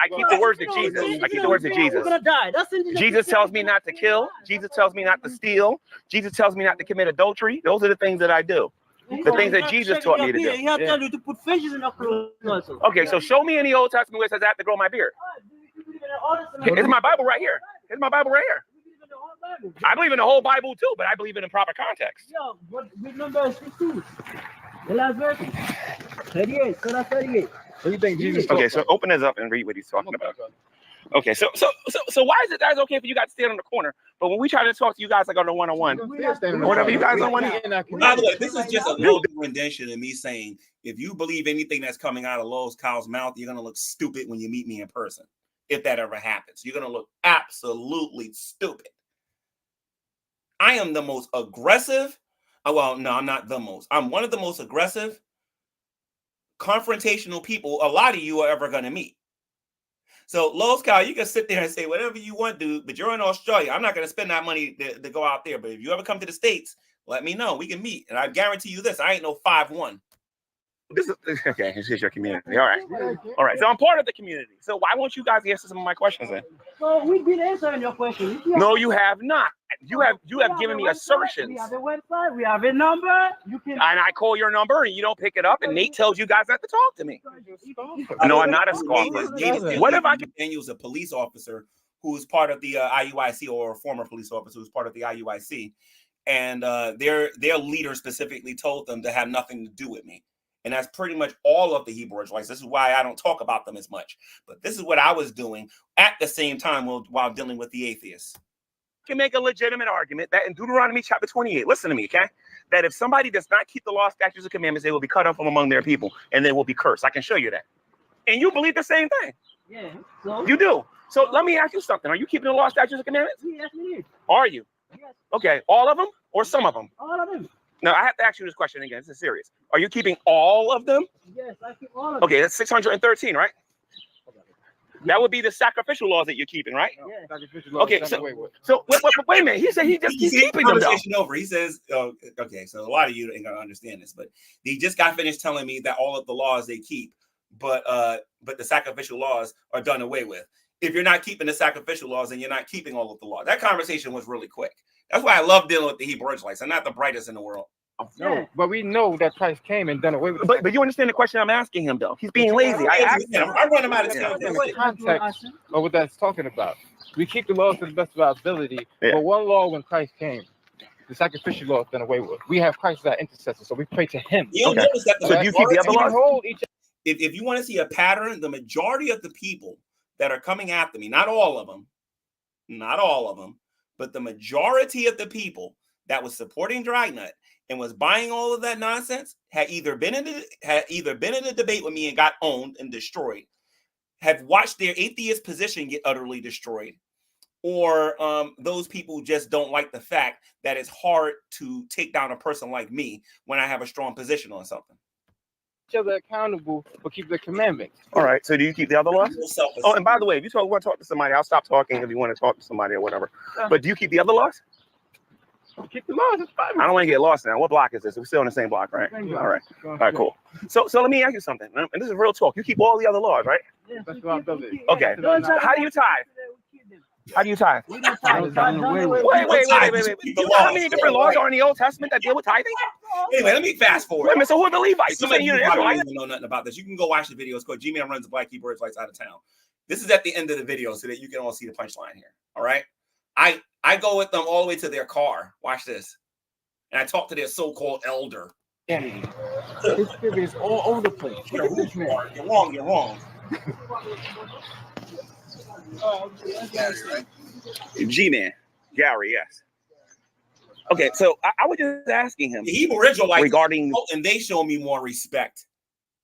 keep the words of Jesus. I keep the words of Jesus.
We're gonna die. That's in
Jesus tells me not to kill. Jesus tells me not to steal. Jesus tells me not to commit adultery. Those are the things that I do. The things that Jesus taught me to do.
He tell you to put fishes in your clothes also.
Okay, so show me in the Old Testament where it says I have to grow my beard. Here's my Bible right here. Here's my Bible right here. I believe in the whole Bible too, but I believe it in proper context.
Yo, what number is 16? The last verse. 38. So that's 38.
What do you think Jesus?
Okay, so open this up and read what he's talking about. Okay, so why is it that it's okay for you guys to stand on the corner, but when we try to talk to you guys like on the one-on-one, whatever you guys don't want to.
By the way, this is just a little rendition of me saying, if you believe anything that's coming out of Lowe's Kyle's mouth, you're gonna look stupid when you meet me in person. If that ever happens, you're gonna look absolutely stupid. I am the most aggressive. Well, no, I'm not the most. I'm one of the most aggressive, confrontational people a lot of you are ever gonna meet. So, Lowe's Kyle, you can sit there and say whatever you want, dude, but you're in Australia. I'm not going to spend that money to go out there. But if you ever come to the States, let me know. We can meet. And I guarantee you this, I ain't no 5'1".
This is okay. This is your community. All right. All right. So I'm part of the community. So why won't you guys answer some of my questions then?
So we've been answering your question.
No, you have not. You have given me assertions.
We have a website. We have a number. You can.
And I call your number and you don't pick it up, and Nate tells you guys not to talk to me. No, I'm not a scoffer. What if I can?
Daniel's a police officer who is part of the IUIC, or a former police officer who's part of the IUIC, and their leader specifically told them to have nothing to do with me. And that's pretty much all of the Hebrew Israelites. This is why I don't talk about them as much. But this is what I was doing at the same time while dealing with the atheists.
I can make a legitimate argument that in Deuteronomy chapter 28, listen to me, okay? That if somebody does not keep the law, statutes, and commandments, they will be cut off from among their people, and they will be cursed. I can show you that. And you believe the same thing.
Yeah. So
you do. So let me ask you something. Are you keeping the law, statutes, and commandments?
Yes, we is.
Are you?
Yes.
Okay. All of them or some of them?
All of them.
Now, I have to ask you this question again. This is serious. Are you keeping all of them?
Yes, I keep all of them.
Okay, that's 613, right? That would be the sacrificial laws that you're keeping, right?
Yeah.
Okay, so wait a minute. He said he's keeping them, though.
Over. He says, okay, so a lot of you ain't gonna understand this, but he just got finished telling me that all of the laws they keep, but the sacrificial laws are done away with. If you're not keeping the sacrificial laws, then you're not keeping all of the laws. That conversation was really quick. That's why I love dealing with the Hebrew Israelites. I'm not the brightest in the world.
No, but we know that Christ came and done away with.
But you understand the question I'm asking him, though. He's being lazy. I
run him out of town.
Context of what that's talking about. We keep the laws to the best of our ability. But one law when Christ came, the sacrificial law is done away with. We have Christ as our intercessor, so we pray to Him.
So do you keep the other laws?
If you want to see a pattern, the majority of the people that are coming after me, not all of them, but the majority of the people that was supporting Dragnet and was buying all of that nonsense had either been in a debate with me and got owned and destroyed, have watched their atheist position get utterly destroyed, or those people just don't like the fact that it's hard to take down a person like me when I have a strong position on something.
Each other accountable for keep the commandments.
All right. So do you keep the other laws? Oh, and by the way, if you want to talk to somebody, I'll stop talking if you want to talk to somebody or whatever. But do you keep the other laws?
Keep the laws. It's fine.
I don't want to get lost now. What block is this? We're still on the same block, right? All right. All right, cool. So let me ask you something. And this is real talk. You keep all the other laws, right?
That's what I'm building.
Okay. How do you tithe? How do you tithe? Wait. You know how many different laws are in the Old Testament that deal with tithing?
Anyway, let me fast forward.
Wait a minute, so who are the Levites?
Some of you probably don't know nothing about this. You can go watch the video. It's called G Man Runs the Black Hebrew Israelites Out of Town. This is at the end of the video so that you can all see the punchline here. All right. I go with them all the way to their car. Watch this. And I talk to their so-called elder.
His spirit is all over the place.
You're wrong.
G Man. Gary, yes. Okay, so I was just asking him.
The Hebrew Israelites
regarding,
and they show me more respect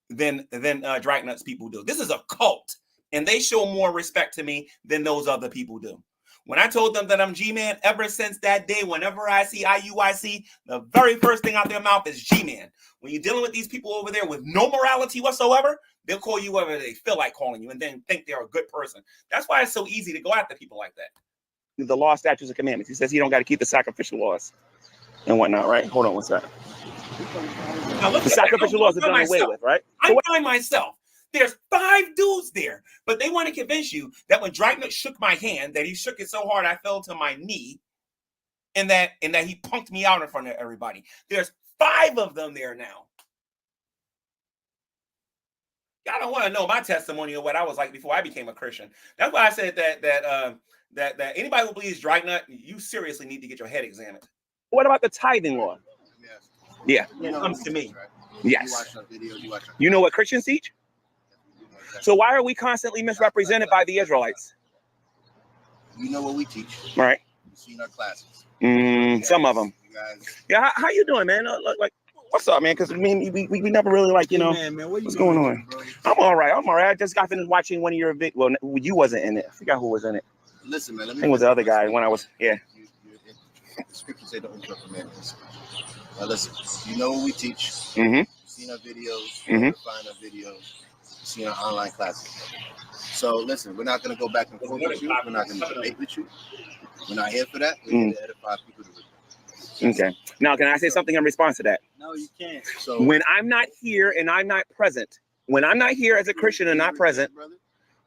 than Dragnet's people do. This is a cult, and they show more respect to me than those other people do. When I told them that I'm G-Man, ever since that day, whenever I see IUIC, the very first thing out their mouth is G-Man. When you're dealing with these people over there with no morality whatsoever, They'll call you whatever they feel like calling you and then think they're a good person. That's why it's so easy to go after people like that.
The law, statutes, and commandments. He says he don't got to keep the sacrificial laws and whatnot, right? Hold on one sec.
Now, look,
The sacrificial laws are done away with, right?
I find myself. There's 5 dudes there, but they want to convince you that when Dragnet shook my hand, that he shook it so hard I fell to my knee, and that he punked me out in front of everybody. There's 5 of them there now. Y'all don't want to know my testimony of what I was like before I became a Christian. That's why I said that anybody who believes Dragnet, you seriously need to get your head examined.
What about the tithing law? Yeah.
When it comes to me.
Yes. You know what Christians teach? So why are we constantly misrepresented by the Israelites?
You know what we teach.
Right.
You've seen our classes.
Some of them. Yeah. How you doing, man? Like, what's up, man? Because I mean, we never really like, you know, what's going on? I'm all right. I just got finished watching one of your videos. Well, you wasn't in it. I forgot who was in it.
Listen, man.
I think it was the other guy when I was, yeah.
The scriptures say don't interrupt commandments. Now listen, you know what we teach.
Mm-hmm.
You've seen our videos. Find our videos. You've seen our online classes. So listen, we're not going to go back and forth with you. We're not going to debate with you. We're not here for that. We're here to edify people to
Okay. Now, can I say something in response to that?
No, you can't. So
when I'm not here and I'm not present, when I'm not here as a Christian and not present,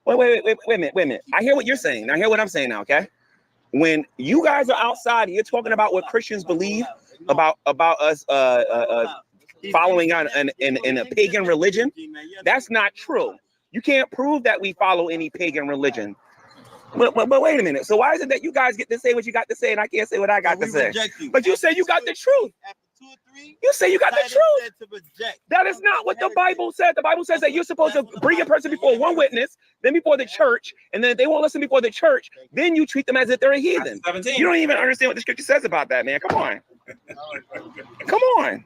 wait a minute. I hear what you're saying. I hear what I'm saying now, okay? When you guys are outside and you're talking about what Christians believe about us following on in a pagan religion, that's not true. You can't prove that we follow any pagan religion. But wait a minute. So why is it that you guys get to say what you got to say and I can't say what I got to say? But you say you got the truth. You say you got the truth. That is not what the Bible said. The Bible says that you're supposed to bring a person before one witness, then before the church, and then if they won't listen before the church, then you treat them as if they're a heathen. You don't even understand what the scripture says about that, man. Come on. Come on.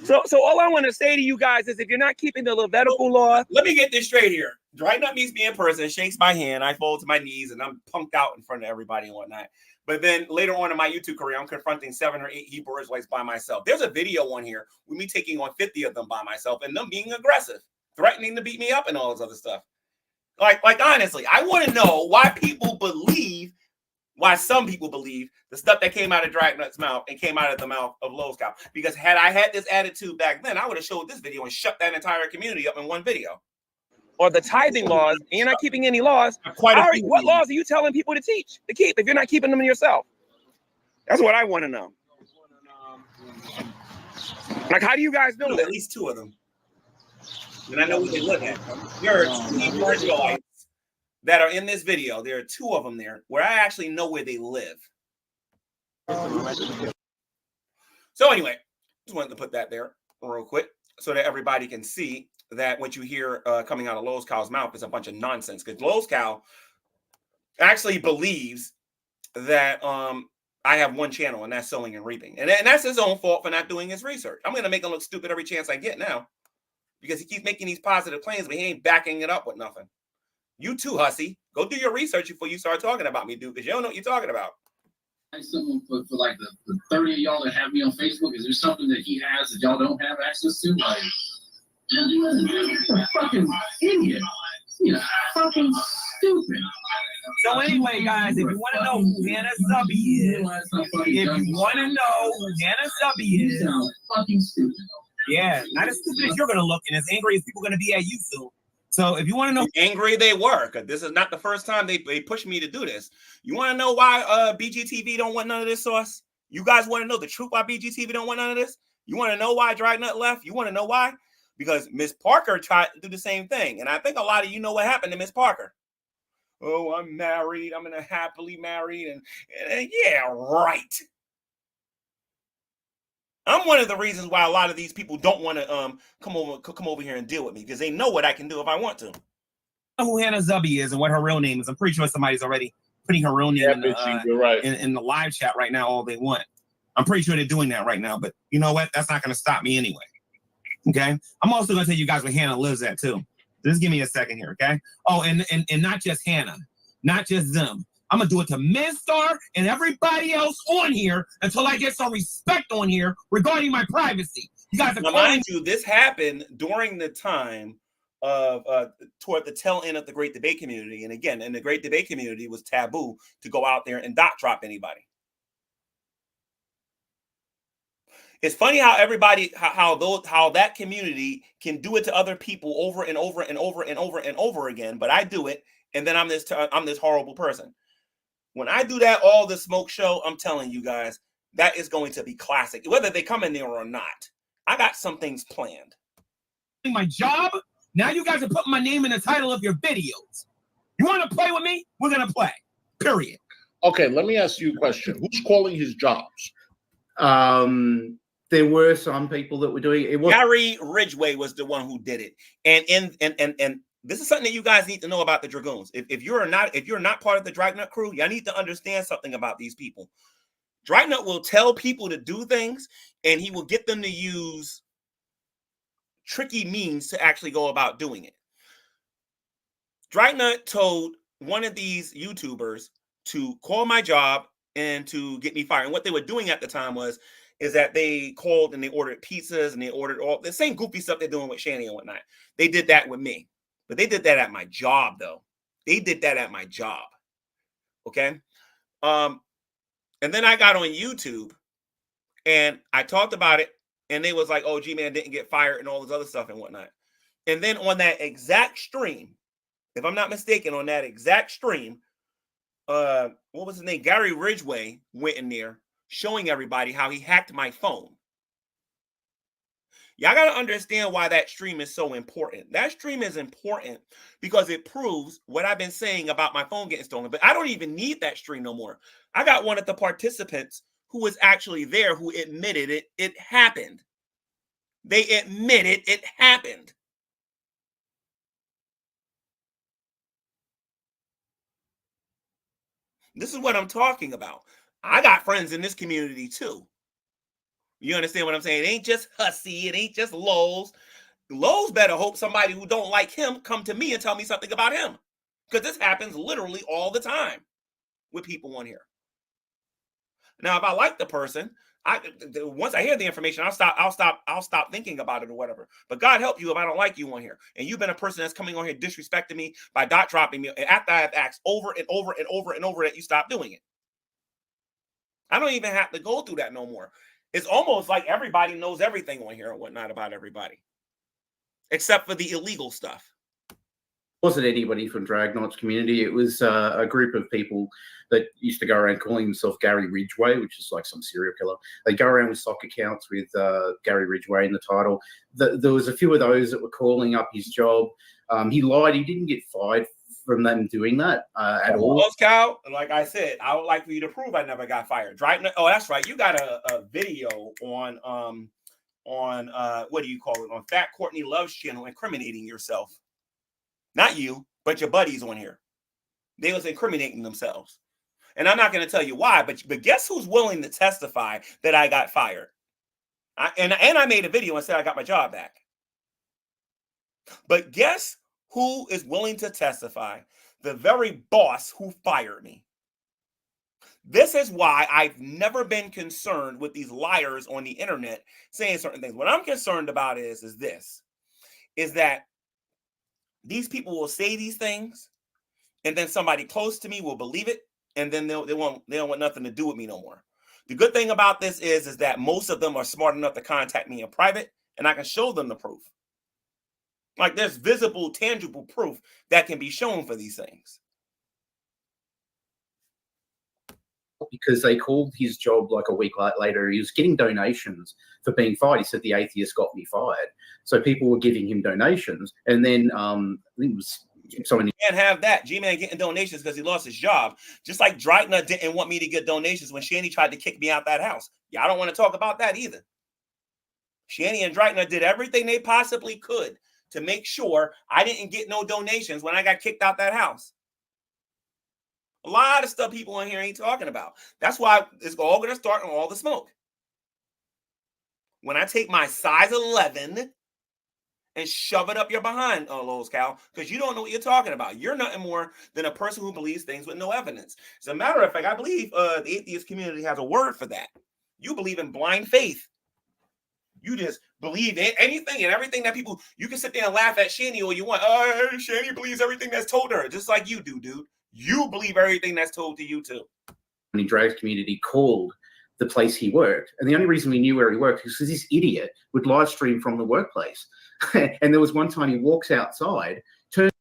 So all I want to say to you guys is if you're not keeping the Levitical law.
Let me get this straight here. Dragnet meets me in person, shakes my hand, I fall to my knees, and I'm punked out in front of everybody and whatnot. But then later on in my YouTube career, I'm confronting 7 or 8 Hebrew Israelites by myself. There's a video on here with me taking on 50 of them by myself and them being aggressive, threatening to beat me up and all this other stuff. Like honestly, I want to know why some people believe the stuff that came out of Dragnet's mouth and came out of the mouth of Lowe's Cow. Because had I had this attitude back then, I would have showed this video and shut that entire community up in one video.
Or the tithing laws, and you're not keeping any laws. What laws are you telling people to teach, to keep, if you're not keeping them yourself? That's what I want to know. Like, how do you guys know that?
At least 2 of them. And I know we can look at. There are 2 Hebrew Israelites that are in this video. There are 2 of them there where I actually know where they live. So anyway, just wanted to put that there real quick so that everybody can see that what you hear coming out of Lowe's Cow's mouth is a bunch of nonsense. Because Lowe's Cow actually believes that I have one channel, and that's sowing and reaping. And that's his own fault for not doing his research. I'm going to make him look stupid every chance I get now because he keeps making these positive claims, but he ain't backing it up with nothing. You too, Hussy. Go do your research before you start talking about me, dude, because you don't know what you're talking about.
Something for like the 30 of y'all that have me on Facebook, is there something that he has that y'all don't have access to? Like, you're a fucking idiot. You're fucking stupid.
So anyway, guys, if you want to know who Hannah Subby is,
You sound fucking stupid.
Yeah, not as stupid as you're gonna look, and as angry as people are gonna be at you soon. So if you want to know,
angry they were, because this is not the first time they pushed me to do this. You want to know why BGTV don't want none of this sauce? You guys want to know the truth why BGTV don't want none of this? You want to know why Dragnet left? You want to know why? Because Miss Parker tried to do the same thing. And I think a lot of you know what happened to Miss Parker. Oh, I'm married. I'm in a happily married. And yeah, right. I'm one of the reasons why a lot of these people don't want to come over here and deal with me, because they know what I can do if I want to.
Who Hannah Subby is and what her real name is. I'm pretty sure somebody's already putting her real name in the live chat right now all they want. I'm pretty sure they're doing that right now, but you know what? That's not going to stop me anyway. Okay? I'm also going to tell you guys where Hannah lives at too. Just give me a second here, okay? Oh, and not just Hannah, not just them. I'm going to do it to Minstar and everybody else on here until I get some respect on here regarding my privacy. You guys are
now,
calling.
mind you, this happened during the time of toward the tail end of the Great Debate community. And again, in the Great Debate community, it was taboo to go out there and dot drop anybody. It's funny how everybody, how that community can do it to other people over and over and over and over and over again. But I do it, and then I'm this horrible person. When I do that, all the smoke show, I'm telling you guys, that is going to be classic, whether they come in there or not. I got some things planned.
My job. Now you guys are putting my name in the title of your videos. You want to play with me? We're gonna play. Period.
Okay, let me ask you a question. Who's calling his jobs?
There were some people that were doing it.
Gary Ridgway was the one who did it, and this is something that you guys need to know about the Dragoons. If you're not part of the Dragnut crew, y'all need to understand something about these people. Dragnut will tell people to do things, and he will get them to use tricky means to actually go about doing it. Dragnut told one of these YouTubers to call my job and to get me fired. And what they were doing at the time is that they called and they ordered pizzas and they ordered all the same goofy stuff they're doing with Shani and whatnot. They did that with me, but they did that at my job though. They did that at my job. Okay. And then I got on YouTube and I talked about it and they was like, oh, G Man didn't get fired and all this other stuff and whatnot. And then on that exact stream, if I'm not mistaken, on that exact stream, what was his name? Gary Ridgway went in there showing everybody how he hacked my phone. Y'all got to understand why that stream is so important. That stream is important because it proves what I've been saying about my phone getting stolen. But I don't even need that stream no more. I got one of the participants who was actually there who admitted it. It happened. They admitted it happened. This is what I'm talking about. I got friends in this community too. You understand what I'm saying? It ain't just Hussy. It ain't just Lowe's. Lowe's better hope somebody who don't like him come to me and tell me something about him. Because this happens literally all the time with people on here. Now, if I like the person, once I hear the information, I'll stop thinking about it or whatever. But God help you if I don't like you on here. And you've been a person that's coming on here disrespecting me by dot dropping me after I've asked over and over and over and over that you stop doing it. I don't even have to go through that no more. It's almost like everybody knows everything on here and whatnot about everybody, except for the illegal stuff.
It wasn't anybody from Dragnot's community. It was a group of people that used to go around calling themselves Gary Ridgway, which is like some serial killer. They go around with stock accounts with Gary Ridgway in the title. There was a few of those that were calling up his job. He lied. He didn't get fired from them doing that at all.
Cal, like I said, I would like for you to prove I never got fired. Dragnut, oh, that's right. You got a video on what do you call it? On Fat Courtney Love's channel incriminating yourself. Not you, but your buddies on here. They was incriminating themselves. And I'm not going to tell you why, but guess who's willing to testify that I got fired? And I made a video and said I got my job back. But guess who is willing to testify? The very boss who fired me. This is why I've never been concerned with these liars on the internet saying certain things. What I'm concerned about is that these people will say these things, and then somebody close to me will believe it, and then they don't want nothing to do with me no more. The good thing about this is that most of them are smart enough to contact me in private, and I can show them the proof. Like there's visible, tangible proof that can be shown for these things.
Because they called his job like a week later. He was getting donations for being fired. He said the atheist got me fired. So people were giving him donations. And then I think it was someone.
You can't have that. G-Man getting donations because he lost his job. Just like Dragnut didn't want me to get donations when Shani tried to kick me out that house. Yeah, I don't want to talk about that either. Shani and Dragnut did everything they possibly could to make sure I didn't get no donations when I got kicked out that house. A lot of stuff people in here ain't talking about. That's why it's all going to start on all the smoke. When I take my size 11 and shove it up your behind, Lowe's Cal, because you don't know what you're talking about. You're nothing more than a person who believes things with no evidence. As a matter of fact, I believe the atheist community has a word for that. You believe in blind faith. You just believe in anything and everything that people, you can sit there and laugh at Shani all you want. Oh, Shani believes everything that's told her, just like you do, dude. You believe everything that's told to you too.
The drag community called the place he worked. And the only reason we knew where he worked was because this idiot would live stream from the workplace. And there was one time he walks outside, turns.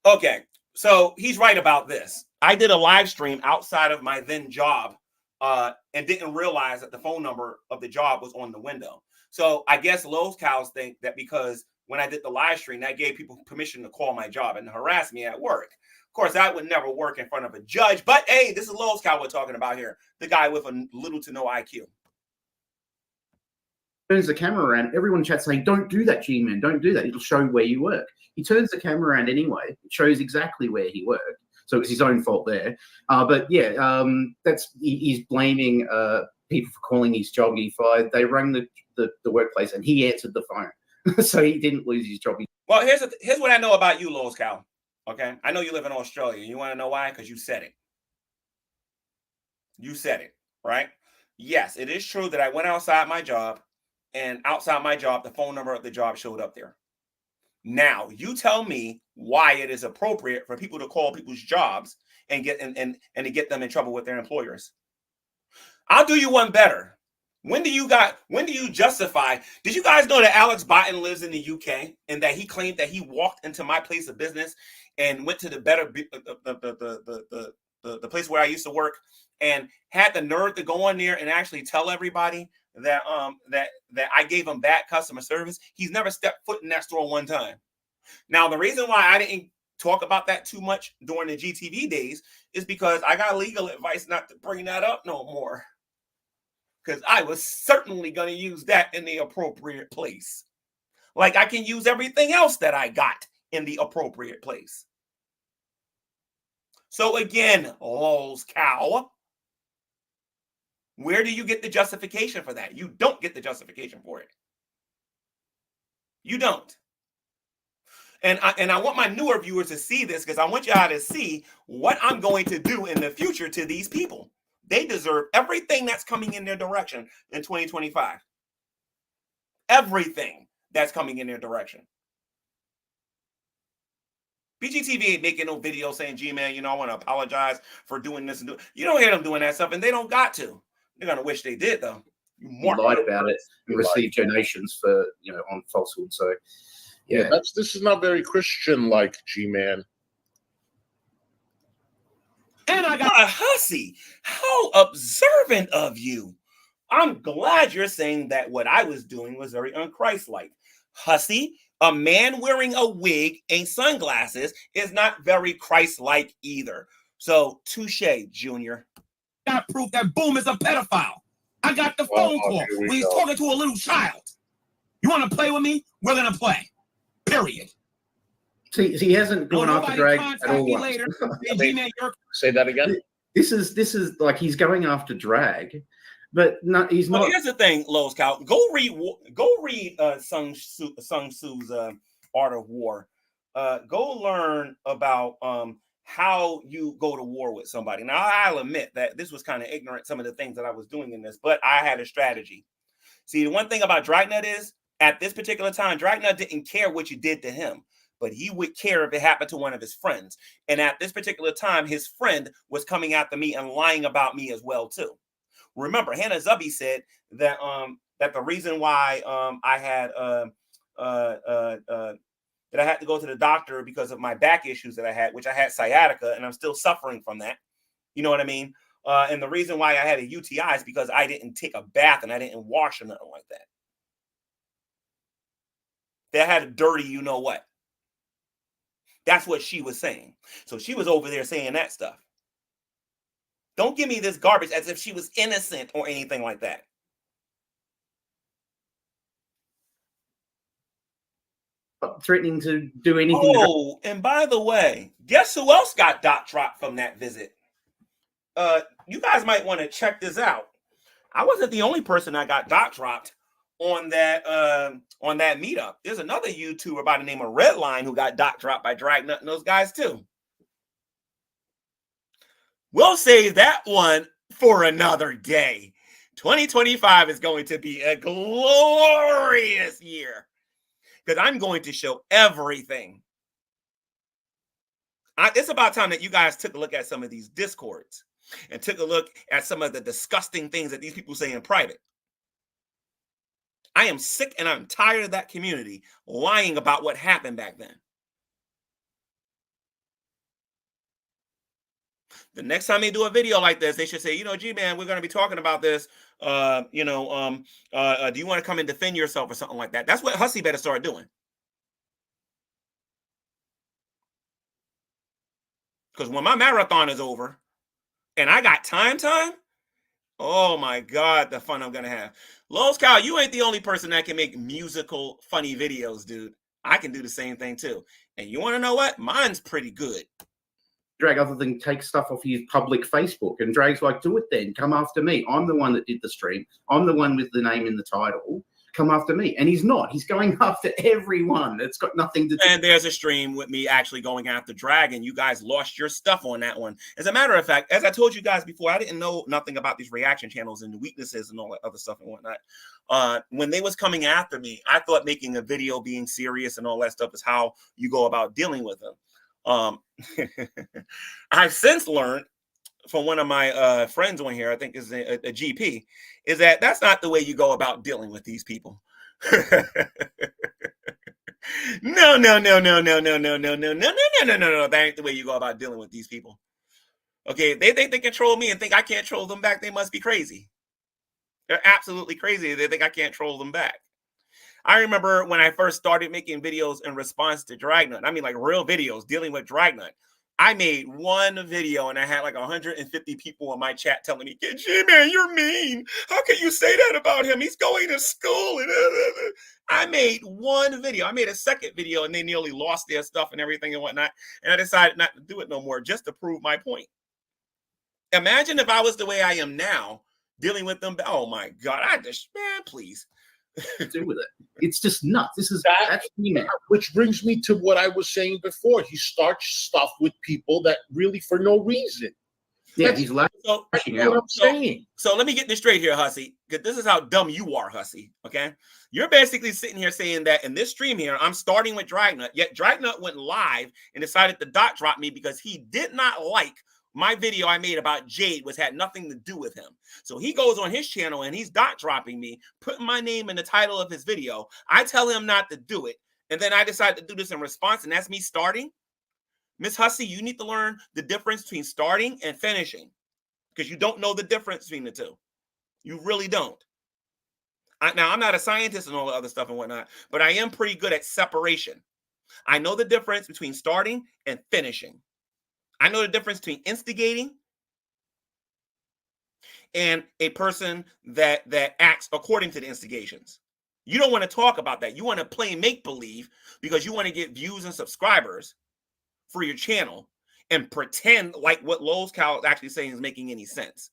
Okay, so he's right about this. I did a live stream outside of my then job and didn't realize that the phone number of the job was on the window. So I guess Lowe's cows think that because when I did the live stream, that gave people permission to call my job and harass me at work. Of course, that would never work in front of a judge. But hey, this is Lowe's cow we're talking about here. The guy with a little to no IQ.
Turns the camera around. Everyone in chat saying, "Don't do that, G-Man. Don't do that. It'll show where you work." He turns the camera around anyway. It shows exactly where he worked. So it's his own fault there. But yeah, he's blaming people for calling his job. He fired. They rang the workplace and he answered the phone, so he didn't lose his job.
Well, here's what I know about you, Lowe's cow. Okay, I know you live in Australia. You want to know why? Because you said it. You said it, right? Yes, it is true that I went outside my job, and outside my job, the phone number of the job showed up there. Now, you tell me why it is appropriate for people to call people's jobs and get and to get them in trouble with their employers. I'll do you one better. When do you justify? Did you guys know that Alex Botton lives in the UK and that he claimed that he walked into my place of business and went to the place where I used to work and had the nerve to go on there and actually tell everybody that that I gave him bad customer service? He's never stepped foot in that store one time. Now, the reason why I didn't talk about that too much during the GTV days is because I got legal advice not to bring that up no more. Because I was certainly going to use that in the appropriate place. Like I can use everything else that I got in the appropriate place. So again, Lowe's cow, where do you get the justification for that? You don't get the justification for it. You don't. And I want my newer viewers to see this because I want y'all to see what I'm going to do in the future to these people. They deserve everything that's coming in their direction in 2025. Everything that's coming in their direction. BGTV ain't making no video saying, G-Man, I want to apologize for doing this. You don't hear them doing that stuff, and they don't got to. They're going to wish they did, though.
You lied about it and received donations for, on falsehood. So, yeah.
This is not very Christian-like, G-Man.
And I got a Hussy. How observant of you. I'm glad you're saying that what I was doing was very unchristlike. Hussy, a man wearing a wig and sunglasses is not very Christ-like either. So, touche, Junior.
Got proof that Boom is a pedophile. I got the phone call when he's talking to a little child. You want to play with me? We're going to play. Period.
See, he hasn't gone after drag at all.
Say that again.
This is like he's going after drag, but not. He's not.
Well, here's the thing, Lowe's cow. Go read Sun Tzu's Art of War. Go learn about how you go to war with somebody. Now, I'll admit that this was kind of ignorant, some of the things that I was doing in this, but I had a strategy. See, the one thing about Dragnet is, at this particular time, Dragnet didn't care what you did to him, but he would care if it happened to one of his friends. And at this particular time, his friend was coming after me and lying about me as well, too. Remember, Hannah Zubby said that that the reason why I had that I had to go to the doctor because of my back issues that I had, which I had sciatica, and I'm still suffering from that. You know what I mean? And the reason why I had a UTI is because I didn't take a bath and I didn't wash or nothing like that. That had a dirty, you know what? That's what she was saying. So she was over there saying that stuff. Don't give me this garbage as if she was innocent or anything like that.
Threatening to do anything.
Oh, and by the way, guess who else got dot dropped from that visit? You guys might want to check this out. I wasn't the only person that got dot dropped on that meetup. There's another YouTuber by the name of Redline who got dot dropped by Dragnet and those guys too. We'll save that one for another day. 2025 is going to be a glorious year because I'm going to show everything. It's about time that you guys took a look at some of these discords and took a look at some of the disgusting things that these people say in private. I am sick and I'm tired of that community lying about what happened back then. The next time they do a video like this, they should say, G Man, we're going to be talking about this. Do you want to come and defend yourself or something like that? That's what Hussy better start doing. Because when my marathon is over and I got time, oh my God, the fun I'm going to have. Lowe's Cow, you ain't the only person that can make musical, funny videos, dude. I can do the same thing too. And you want to know what? Mine's pretty good.
Drag, other than take stuff off his public Facebook, and Drag's like, do it then, come after me. I'm the one that did the stream. I'm the one with the name in the title. Come after me. And he's not. He's going after everyone. It's got nothing to do.
And there's a stream with me actually going after Drag, and you guys lost your stuff on that one. As a matter of fact, as I told you guys before, I didn't know nothing about these reaction channels and the weaknesses and all that other stuff and whatnot. When they was coming after me, I thought making a video being serious and all that stuff is how you go about dealing with them. I've since learned from one of my friends on here, I think is a GP, is that that's not the way you go about dealing with these people. No. That ain't the way you go about dealing with these people. Okay, they think they control me and think I can't troll them back. They must be crazy. They're absolutely crazy. They think I can't troll them back. I remember when I first started making videos in response to Dragnut. I mean, like real videos dealing with Dragnut. I made one video and I had like 150 people in my chat telling me, G Man, you're mean. How can you say that about him? He's going to school. And I made one video. I made a second video and they nearly lost their stuff and everything and whatnot. And I decided not to do it no more just to prove my point. Imagine if I was the way I am now dealing with them. Oh my God. Man, please.
Do with it. It's just nuts. This is that's
which brings me to what I was saying before. He starts stuff with people that really for no reason.
Yeah, he's laughing.
So, that's what I'm saying.
So let me get this straight here, Hussy, because this is how dumb you are, Hussy. Okay, you're basically sitting here saying that in this stream here, I'm starting with Dragnut. Yet Dragnut went live and decided to dot drop me because he did not like my video I made about Jade, which had nothing to do with him. So he goes on his channel and he's dot dropping me, putting my name in the title of his video. I tell him not to do it. And then I decide to do this in response, and that's me starting. Miss Hussy, you need to learn the difference between starting and finishing because you don't know the difference between the two. You really don't. Now, I'm not a scientist and all the other stuff and whatnot, but I am pretty good at separation. I know the difference between starting and finishing. I know the difference between instigating and a person that acts according to the instigations. You don't want to talk about that. You want to play make-believe because you want to get views and subscribers for your channel and pretend like what Lowe's Cow is actually saying is making any sense.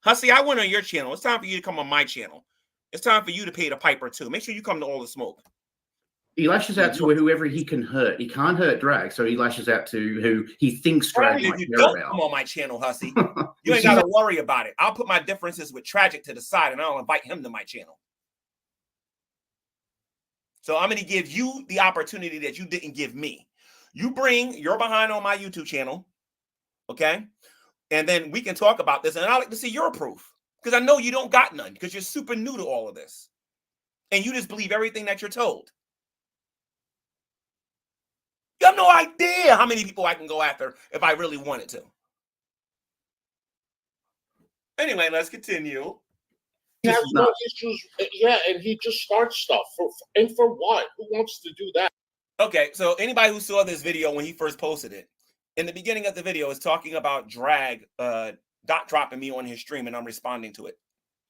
Hussy, I went on your channel. It's time for you to come on my channel. It's time for you to pay the piper too. Make sure you come to All the Smoke.
He lashes out to whoever he can hurt. He can't hurt Drag, so he lashes out to who he thinks Drag might care
don't
about.
Come on my channel, Hussy. You ain't got to worry about it. I'll put my differences with Tragic to the side, and I'll invite him to my channel. So I'm going to give you the opportunity that you didn't give me. You bring your behind on my YouTube channel, okay? And then we can talk about this, and I'd like to see your proof because I know you don't got none because you're super new to all of this, and you just believe everything that you're told. You have no idea how many people I can go after if I really wanted to. Anyway, let's continue.
He has no issues. Yeah, and he just starts stuff. For what? Who wants to do that?
Okay, so anybody who saw this video when he first posted it, in the beginning of the video is talking about Drag dot dropping me on his stream and I'm responding to it.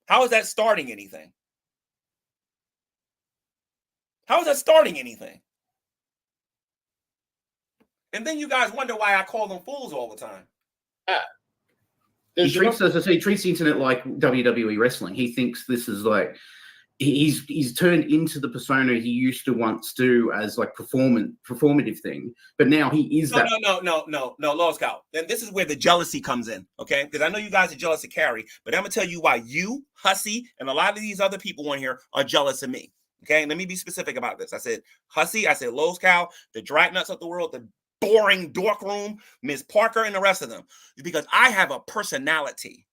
How is that starting anything? How is that starting anything? And then you guys wonder why I call them fools all the time.
He treats the internet like WWE wrestling. He thinks this is like he's turned into the persona he used to once do as like performative thing, but now he is that.
No, Lost Cow. Then this is where the jealousy comes in, okay? Because I know you guys are jealous of Carrie, but I'm gonna tell you why you, Hussy, and a lot of these other people on here are jealous of me. Okay, let me be specific about this. I said Hussy, I said Lowe's Cow, the Dragnuts of the world, the boring dork room, Ms. Parker, and the rest of them. Because I have a personality.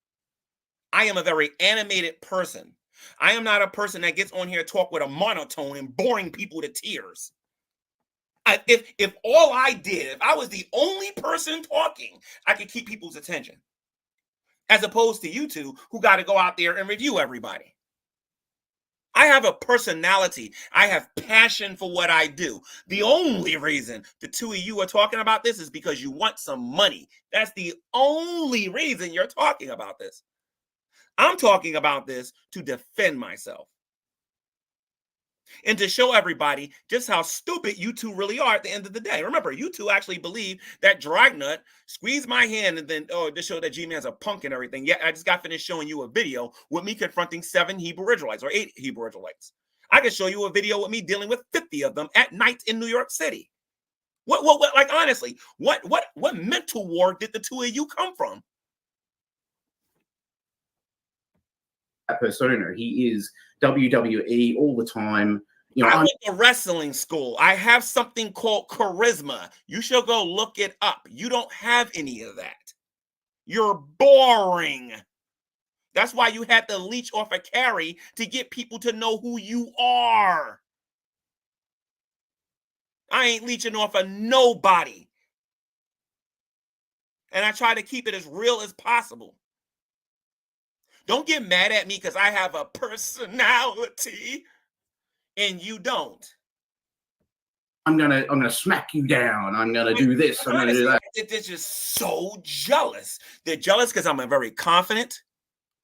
I am a very animated person. I am not a person that gets on here and talk with a monotone and boring people to tears. If all I did, if I was the only person talking, I could keep people's attention. As opposed to you two who got to go out there and review everybody. I have a personality. I have passion for what I do. The only reason the two of you are talking about this is because you want some money. That's the only reason you're talking about this. I'm talking about this to defend myself. And to show everybody just how stupid you two really are at the end of the day. Remember, you two actually believe that Dragnut squeezed my hand and then, to show that G-Man's a punk and everything. Yeah, I just got finished showing you a video with me confronting 7 Hebrew Israelites or 8 Hebrew Israelites. I can show you a video with me dealing with 50 of them at night in New York City. What like, honestly, what mental war did the two of you come from?
That persona, he is WWE all the time. You know,
I went to wrestling school. I have something called charisma. You should go look it up. You don't have any of that. You're boring. That's why you had to leech off a Carrie to get people to know who you are. I ain't leeching off of nobody. And I try to keep it as real as possible. Don't get mad at me because I have a personality and you don't.
I'm gonna smack you down. I'm gonna do this. I'm gonna do that.
They're just so jealous. They're jealous because I'm a very confident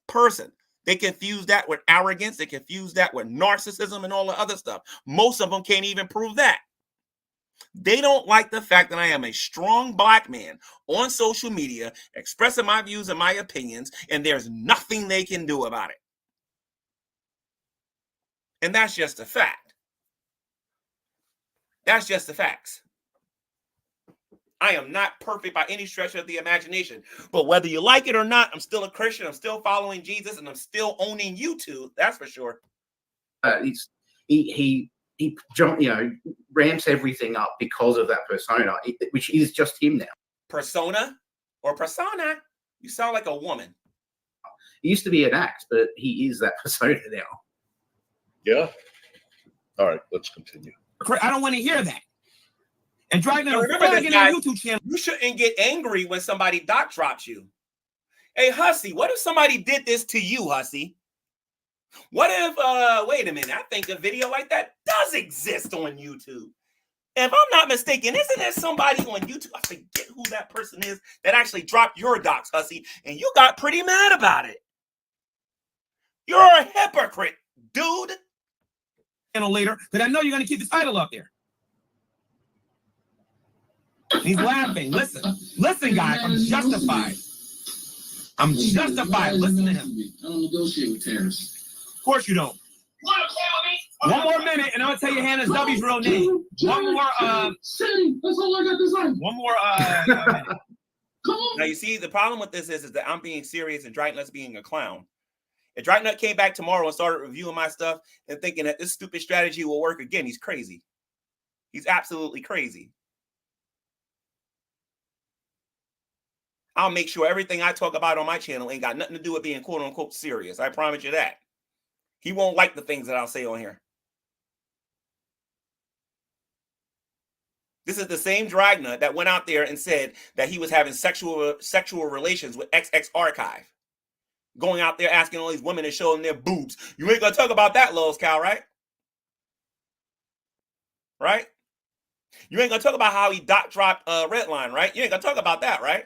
person. They confuse that with arrogance. They confuse that with narcissism and all the other stuff. Most of them can't even prove that. They don't like the fact that I am a strong black man on social media expressing my views and my opinions, and there's nothing they can do about it. And that's just a fact. That's just the facts. I am not perfect by any stretch of the imagination. But whether you like it or not, I'm still a Christian. I'm still following Jesus, and I'm still owning YouTube. That's for sure.
He ramps everything up because of that persona, which is just him now.
Persona or persona? You sound like a woman.
He used to be an act, but he is that persona now.
Yeah. All right, let's continue.
I don't want to hear that. And Dragon on YouTube channel.
You shouldn't get angry when somebody doc drops you. Hey, Hussy, what if somebody did this to you, Hussy? What if, wait a minute, I think a video like that does exist on YouTube. If I'm not mistaken, isn't there somebody on YouTube, I forget who that person is, that actually dropped your docs, Hussy, and you got pretty mad about it. You're a hypocrite, dude.
Later, but I know you're going to keep the title up there. He's laughing. Listen, guys, I'm justified. I'm justified. Listen to him.
I don't negotiate with terrorists.
Of course you don't. One more minute, and I'm gonna tell you Hannah's W's real name. One more.
That's all I got to say.
One more. Minute.
Come on.
Now you see, the problem with this is that I'm being serious and Dragnut's being a clown. If Dragnut came back tomorrow and started reviewing my stuff and thinking that this stupid strategy will work again, he's crazy. He's absolutely crazy. I'll make sure everything I talk about on my channel ain't got nothing to do with being quote unquote serious. I promise you that. He won't like the things that I'll say on here. This is the same Dragnut that went out there and said that he was having sexual relations with XX Archive. Going out there asking all these women and showing their boobs. You ain't gonna talk about that, Lowe's Cow, right? Right? You ain't gonna talk about how he dot dropped Redline, right? You ain't gonna talk about that, right?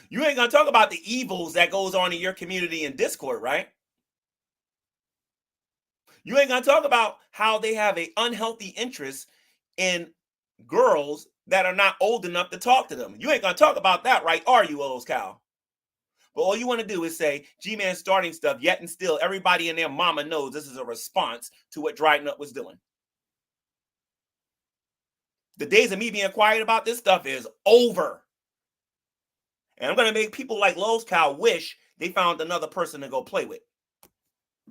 You ain't gonna talk about the evils that goes on in your community in Discord, right? You ain't gonna talk about how they have an unhealthy interest in girls that are not old enough to talk to them. You ain't gonna talk about that, right? Are you, Lowe's Cow? But all you want to do is say, G-Man starting stuff, yet and still everybody and their mama knows this is a response to what Dragnet was doing. The days of me being quiet about this stuff is over. And I'm going to make people like Lowe's Cow wish they found another person to go play with.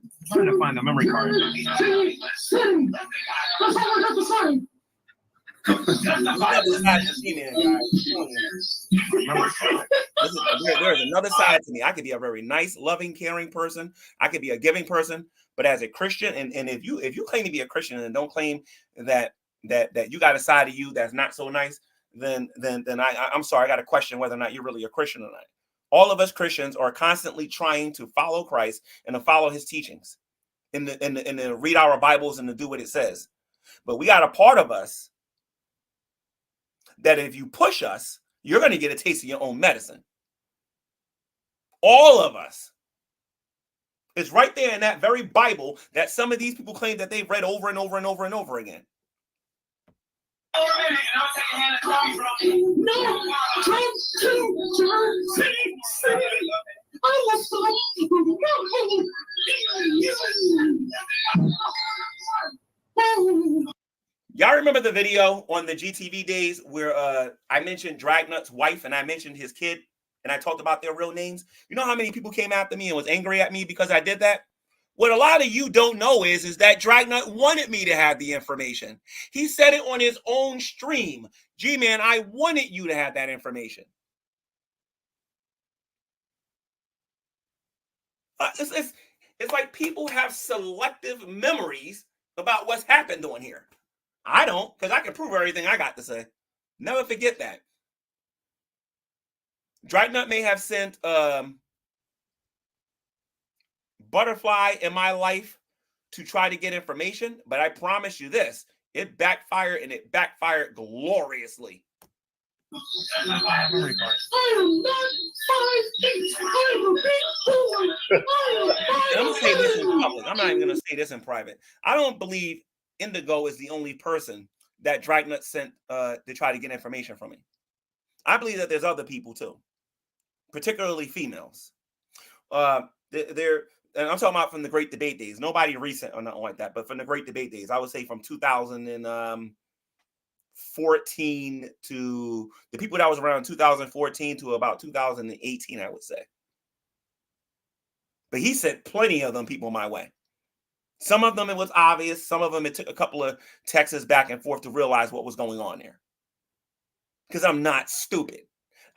I'm trying to find the memory card.
There's another side to me. I could be a very nice, loving, caring person. I could be a giving person. But as a Christian, and if you claim to be a Christian and don't claim that you got a side of you that's not so nice, then I'm sorry, I got to question whether or not you're really a Christian or not. All of us Christians are constantly trying to follow Christ and to follow his teachings and to read our Bibles and to do what it says. But we got a part of us that if you push us, you're going to get a taste of your own medicine. All of us. It's right there in that very Bible that some of these people claim that they've read over and over and over and over again. Y'all remember the video on the GTV days where I mentioned Dragnut's wife and I mentioned his kid and I talked about their real names? You know how many people came after me and was angry at me because I did that? What a lot of you don't know is that Dragnut wanted me to have the information. He said it on his own stream. G-Man, I wanted you to have that information. It's like people have selective memories about what's happened on here. I don't, because I can prove everything I got to say. Never forget that. Dragnut may have sent Butterfly in my life to try to get information, but I promise you this, it backfired and it backfired gloriously.
I'm gonna
say this in public. I'm not even going to say this in private. I don't believe Indigo is the only person that Dragnut sent to try to get information from me. I believe that there's other people too, particularly females. And I'm talking about from the Great Debate days. Nobody recent or nothing like that, but from the Great Debate days, I would say from 2014 to the people that was around 2014 to about 2018, I would say. But he sent plenty of them people my way. Some of them it was obvious. Some of them it took a couple of texts back and forth to realize what was going on there. Because I'm not stupid.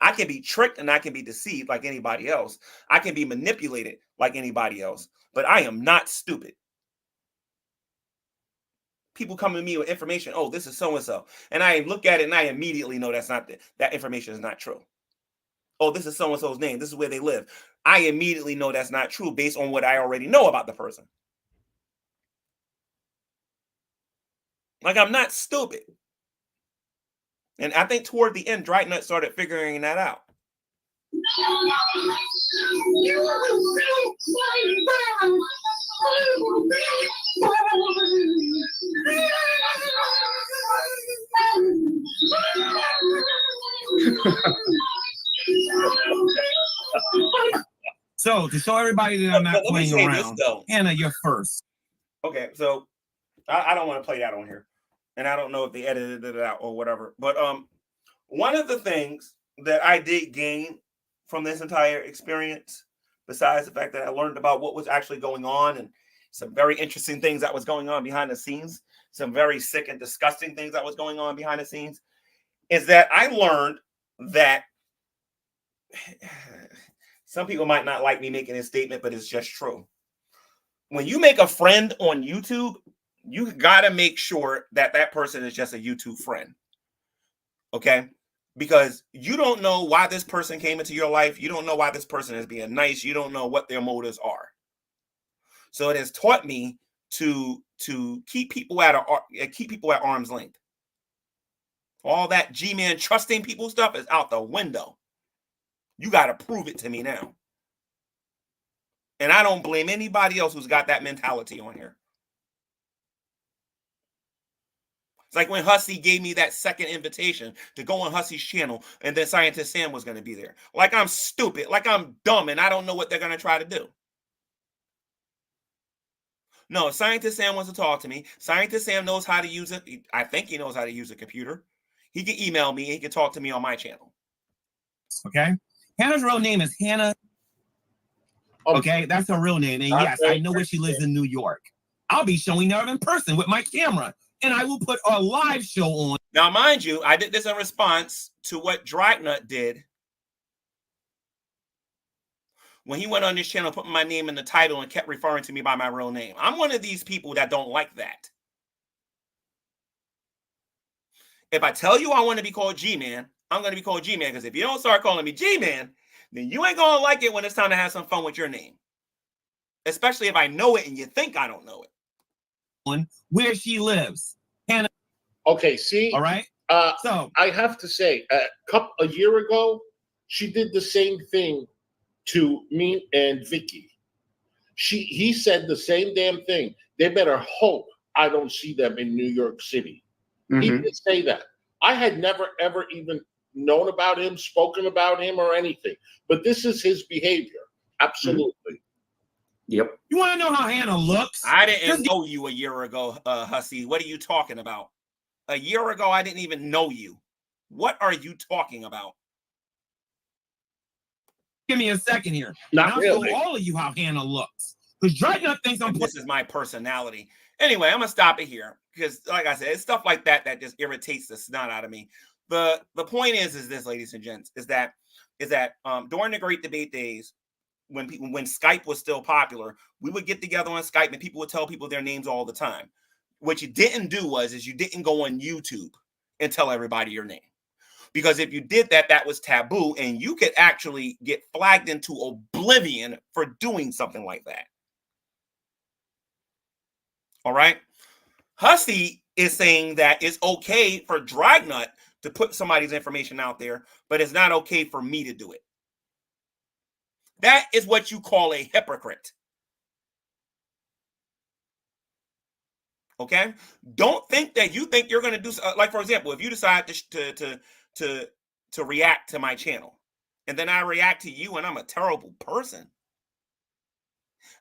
I can be tricked and I can be deceived like anybody else. I can be manipulated like anybody else. But I am not stupid. People come to me with information. Oh, this is so-and-so. And I look at it and I immediately know that information is not true. Oh, this is so-and-so's name. This is where they live. I immediately know that's not true based on what I already know about the person. Like, I'm not stupid. And I think toward the end, Dragnut started figuring that out.
So to show everybody that I'm not playing around, Hannah, you're first.
Okay, so I don't want to play that on here. And I don't know if they edited it out or whatever. But one of the things that I did gain from this entire experience, besides the fact that I learned about what was actually going on and some very interesting things that was going on behind the scenes, some very sick and disgusting things that was going on behind the scenes, is that I learned that some people might not like me making this statement, but it's just true. When you make a friend on YouTube, you got to make sure that that person is just a YouTube friend. Okay? Because you don't know why this person came into your life. You don't know why this person is being nice. You don't know what their motives are. So it has taught me to keep people at arm's length. All that G-Man trusting people stuff is out the window. You got to prove it to me now. And I don't blame anybody else who's got that mentality on here. It's like when Hussy gave me that second invitation to go on Hussy's channel, and then Scientist Sam was going to be there. Like I'm stupid, like I'm dumb, and I don't know what they're going to try to do. No, Scientist Sam wants to talk to me. Scientist Sam knows how to use it. I think he knows how to use a computer. He can email me. He can talk to me on my channel.
Okay. Hannah's real name is Hannah. Okay, that's her real name. And yes, I know where she lives in New York. I'll be showing her in person with my camera, and I will put a live show on.
Now, mind you, I did this in response to what Dragnut did when he went on this channel, put my name in the title and kept referring to me by my real name. I'm one of these people that don't like that. If I tell you I want to be called G Man, I'm going to be called G Man, because if you don't start calling me G Man, then you ain't going to like it when it's time to have some fun with your name. Especially if I know it and you think I don't know it.
Where she lives. Hannah.
Okay, see?
All right.
So I have to say, a year ago, she did the same thing to me and Vicky. He said the same damn thing. They better hope I don't see them in New York City. He did say that. I had never, ever even known about him, spoken about him or anything. But this is his behavior. Absolutely.
Yep.
You want to know how Hannah looks?
I didn't know you a year ago, Hussy. What are you talking about? A year ago, I didn't even know you. What are you talking about?
Give me a second here.
Not
I'll
really.
show all of you how Hannah looks. Because Dragnut thinks I'm.
This is my personality. Anyway, I'm gonna stop it here because, like I said, it's stuff like that that just irritates the snot out of me. The point is this, ladies and gents, is that during the Great Debate days, when Skype was still popular, we would get together on Skype and people would tell people their names all the time. What you didn't do is you didn't go on YouTube and tell everybody your name. Because if you did that, that was taboo, and you could actually get flagged into oblivion for doing something like that. All right? Hussy is saying that it's okay for Dragnut to put somebody's information out there, but it's not okay for me to do it. That is what you call a hypocrite. Okay? Don't think that you think you're going to do, like, for example, if you decide to react to my channel, and then I react to you and I'm a terrible person.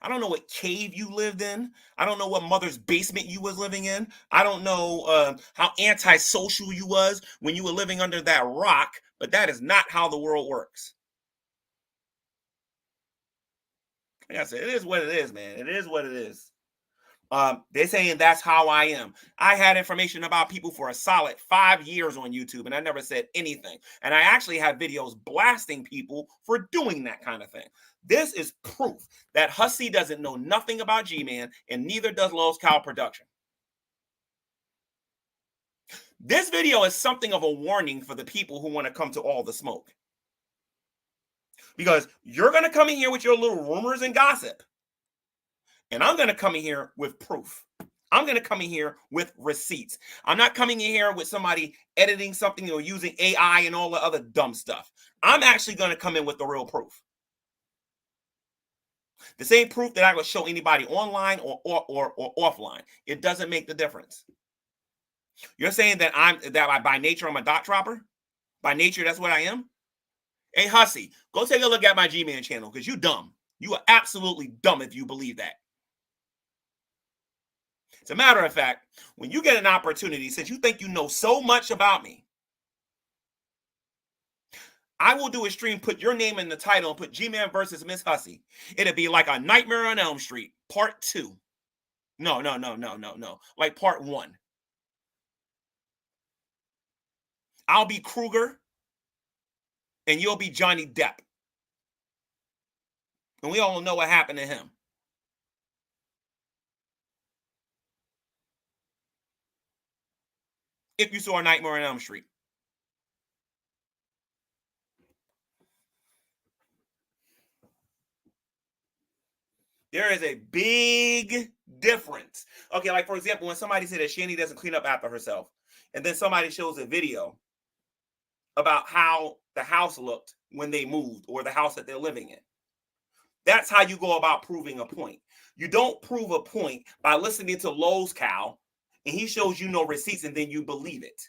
I don't know what cave you lived in. I don't know what mother's basement you was living in. I don't know how antisocial you was when you were living under that rock, but that is not how the world works. Like I said, it is what it is, man. It is what it is. They're saying that's how I am. I had information about people for a solid 5 years on YouTube, and I never said anything. And I actually have videos blasting people for doing that kind of thing. This is proof that Hussy doesn't know nothing about G-Man, and neither does Lowe's Cow Production. This video is something of a warning for the people who want to come to all the smoke. Because you're going to come in here with your little rumors and gossip. And I'm going to come in here with proof. I'm going to come in here with receipts. I'm not coming in here with somebody editing something or using AI and all the other dumb stuff. I'm actually going to come in with the real proof. The same proof that I would show anybody online or offline. It doesn't make the difference. You're saying that by nature I'm a dot dropper? By nature, that's what I am? Hey, Hussy, go take a look at my G-Man channel because you dumb. You are absolutely dumb if you believe that. As a matter of fact, when you get an opportunity, since you think you know so much about me, I will do a stream, put your name in the title, and put G-Man versus Miss Hussy. It'll be like a Nightmare on Elm Street, part 2. No. Like part 1. I'll be Kruger, and you'll be Johnny Depp. And we all know what happened to him. If you saw a Nightmare on Elm Street. There is a big difference. Okay, like for example, when somebody said that Shani doesn't clean up after herself, and then somebody shows a video about how the house looked when they moved or the house that they're living in. That's how you go about proving a point. You don't prove a point by listening to Lowe's Cow and he shows you no receipts and then you believe it.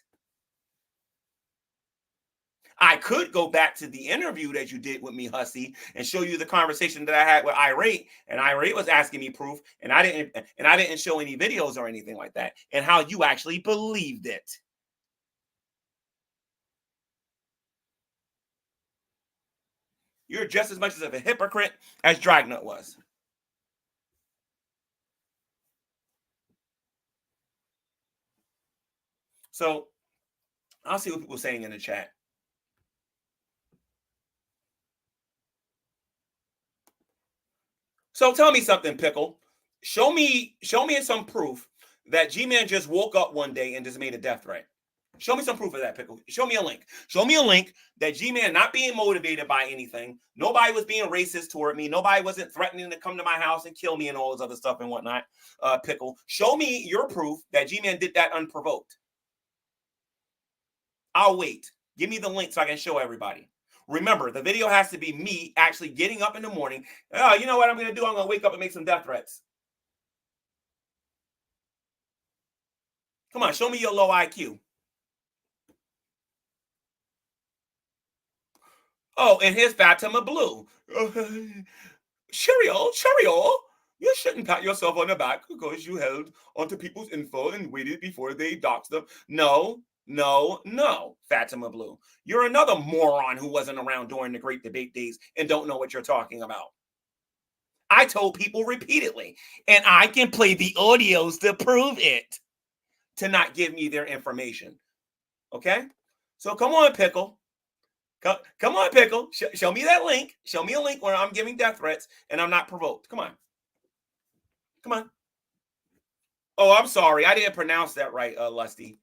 I could go back to the interview that you did with me, Hussy, and show you the conversation that I had with Irate, and Irate was asking me proof, and I didn't show any videos or anything like that, and how you actually believed it. You're just as much as of a hypocrite as Dragnut was. So I'll see what people are saying in the chat. So tell me something, Pickle. Show me some proof that G Man just woke up one day and just made a death threat. Show me some proof of that, Pickle. Show me a link. Show me a link that G Man not being motivated by anything. Nobody was being racist toward me. Nobody wasn't threatening to come to my house and kill me and all this other stuff and whatnot. Pickle, show me your proof that G Man did that unprovoked. I'll wait. Give me the link so I can show everybody. Remember, the video has to be me actually getting up in the morning. Oh, you know what I'm going to do? I'm going to wake up and make some death threats. Come on, show me your low IQ. Oh, and here's Fatima Blue. Cheerio, you shouldn't pat yourself on the back because you held onto people's info and waited before they doxed them. No, Fatima Blue. You're another moron who wasn't around during the Great Debate days and don't know what you're talking about. I told people repeatedly, and I can play the audios to prove it, to not give me their information. Okay? So come on, Pickle. Come on, Pickle. Show me that link. Show me a link where I'm giving death threats and I'm not provoked. Come on. Come on. Oh, I'm sorry. I didn't pronounce that right, Lusty.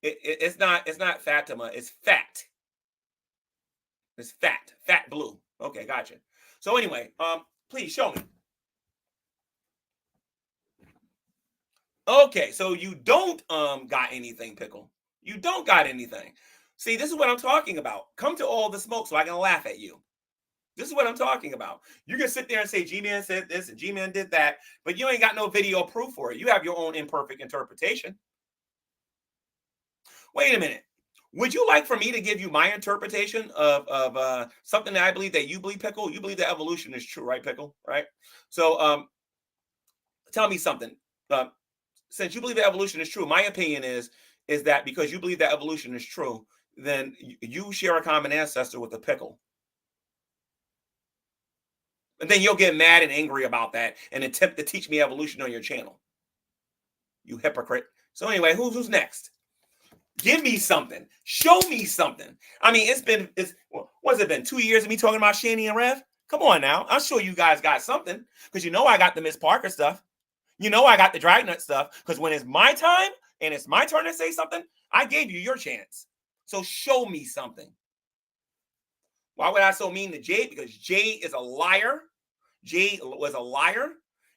It's not Fatima. It's Fat. It's Fat Blue. Okay, gotcha. So anyway, please show me. Okay, so you don't got anything, Pickle. You don't got anything. See, this is what I'm talking about. Come to all the smoke so I can laugh at you. This is what I'm talking about. You can sit there and say G-Man said this and G-Man did that, but you ain't got no video proof for it. You have your own imperfect interpretation. Wait a minute. Would you like for me to give you my interpretation of something that I believe that you believe, Pickle? You believe that evolution is true, right, Pickle? Right? So tell me something. Since you believe that evolution is true, my opinion is that because you believe that evolution is true, then you share a common ancestor with a pickle. And then you'll get mad and angry about that and attempt to teach me evolution on your channel. You hypocrite. So anyway, who's next? Give me something. Show me something. I mean, what's it been? 2 years of me talking about Shani and Rev? Come on now. I'm sure you guys got something because you know I got the Miss Parker stuff. You know I got the Dragnut stuff because when it's my time and it's my turn to say something, I gave you your chance. So show me something. Why would I so mean to Jay? Because Jay is a liar. Jay was a liar,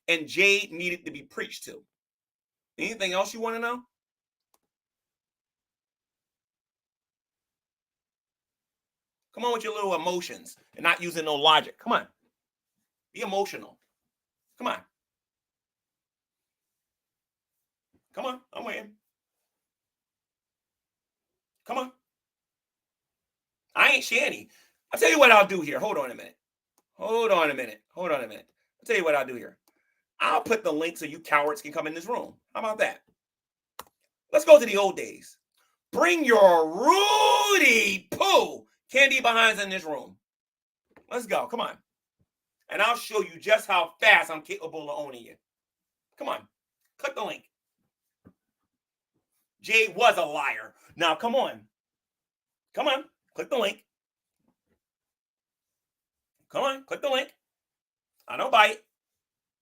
and Jay needed to be preached to. Anything else you want to know? Come on with your little emotions and not using no logic. Come on. Be emotional. Come on. Come on. I'm waiting. Come on. I ain't Shani. I'll tell you what I'll do here. Hold on a minute. I'll tell you what I'll do here. I'll put the link so you cowards can come in this room. How about that? Let's go to the old days. Bring your Rudy Poo candy behinds in this room. Let's go. Come on. And I'll show you just how fast I'm capable of owning you. Come on. Click the link. Jay was a liar. Now, come on. Come on. Click the link. Come on. Click the link. I don't bite.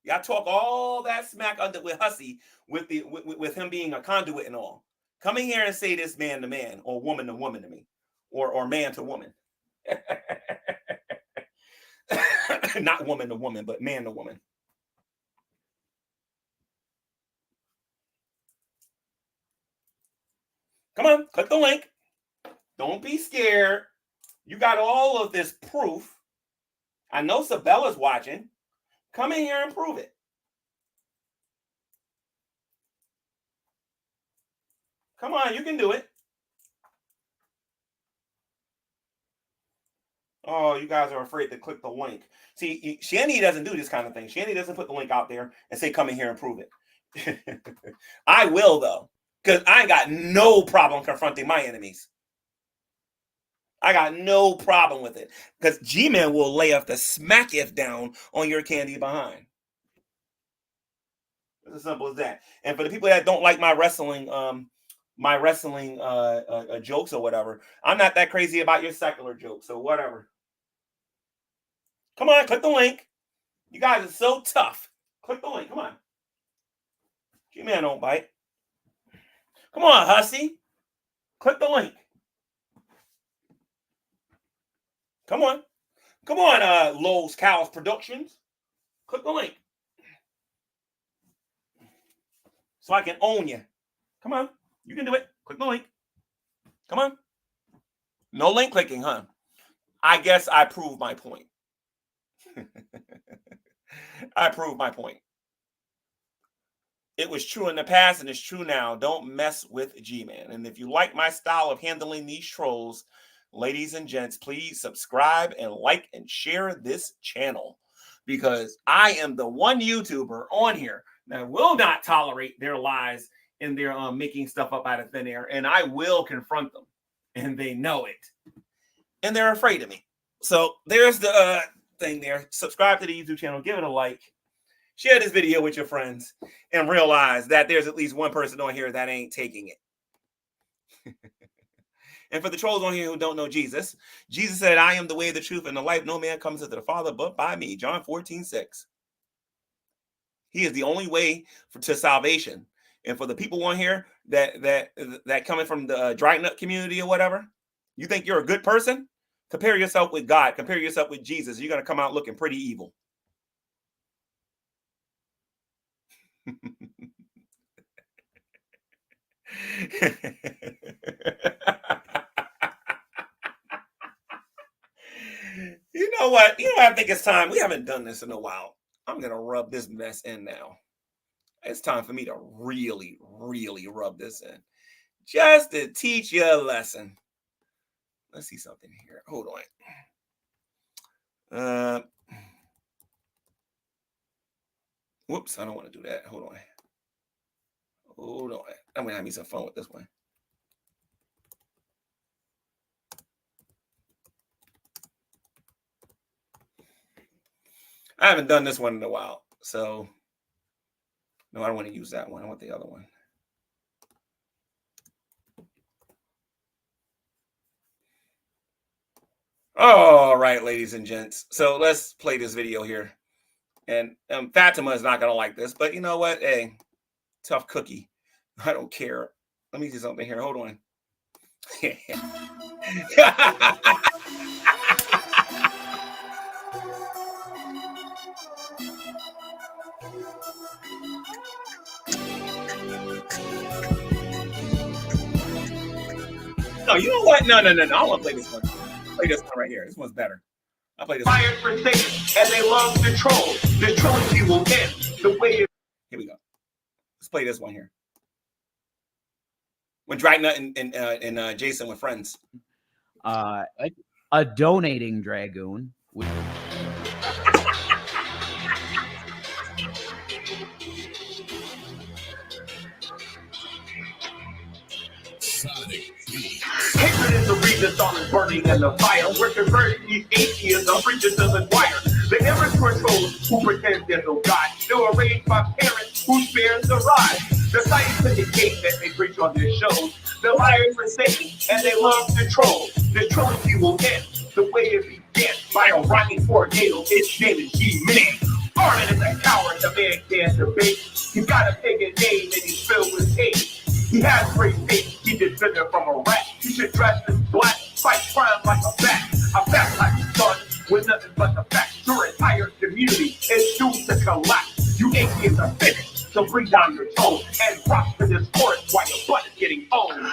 Y'all talk all that smack under with Hussy with him being a conduit and all. Come in here and say this man to man or woman to woman to me or man to woman. Not woman to woman, but man to woman. Come on, click the link. Don't be scared. You got all of this proof. I know Sabella's watching. Come in here and prove it. Come on, you can do it. Oh, you guys are afraid to click the link. See, Shanny doesn't do this kind of thing. Shanny doesn't put the link out there and say, come in here and prove it. I will, though, because I ain't got no problem confronting my enemies. I got no problem with it, because G Man will lay up the smack if down on your candy behind. It's as simple as that. And for the people that don't like my wrestling jokes or whatever, I'm not that crazy about your secular jokes or whatever. Come on, click the link. You guys are so tough. Click the link. Come on. G Man don't bite. Come on, Hussy. Click the link. Come on. Come on, Lowe's Cows Productions. Click the link. So I can own you. Come on. You can do it. Click the link. Come on. No link clicking, huh? I guess I proved my point. I proved my point. It was true in the past and it's true now. Don't mess with G-Man. And if you like my style of handling these trolls, ladies and gents, please subscribe and like and share this channel, because I am the one YouTuber on here that will not tolerate their lies and their making stuff up out of thin air, and I will confront them, and they know it, and they're afraid of me. So there's the thing there. Subscribe to the YouTube channel, give it a like, share this video with your friends, and realize that there's at least one person on here that ain't taking it. And for the trolls on here who don't know Jesus, Jesus said, I am the way, the truth, and the life. No man comes to the Father but by me. John 14:6. He is the only way to salvation. And for the people on here that coming from the dry nut community or whatever, you think you're a good person? Compare yourself with God. Compare yourself with Jesus. You're going to come out looking pretty evil. You know what? I think it's time. We haven't done this in a while. I'm going to rub this mess in now. It's time for me to really, really rub this in, just to teach you a lesson. Let's see something here. Hold on. Whoops, I don't want to do that. Hold on. I'm going to have me some fun with this one. I haven't done this one in a while, so no, I don't want to use that one. I want the other one. All right, ladies and gents. So let's play this video here. And Fatima is not going to like this, but you know what? Hey, tough cookie. I don't care. Let me see something here. Hold on. No, you know what? No. I want to play this one. Play this one right here. This one's better. I'll play this one.
Fired for Satan, and they love to troll. The trilogy will end the way.
Here we go. Let's play this one here. When Dragna and Jason were friends.
A donating dragoon.
Hatred is the reason song is burning in the fire. We're converting these atheism preachers to the choir. The immature trolls who pretend there's no God. They were raised by parents who spared the rod. The scientific case that they preach on their shows. The liars for Satan and they love to troll. The trilogy will end the way it began by a rhyming tornado. Its name is G Man. Armed as a coward, the man can't debate. He's got a pagan name and he's filled with hate. He has great faith, he defended from a rat. He should dress in black, fight crime like a bat. A bat like a son, with nothing but the facts. Your entire community is doomed to collapse. You atheists are finished, so bring down your tone and rock to this chorus while your butt is getting owned.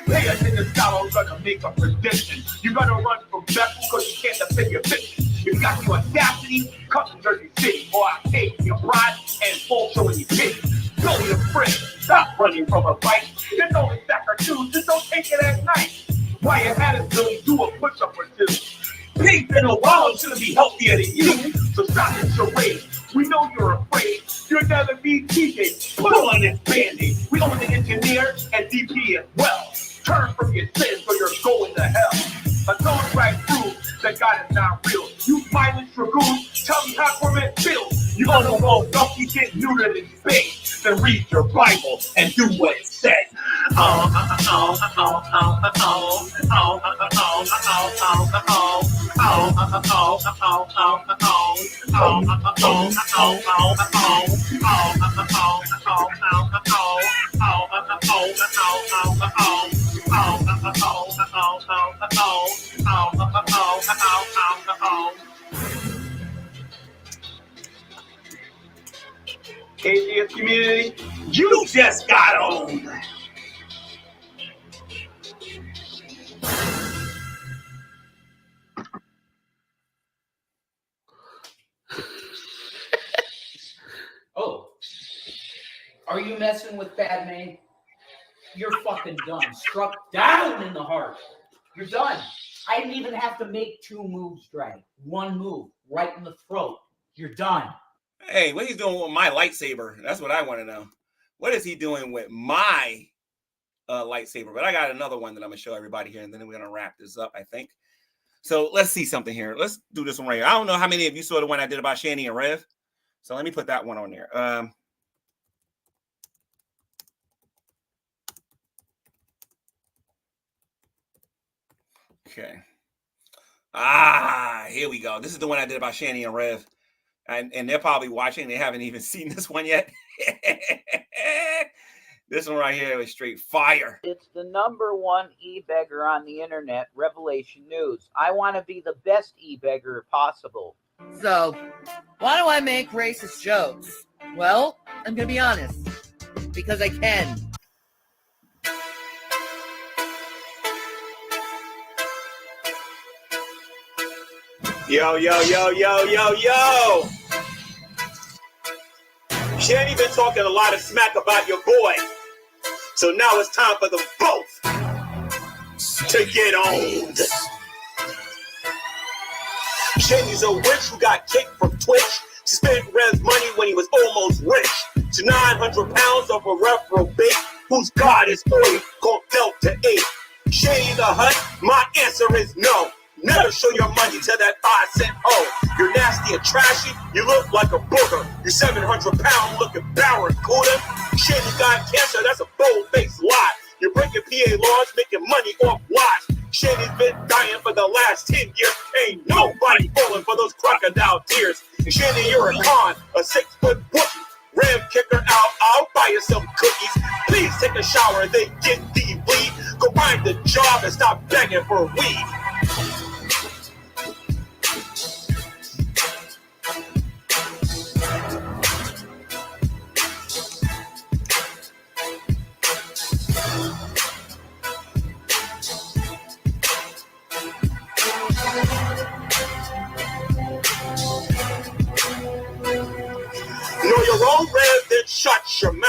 Pay attention, scholars gonna make a prediction. You better run from Bethel because you can't defend your vision. If you got the audacity, come to Jersey City, or I take your pride and full show in your pity. Billy the friend, stop running from a fight. You know the sack or two, just don't take it at night. Why you had it, Billy, do a push-up or two. Pink and a wallet should be healthier than you. So stop your charade. We know you're afraid. You'll never be TJ. Put on this band-aid. We own the engineer and DP as well. Turn from your sins or you're going to hell. A song right through that God is not real. You mindless dragoons, tell me how torment feels. You gonna go donkey get neutered in space. Then read your Bible and do what it says. Atheist community, you just got owned.
Oh, are you messing with Bad Man? You're fucking done. Struck down in the heart. You're done. I didn't even have to make 2 moves, Drag. 1 move, right in the throat. You're done.
Hey, what he's doing with my lightsaber? That's what I want to know. What is he doing with my lightsaber? But I got another one that I'm going to show everybody here, and then we're going to wrap this up, I think. So let's see something here. Let's do this one right here. I don't know how many of you saw the one I did about Shanny and Rev. So let me put that one on there. Okay. Here we go. This is the one I did about Shanny and Rev. And they're probably watching. They haven't even seen this one yet. This one right here is straight fire.
It's the #1 e-beggar on the internet, Revelation News. I want to be the best e-beggar possible.
So, why do I make racist jokes? Well, I'm going to be honest. Because I can.
Yo, yo, yo, yo, yo, yo. Shanny been talking a lot of smack about your boy. So now it's time for them both to get owned. Shanny's a witch who got kicked from Twitch. She spent Rev's money when he was almost rich. To 900 pounds of a referral bait, whose God is oil called Delta 8. Shanny the Hut, my answer is no. Never show your money to that 5-cent hoe. You're nasty and trashy, you look like a booger. You 700-pound looking barracuda. Shanny got cancer, that's a bold-faced lie. You're breaking PA laws, making money off lies. Shanny's been dying for the last 10 years. Ain't nobody falling for those crocodile tears. Shanny, you're a con, a 6-foot whoopie. Rev, kick her out, I'll buy you some cookies. Please take a shower, then get the weed. Go find a job and stop begging for weed. Know your own Rev, then shut your mouth.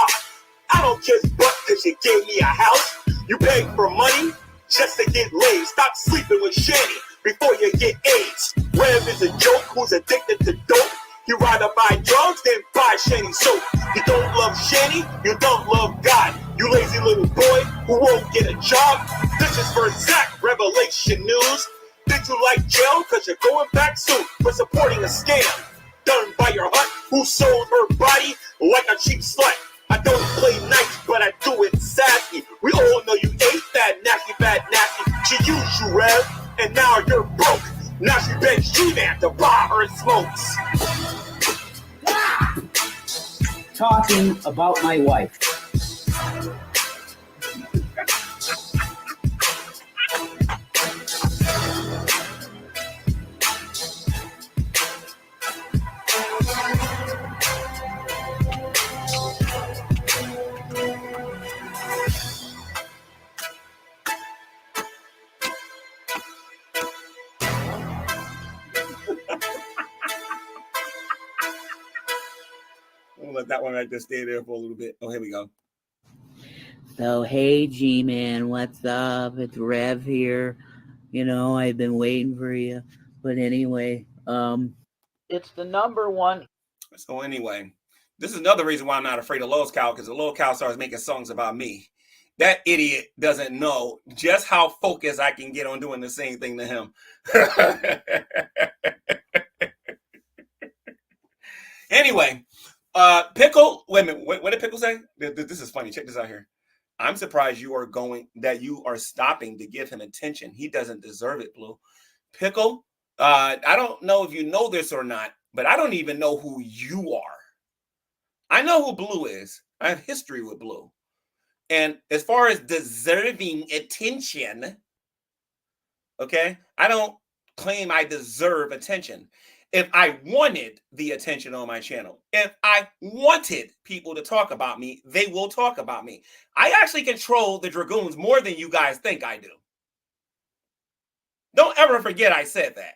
I don't kiss butt cause you gave me a house. You beg for money just to get laid. Stop sleeping with Shanny before you get AIDS. Rev is a joke who's addicted to dope. You rather buy drugs than buy Shanny soap. You don't love Shanny, you don't love God. You lazy little boy who won't get a job. This is for Zach, Revelation News. Did you like jail? Cause you're going back soon for supporting a scam done by your hut who sold her body like a cheap slut. I don't play nice, but I do it sassy. We all know you ain't that nasty, bad nasty. She used you, Rev, and now you're broke. Now she begs G Man to buy her smokes.
Talking about my wife.
We'll let that one right there stay there for a little bit. Oh, here we go.
So, hey, G Man, what's up? It's Rev here. You know, I've been waiting for you. But anyway, it's the number one.
So anyway, this is another reason why I'm not afraid of Lowe's Cow, because the Lowe's Cow starts making songs about me. That idiot doesn't know just how focused I can get on doing the same thing to him. Anyway, Pickle, wait a minute, what did Pickle say? This is funny. Check this out here. I'm surprised you are stopping to give him attention. He doesn't deserve it, Blue. Pickle, I don't know if you know this or not, but I don't even know who you are. I know who Blue is. I have history with Blue. And as far as deserving attention, okay, I don't claim I deserve attention. If I wanted the attention on my channel, if I wanted people to talk about me, they will talk about me. I actually control the Dragoons more than you guys think I do. Don't ever forget I said that.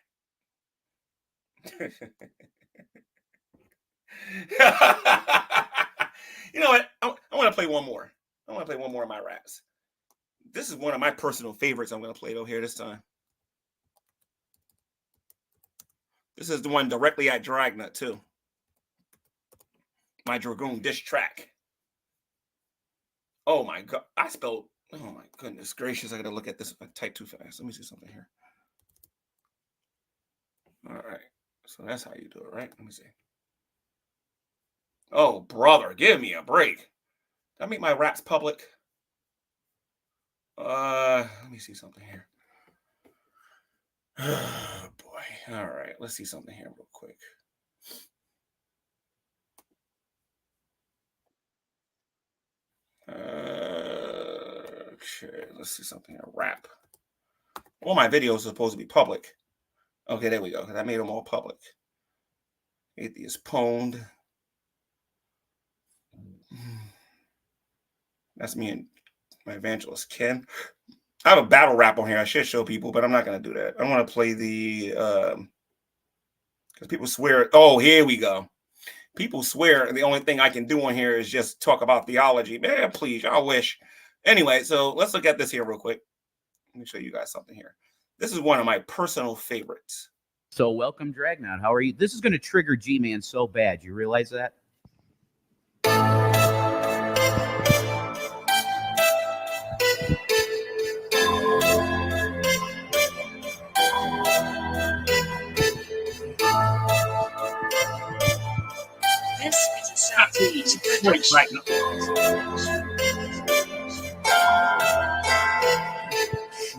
You know what? I want to play one more. I want to play one more of my raps. This is one of my personal favorites I'm going to play though here this time. This is the one directly at Dragnet too. My Dragoon dish track. Oh my God. Oh my goodness gracious. I got to look at this. I typed too fast. Let me see something here. All right. So that's how you do it, right? Let me see. Oh, brother, give me a break. Did I make my raps public? Let me see something here. Oh boy. All right. Let's see something here real quick. Okay. Let's see something here. Rap. All my videos are supposed to be public. Okay, there we go. I made them all public. Atheist pwned. That's me and my evangelist Ken. I have a battle rap on here. I should show people, but I'm not going to do that. I want to play the because people swear. Oh, here we go. People swear the only thing I can do on here is just talk about theology. Man, please, I wish. Anyway, so let's look at this here real quick. Let me show you guys something here. This is one of my personal favorites.
So welcome, Dragnet. How are you? This is going to trigger G Man so bad. You realize that?
This is a Southeast production.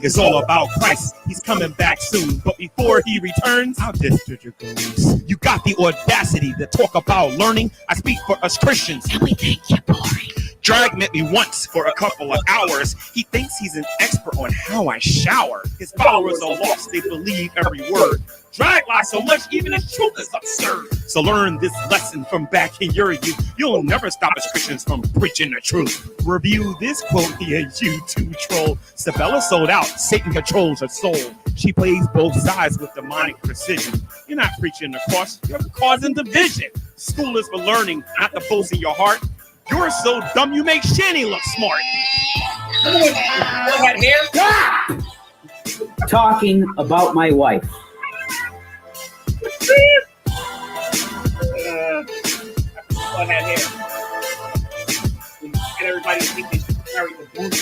It's all about Christ. He's coming back soon. But before he returns, I'll diss the Dragoons. You got the audacity to talk about learning. I speak for us Christians. And we think you're boring. Drag met me once for a couple of hours. He thinks he's an expert on how I shower. His followers are lost. They believe every word. Drag lies so much, even his truth is absurd. So learn this lesson from back in your youth. You'll never stop us Christians from preaching the truth. Review this quote here, YouTube troll. Sabella sold out. Satan controls her soul. She plays both sides with demonic precision. You're not preaching the cross. You're causing division. School is for learning, not to boast in your heart. You're so dumb, you make Shanny look smart.
Talking about my wife.
On that hair. And everybody think they should carry the booty.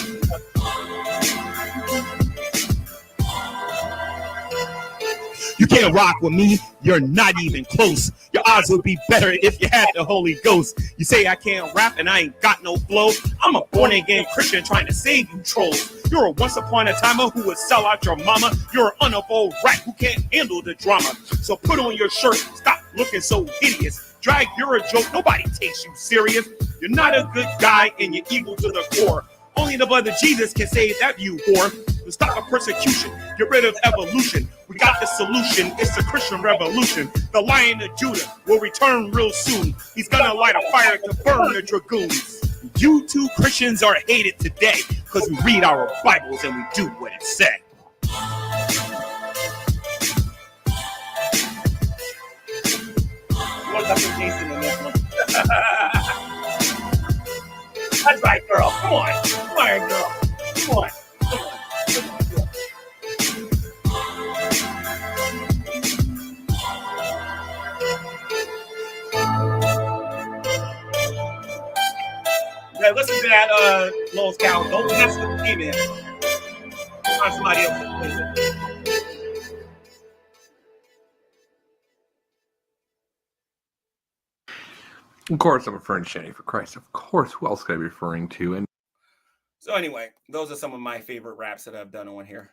You can't rock with me, you're not even close. Your odds would be better if you had the Holy Ghost. You say I can't rap and I ain't got no flow. I'm a born-again Christian trying to save you trolls. You're a once-upon-a-timer who would sell out your mama. You're an unavoidable rat who can't handle the drama. So put on your shirt, stop looking so hideous. Drag, you're a joke, nobody takes you serious. You're not a good guy and you're evil to the core. Only the blood of Jesus can save that you whore. To stop the persecution, get rid of evolution. We got the solution, it's the Christian revolution. The Lion of Judah will return real soon. He's gonna light a fire to burn the Dragoons. You two Christians are hated today because we read our Bibles and we do what it said.
What's up with Jason in this one? That's right, girl. Come on. Come on, girl. Come on. Come on. Come on, girl. Now listen to that, Lowe's Cow. Don't mess with the G-Man. Find somebody else to play with.
Of course, I'm referring to Shanny, for Christ. Of course, who else could I be referring to? And
So anyway, those are some of my favorite raps that I've done on here.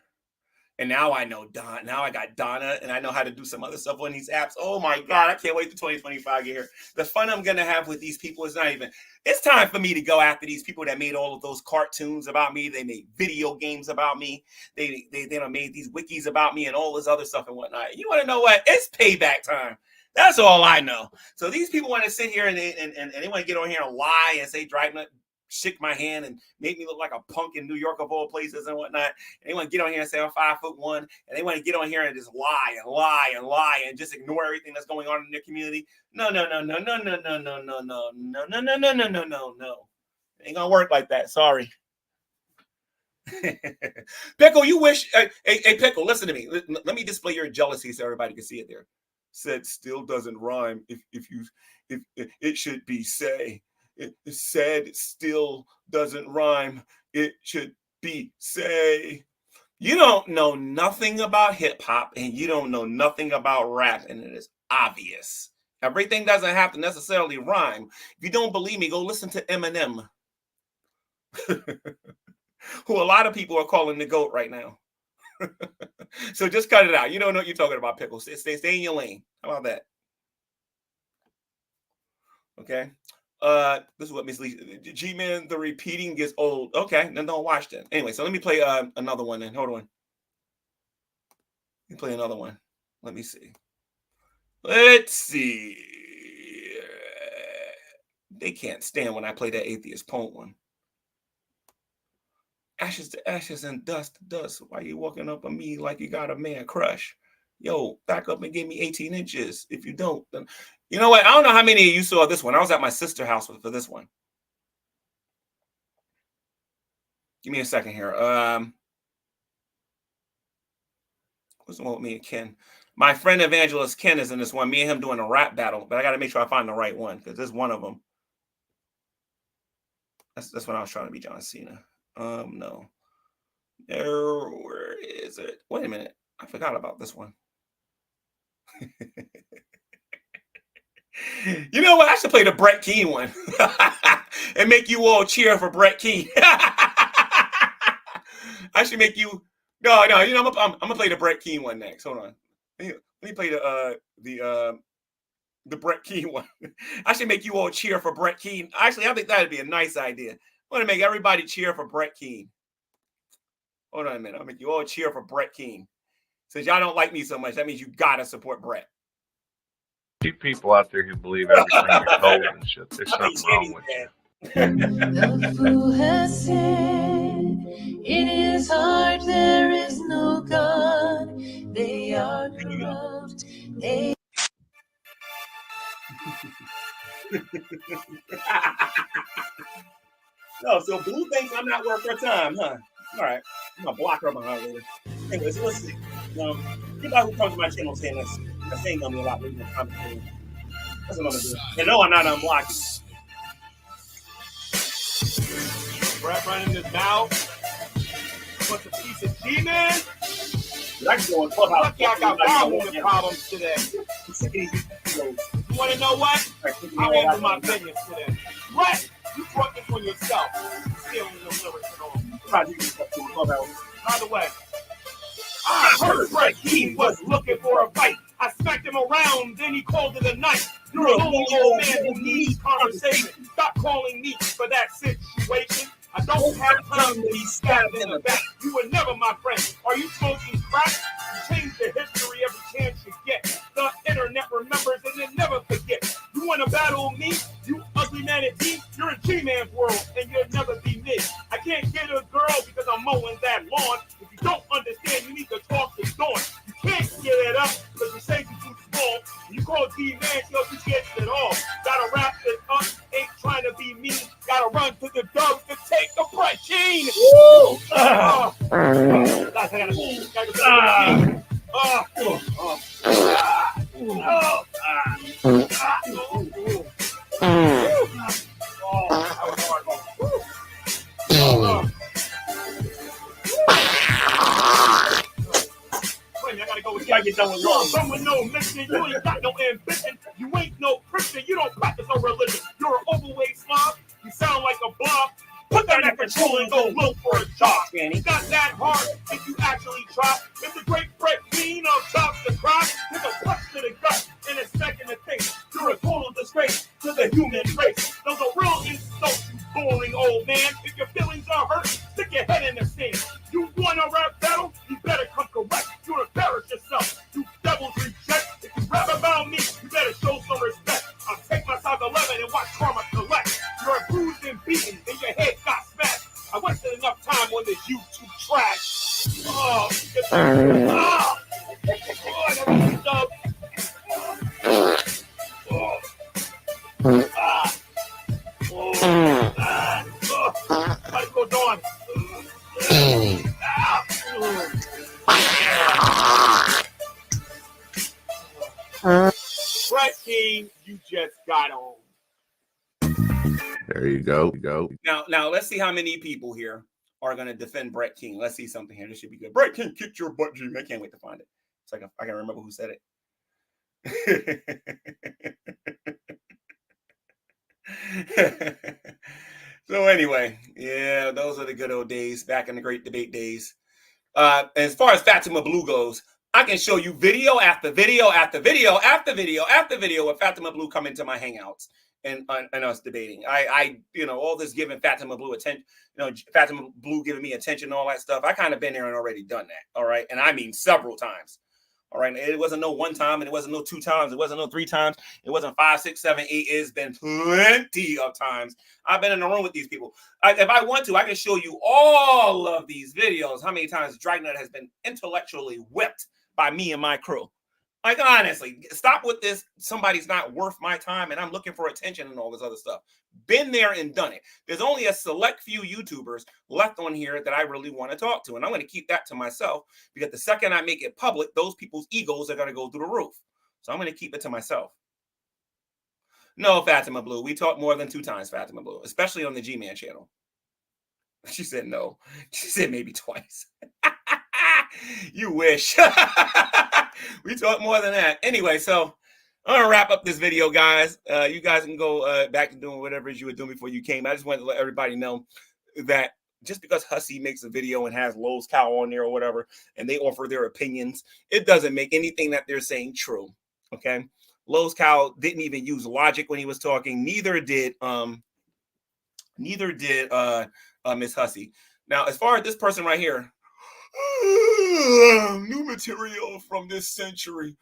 And now I know Don. Now I got Donna, and I know how to do some other stuff on these apps. Oh my God, I can't wait till 2025 get here. The fun I'm gonna have with these people is not even. It's time for me to go after these people that made all of those cartoons about me. They made video games about me. They made these wikis about me and all this other stuff and whatnot. You want to know what? It's payback time. That's all I know. So these people want to sit here and they want to get on here and lie and say Dragnet shake my hand and make me look like a punk in New York of all places and whatnot. And they want to get on here and say I'm 5'1", and they want to get on here and just lie and lie and lie and just ignore everything that's going on in their community. No. It ain't gonna work like that. Sorry. Pickle, you wish. Hey, Pickle, listen to me. Let me display your jealousy so everybody can see it there. Said still doesn't rhyme. If it should be say. It said still doesn't rhyme. It should be say. You don't know nothing about hip hop and you don't know nothing about rap, and it is obvious. Everything doesn't have to necessarily rhyme. If you don't believe me, go listen to Eminem, who a lot of people are calling the GOAT right now. So just cut it out. You don't know what you're talking about, Pickle. Stay in your lane. How about that? Okay. This is what Miss Lee G-Man, the repeating gets old. Okay, then don't watch that. Anyway, so let me play another one then. Hold on. Let me play another one. Let me see. Let's see. They can't stand when I play that atheist poem one. Ashes to ashes and dust to dust. Why you walking up on me like you got a man crush? Yo, back up and give me 18 inches. If you don't, then you know what? I don't know how many of you saw this one. I was at my sister's house for this one. Give me a second here. What's the one with me and Ken? My friend Evangelist Ken is in this one. Me and him doing a rap battle, but I got to make sure I find the right one because there's one of them. That's when I was trying to be John Cena. No. Where is it? Wait a minute. I forgot about this one. You know what? I should play the Brett Keane one and make you all cheer for Brett Keane. I should make you. No. You know, I'm gonna play the Brett Keane one next. Hold on. Let me play the Brett Keane one. I should make you all cheer for Brett Keane. Actually, I think that'd be a nice idea. I want to make everybody cheer for Brett Keane. Hold on a minute. I'll make you all cheer for Brett Keane. Since y'all don't like me so much, that means you gotta support Brett.
People out there who believe everything is gold and shit. There's something wrong with you.
The fool has said, it is hard, there is no God. They are corrupt.
No, so Blue thinks I'm not worth her time, huh? All right. I'm gonna block her behind later. Anyways, let's see. Anybody who comes to my channel saying that's ain't gonna be a lot later. That's what I'm gonna do. And no, I'm not unblocking.
Brett running his mouth. What's a piece of G Man?
I can go on Clubhouse.
Lucky I got volume problems today. You want to know what? I'll offer my opinions today. Brett, you brought this on yourself. Stealing the lyrics and all. By the way, I heard Brett Keane was looking for a fight. I smacked him around, then he called it a night. You're a lonely old man who needs conversation. Stop calling me for that situation. I don't have time to be stabbed in the back. You were never my friend. Are you smoking crack? You change the history every chance you get. The internet remembers and it never forgets. You want to battle me? You ugly manatee? You're in G-Man's world and you'll never be me. I can't get a girl because I'm mowing that lawn. If you don't understand, you need to talk to Dawn. You can't get it up because you say you're too small. You call G-Man, she gets it all. Gotta wrap it up
gotta run to the dubs to take the bread, Gene.
Woo!
Guys, I gotta go. I gotta go. Gotta get done with love. Someone no mission. You ain't got no ambition. You ain't no Christian. You don't practice no religion. You're an overweight slob. You sound like a blob. Put that in control and go look for a job. It's not that hard if you actually try. It's a great break clean of jobs to cry. There's a punch to the gut and a second to think. You're a total disgrace to the human race. Those are real insults, you boring old man. If your feelings are hurt, stick your head in the sand. You want a rap battle? You better come correct. You embarrass yourself. You devils reject. If you rap about me, you better show some respect. I'll take my size 11 and watch karma collect. You're bruised and beaten and your head got smashed. I wasted enough time on this YouTube trash. Oh, Let's go, Dawn. Brett King, you just got on.
There you go.
Now let's see how many people here are going to defend Brett King. Let's see something here. This should be good. Brett King kicked your butt, G. I can't wait to find it. It's like I can remember who said it. So anyway, yeah, those are the good old days back in the great debate days. As far as Fatima Blue goes, I can show you video after video after video after video after video of Fatima Blue come into my hangouts and us debating. I all this giving Fatima Blue attention, Fatima Blue giving me attention and all that stuff. I kind of been there and already done that. All right. And I mean several times. All right. It wasn't no one time and it wasn't no 2 times. It wasn't no 3 times. It wasn't 5, 6, 7, 8. It's been plenty of times. I've been in the room with these people. If I want to, I can show you all of these videos. How many times Dragnet has been intellectually whipped by me and my crew. Like, honestly, stop with this. Somebody's not worth my time and I'm looking for attention and all this other stuff. Been there and done it. There's only a select few YouTubers left on here that I really want to talk to. And I'm going to keep that to myself because the second I make it public, those people's egos are going to go through the roof. So I'm going to keep it to myself. No, Fatima Blue. We talked more than 2 times, Fatima Blue, especially on the G Man channel. She said no. She said maybe twice. You wish. We talked more than that. Anyway, so I'm going to wrap up this video, guys. You guys can go back to doing whatever you were doing before you came. I just wanted to let everybody know that just because Hussy makes a video and has Lowe's Cow on there or whatever, and they offer their opinions, it doesn't make anything that they're saying true. Okay? Lowe's Cow didn't even use logic when he was talking. Neither did Miss Hussy. Now, as far as this person right here, new material from this century.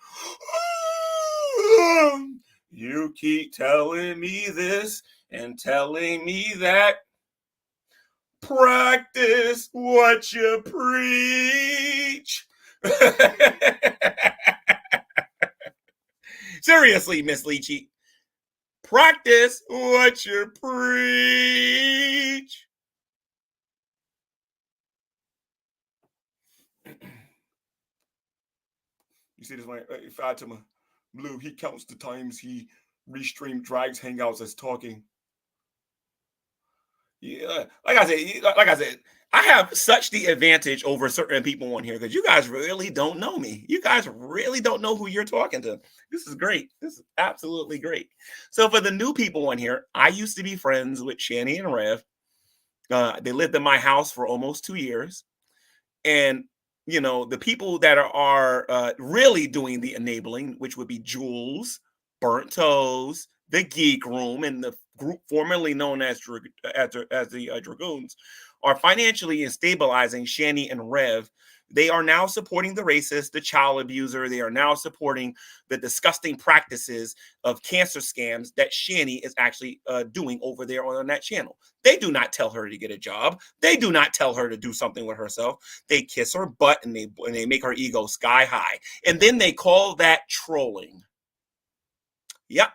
You keep telling me this and telling me that. Practice what you preach. Seriously, Miss Leachy. Practice what you preach. You see this one, Fatima Blue, he counts the times he restreamed Drags Hangouts as talking. Yeah, like I said, I have such the advantage over certain people on here because you guys really don't know me. You guys really don't know who you're talking to. This is great. This is absolutely great. So for the new people on here, I used to be friends with Shani and Rev. They lived in my house for almost 2 years. And the people that are really doing the enabling, which would be Jules, Burnt Toes, the Geek Room, and the group formerly known as the Dragoons, are financially stabilizing Shani and Rev. They are now supporting the racist, the child abuser. They are now supporting the disgusting practices of cancer scams that Shani is actually doing over there on that channel. They do not tell her to get a job. They do not tell her to do something with herself. They kiss her butt and they make her ego sky high. And then they call that trolling. Yep.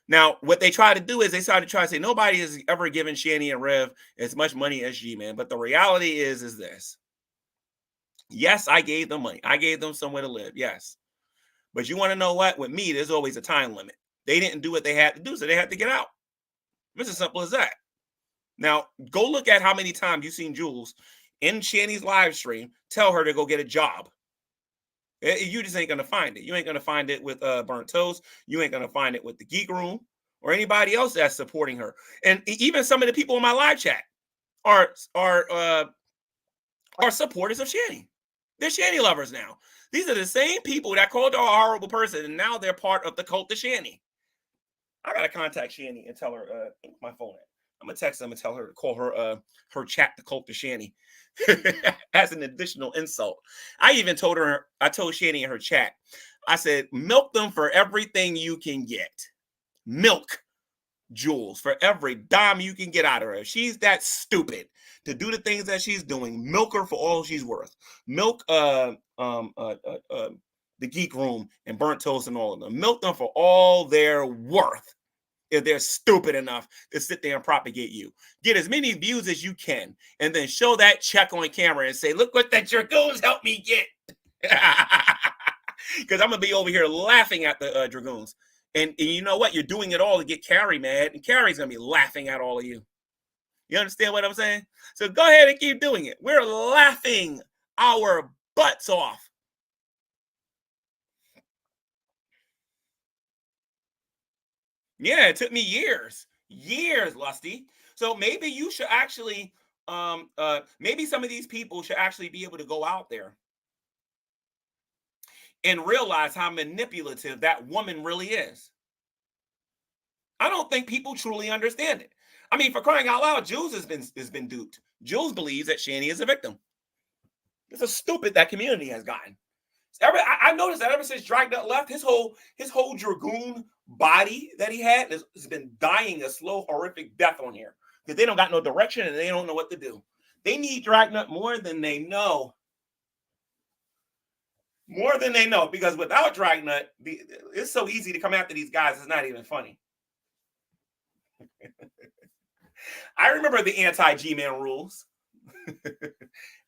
Now, what they try to do is they try to say nobody has ever given Shanny and Rev as much money as G-Man. But the reality is this. Yes, I gave them money. I gave them somewhere to live. Yes. But you want to know what? With me, there's always a time limit. They didn't do what they had to do, so they had to get out. It's as simple as that. Now, go look at how many times you've seen Jules in Shanny's live stream tell her to go get a job. You just ain't going to find it. You ain't going to find it with Burnt Toast. You ain't going to find it with the Geek Room or anybody else that's supporting her. And even some of the people in my live chat are supporters of Shanny. They're Shanny lovers now. These are the same people that called her a horrible person, and now they're part of the cult of Shanny. I got to contact Shanny and tell her my phone. I'm going to text them and tell her to call her chat the cult of Shanny as an additional insult. I even told her, I told Shanny in her chat, I said, milk them for everything you can get. Milk Jules for every dime you can get out of her. If she's that stupid to do the things that she's doing, milk her for all she's worth. Milk the Geek Room and Burnt Toast and all of them. Milk them for all they're worth. If they're stupid enough to sit there and propagate you. Get as many views as you can, and then show that check on camera and say, look what that Dragoons helped me get. Because I'm going to be over here laughing at the Dragoons. And you know what? You're doing it all to get Carrie mad, and Carrie's going to be laughing at all of you. You understand what I'm saying? So go ahead and keep doing it. We're laughing our butts off. Yeah, it took me years, Lusty. So maybe you should actually, maybe some of these people should actually be able to go out there and realize how manipulative that woman really is. I don't think people truly understand it. I mean, for crying out loud, Jules has been duped. Jules believes that Shanny is a victim. It's so stupid that community has gotten. I noticed that ever since Dragnet left, his whole Dragoon body that he had has been dying a slow, horrific death on here because they don't got no direction and they don't know what to do. They need Dragnet more than they know. More than they know, because without Dragnet, it's so easy to come after these guys. It's not even funny. I remember the anti-G Man rules.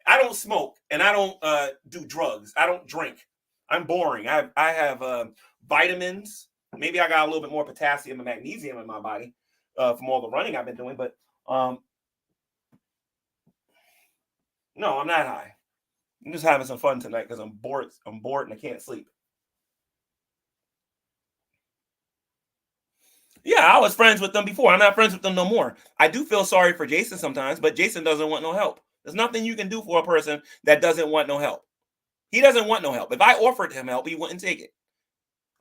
I don't smoke and I don't do drugs. I don't drink. I'm boring. I have vitamins. Maybe I got a little bit more potassium and magnesium in my body from all the running I've been doing. But no, I'm not high. I'm just having some fun tonight because I'm bored. I'm bored and I can't sleep. Yeah, I was friends with them before. I'm not friends with them no more. I do feel sorry for Jason sometimes, but Jason doesn't want no help. There's nothing you can do for a person that doesn't want no help. He doesn't want no help. If I offered him help, he wouldn't take it.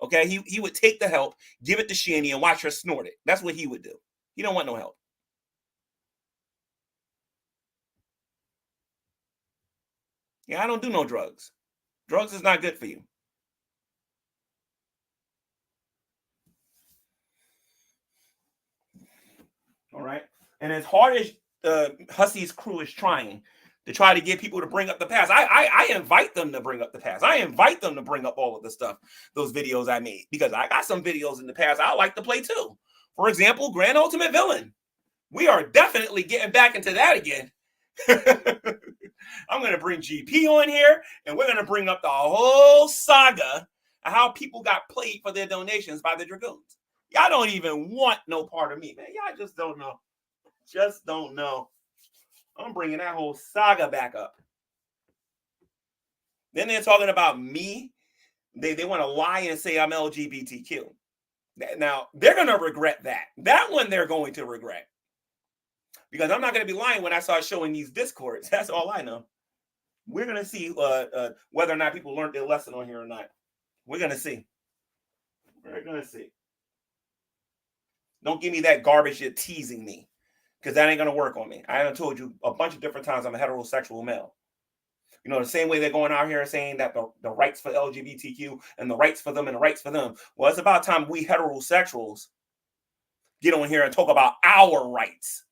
Okay, he would take the help, give it to Shanny, and watch her snort it. That's what he would do. He don't want no help. Yeah, I don't do no drugs. Drugs is not good for you. All right. And as hard as Hussy's crew is trying to try to get people to bring up the past, I invite them to bring up the past. I invite them to bring up all of the stuff, those videos I made, because I got some videos in the past I like to play too. For example, Grand Ultimate Villain. We are definitely getting back into that again. I'm going to bring GP on here, and we're going to bring up the whole saga of how people got played for their donations by the Dragoons. Y'all don't even want no part of me, man. Y'all just don't know. Just don't know. I'm bringing that whole saga back up. Then they're talking about me. They want to lie and say I'm LGBTQ. Now, they're going to regret that. That one they're going to regret. Because I'm not going to be lying when I start showing these discords. That's all I know. We're going to see whether or not people learned their lesson on here or not. We're going to see. We're going to see. Don't give me that garbage you're teasing me, because that ain't going to work on me. I done told you a bunch of different times I'm a heterosexual male. You know, the same way they're going out here saying that the rights for LGBTQ and the rights for them and the rights for them. Well, it's about time we heterosexuals get on here and talk about our rights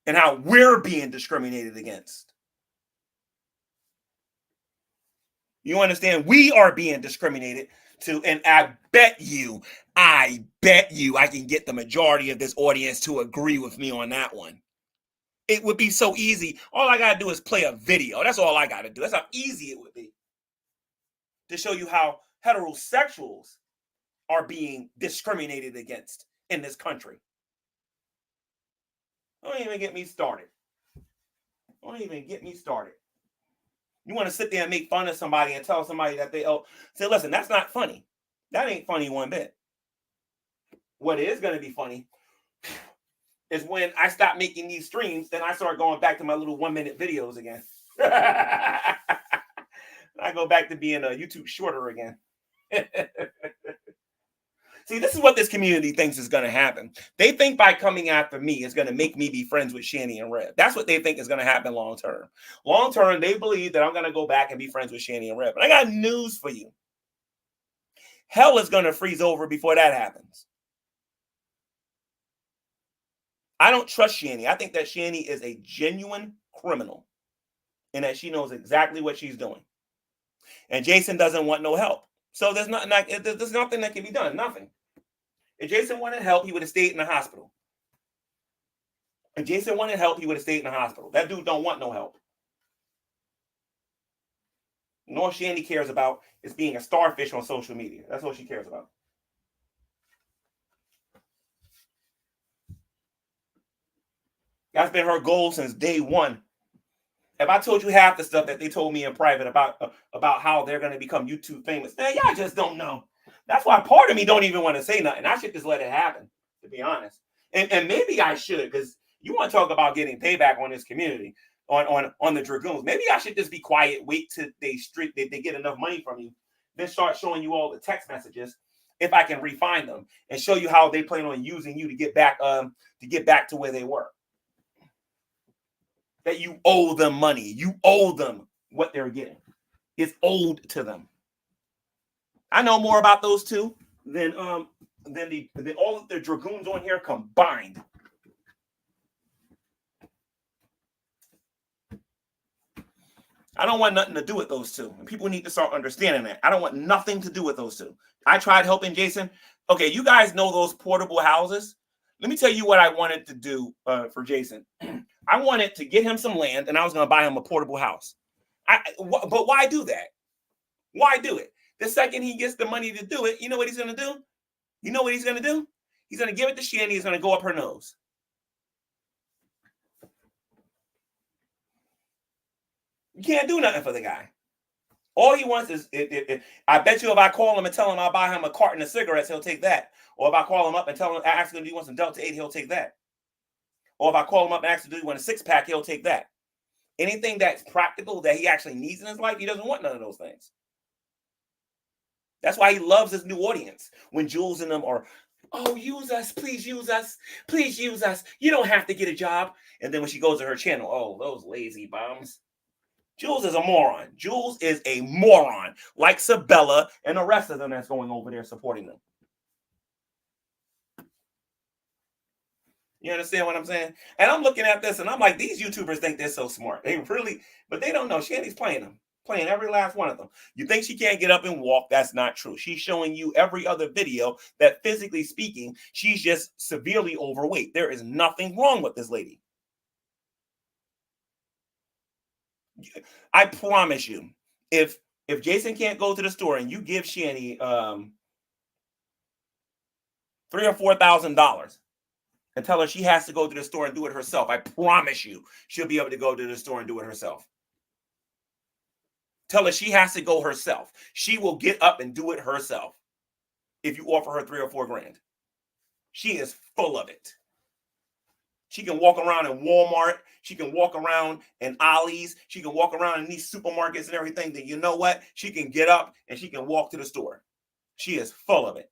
and how we're being discriminated against. You understand? We are being discriminated to, and I bet you I bet you I can get the majority of this audience to agree with me on that one. It would be so easy. All I got to do is play a video. That's all I got to do. That's how easy it would be to show you how heterosexuals are being discriminated against in this country. Don't even get me started. Don't even get me started. You want to sit there and make fun of somebody and tell somebody that they say, listen, that's not funny. That ain't funny one bit. What is going to be funny is when I stop making these streams, then I start going back to my little 1-minute videos again. I go back to being a YouTube shorter again. See, this is what this community thinks is going to happen. They think by coming after me is going to make me be friends with Shanny and Rev. That's what they think is going to happen long term. Long term, they believe that I'm going to go back and be friends with Shanny and Rev. And I got news for you. Hell is going to freeze over before that happens. I don't trust Shanny. I think that Shanny is a genuine criminal and that she knows exactly what she's doing. And Jason doesn't want no help. So there's nothing that can be done. Nothing. If Jason wanted help, he would have stayed in the hospital. If Jason wanted help, he would have stayed in the hospital. That dude don't want no help. And all Shanny cares about is being a starfish on social media. That's all she cares about. That's been her goal since day one. If I told you half the stuff that they told me in private about how they're going to become YouTube famous, man, y'all just don't know. That's why part of me don't even want to say nothing. I should just let it happen, to be honest. And maybe I should, because you want to talk about getting payback on this community, on the Dragoons. Maybe I should just be quiet, wait till they get enough money from you, then start showing you all the text messages if I can refine them and show you how they plan on using you to get back to where they were. That you owe them money. You owe them what they're getting. It's owed to them. I know more about those two than all of the Dragoons on here combined. I don't want nothing to do with those two. And people need to start understanding that. I don't want nothing to do with those two. I tried helping Jason. Okay, you guys know those portable houses. Let me tell you what I wanted to do for Jason. I wanted to get him some land, and I was going to buy him a portable house. But why do that? Why do it? The second he gets the money to do it, you know what he's going to do? You know what he's going to do? He's going to give it to Shanny. He's going to go up her nose. You can't do nothing for the guy. All he wants is, I bet you if I call him and tell him I'll buy him a carton of cigarettes, he'll take that. Or if I call him up and tell him, ask him, do you want some Delta 8, he'll take that. Or if I call him up and ask him, do you want a 6-pack, he'll take that. Anything that's practical that he actually needs in his life, he doesn't want none of those things. That's why he loves his new audience. When Jules and them are, oh, use us, please use us. Please use us. You don't have to get a job. And then when she goes to her channel, oh, those lazy bums. Jules is a moron. Jules is a moron, like Sabella and the rest of them that's going over there supporting them. You understand what I'm saying? And I'm looking at this and I'm like, these YouTubers think they're so smart. They really, but they don't know. Shanny's playing them. Playing every last one of them. You think she can't get up and walk? That's not true. She's showing you every other video that physically speaking, she's just severely overweight. There is nothing wrong with this lady. I promise you, if Jason can't go to the store and you give Shanny $3,000 or $4,000 and tell her she has to go to the store and do it herself, I promise you she'll be able to go to the store and do it herself. Tell her she has to go herself. She will get up and do it herself if you offer her $3 or $4 grand. She is full of it. She can walk around in Walmart. She can walk around in Ollie's. She can walk around in these supermarkets and everything. Then you know what? She can get up and she can walk to the store. She is full of it.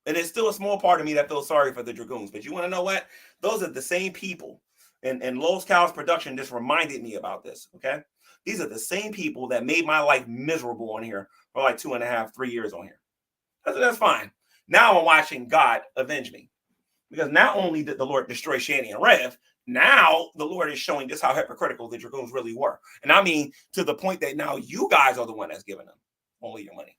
And there's still a small part of me that feels sorry for the Dragoons. But you want to know what? Those are the same people. And Lowe's Cows Production just reminded me about this, okay? These are the same people that made my life miserable on here for like 2.5, 3 years on here. That's fine. Now I'm watching God avenge me. Because not only did the Lord destroy Shanny and Rev, now the Lord is showing just how hypocritical the Dragoons really were. And I mean, to the point that now you guys are the one that's giving them only your money.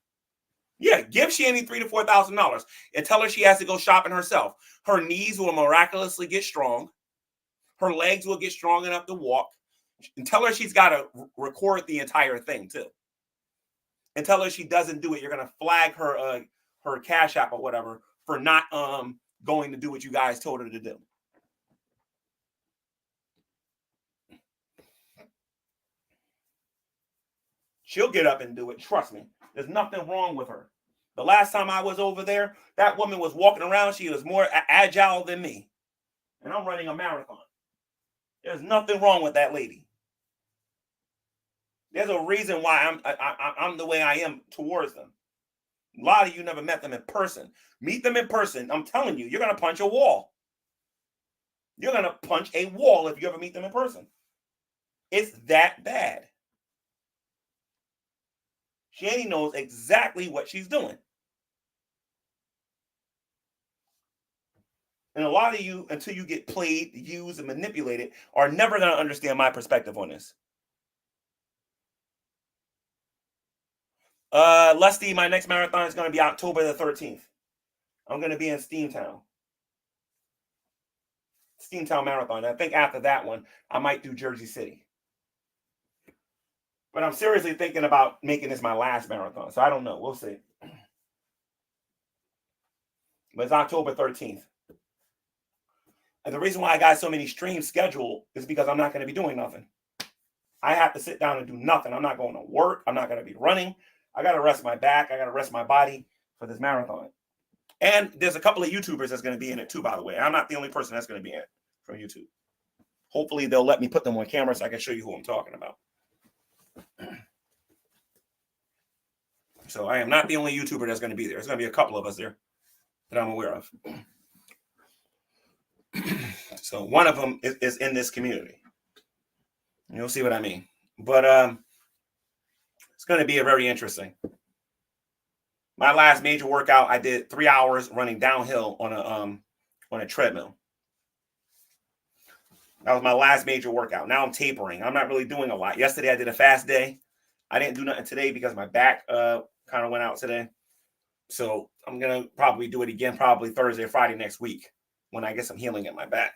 Yeah, give Shanny $3,000 to $4,000 and tell her she has to go shopping herself. Her knees will miraculously get strong. Her legs will get strong enough to walk. And tell her she's got to record the entire thing too. And tell her she doesn't do it, you're gonna flag her her Cash App or whatever for not going to do what you guys told her to do. She'll get up and do it. Trust me. There's nothing wrong with her. The last time I was over there, that woman was walking around. She was more agile than me. And I'm running a marathon. There's nothing wrong with that lady. There's a reason why I'm the way I am towards them. A lot of you never met them in person. Meet them in person. I'm telling you, you're going to punch a wall. You're going to punch a wall if you ever meet them in person. It's that bad. Shanny knows exactly what she's doing. And a lot of you, until you get played, used, and manipulated, are never going to understand my perspective on this. Lusty, my next marathon is going to be October the 13th. I'm going to be in Steamtown. Steamtown Marathon. I think after that one, I might do Jersey City. But I'm seriously thinking about making this my last marathon. So I don't know. We'll see. But it's October 13th. And the reason why I got so many streams scheduled is because I'm not going to be doing nothing. I have to sit down and do nothing. I'm not going to work. I'm not going to be running. I got to rest my back. I got to rest my body for this marathon. And there's a couple of YouTubers that's going to be in it too, by the way. I'm not the only person that's going to be in it from YouTube. Hopefully they'll let me put them on camera so I can show you who I'm talking about. So I am not the only YouTuber that's going to be there. There's going to be a couple of us there that I'm aware of. So one of them is in this community. You'll see what I mean. But it's going to be a very interesting. My last major workout, I did 3 hours running downhill on a treadmill. That was my last major workout. Now I'm tapering. I'm not really doing a lot. Yesterday I did a fast day. I didn't do nothing today because my back kind of went out today. So I'm going to probably do it again probably Thursday or Friday next week when I get some healing in my back.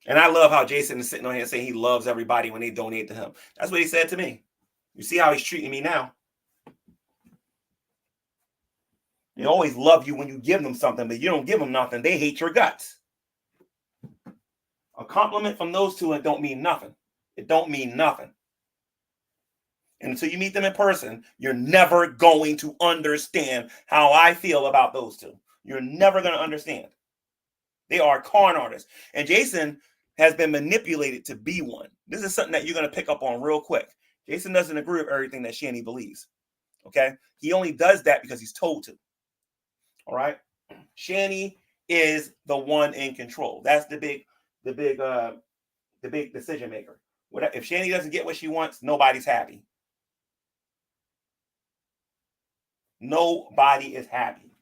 And I love how Jason is sitting on here saying he loves everybody when they donate to him. That's what he said to me. You see how he's treating me now. They always love you when you give them something, but you don't give them nothing. They hate your guts. A compliment from those two, it don't mean nothing. It don't mean nothing. And until you meet them in person, you're never going to understand how I feel about those two. You're never going to understand. They are con artists. And Jason has been manipulated to be one. This is something that you're going to pick up on real quick. Jason doesn't agree with everything that Shanny believes. Okay? He only does that because he's told to. All right? Shanny is the one in control. That's the big decision maker. If Shanny doesn't get what she wants, nobody's happy. Nobody is happy.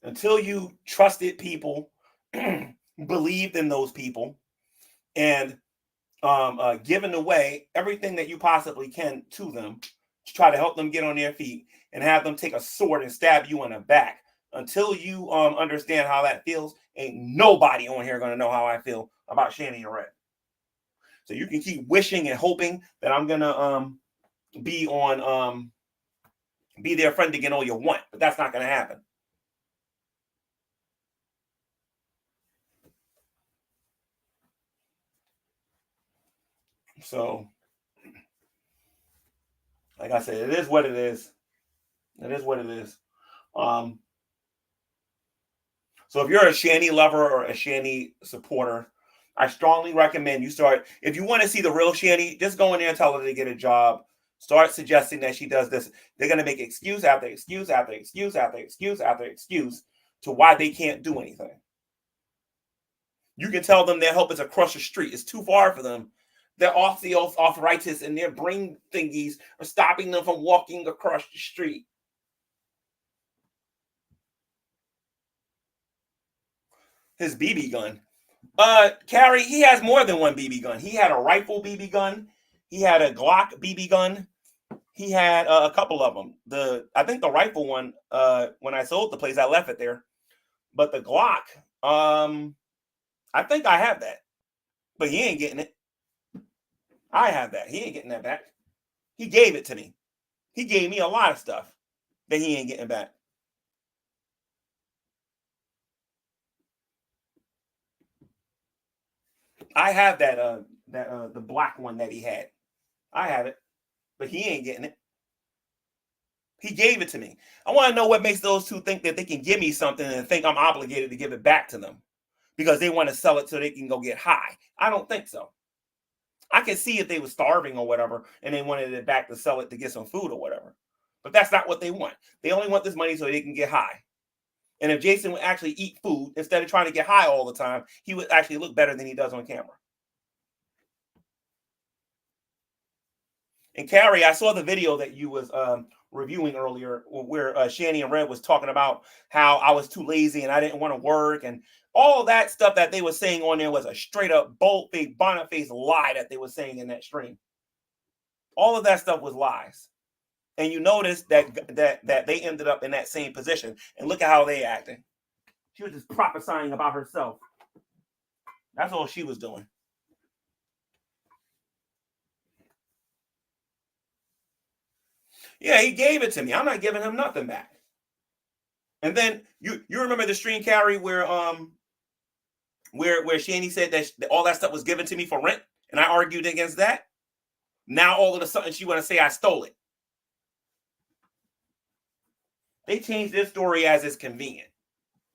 Until you trusted people, believed in those people, and given away everything that you possibly can to them to try to help them get on their feet and have them take a sword and stab you in the back. Until you understand how that feels, ain't nobody on here going to know how I feel about Shanny and Red. So you can keep wishing and hoping that I'm going to be their friend again all you want, but that's not going to happen. So, like I said, it is what it is. It is what it is. So if you're a Shanny lover or a Shanny supporter, I strongly recommend you start. If you want to see the real Shanny, just go in there and tell her to get a job. Start suggesting that she does this. They're going to make excuse after excuse after excuse after excuse after excuse to why they can't do anything. You can tell them their help is across the street. It's too far for them. Their osteoarthritis and their brain thingies are stopping them from walking across the street. His BB gun. Carrie, he has more than one BB gun. He had a rifle BB gun. He had a Glock BB gun. He had a couple of them. I think the rifle one, when I sold the place, I left it there. But the Glock, I think I have that. But he ain't getting it. I have that. He ain't getting that back. He gave it to me. He gave me a lot of stuff that he ain't getting back. I have that the black one that he had. I have it, but he ain't getting it. He gave it to me. I want to know what makes those two think that they can give me something and think I'm obligated to give it back to them because they want to sell it so they can go get high. I don't think so. I can see if they were starving or whatever and they wanted it back to sell it to get some food or whatever. But that's not what they want. They only want this money so they can get high. And if Jason would actually eat food instead of trying to get high all the time, he would actually look better than he does on camera. And Carrie, I saw the video that you was reviewing earlier where Shani and Red was talking about how I was too lazy and I didn't want to work. And all that stuff that they were saying on there was a straight up bold-faced, bonnet-faced lie that they were saying in that stream. All of that stuff was lies. And you notice that they ended up in that same position. And look at how they acting. She was just prophesying about herself. That's all she was doing. Yeah, he gave it to me. I'm not giving him nothing back. And then you remember the stream, Carrie, where Shani said that all that stuff was given to me for rent, and I argued against that. Now all of a sudden she want to say I stole it. They changed this story as it's convenient.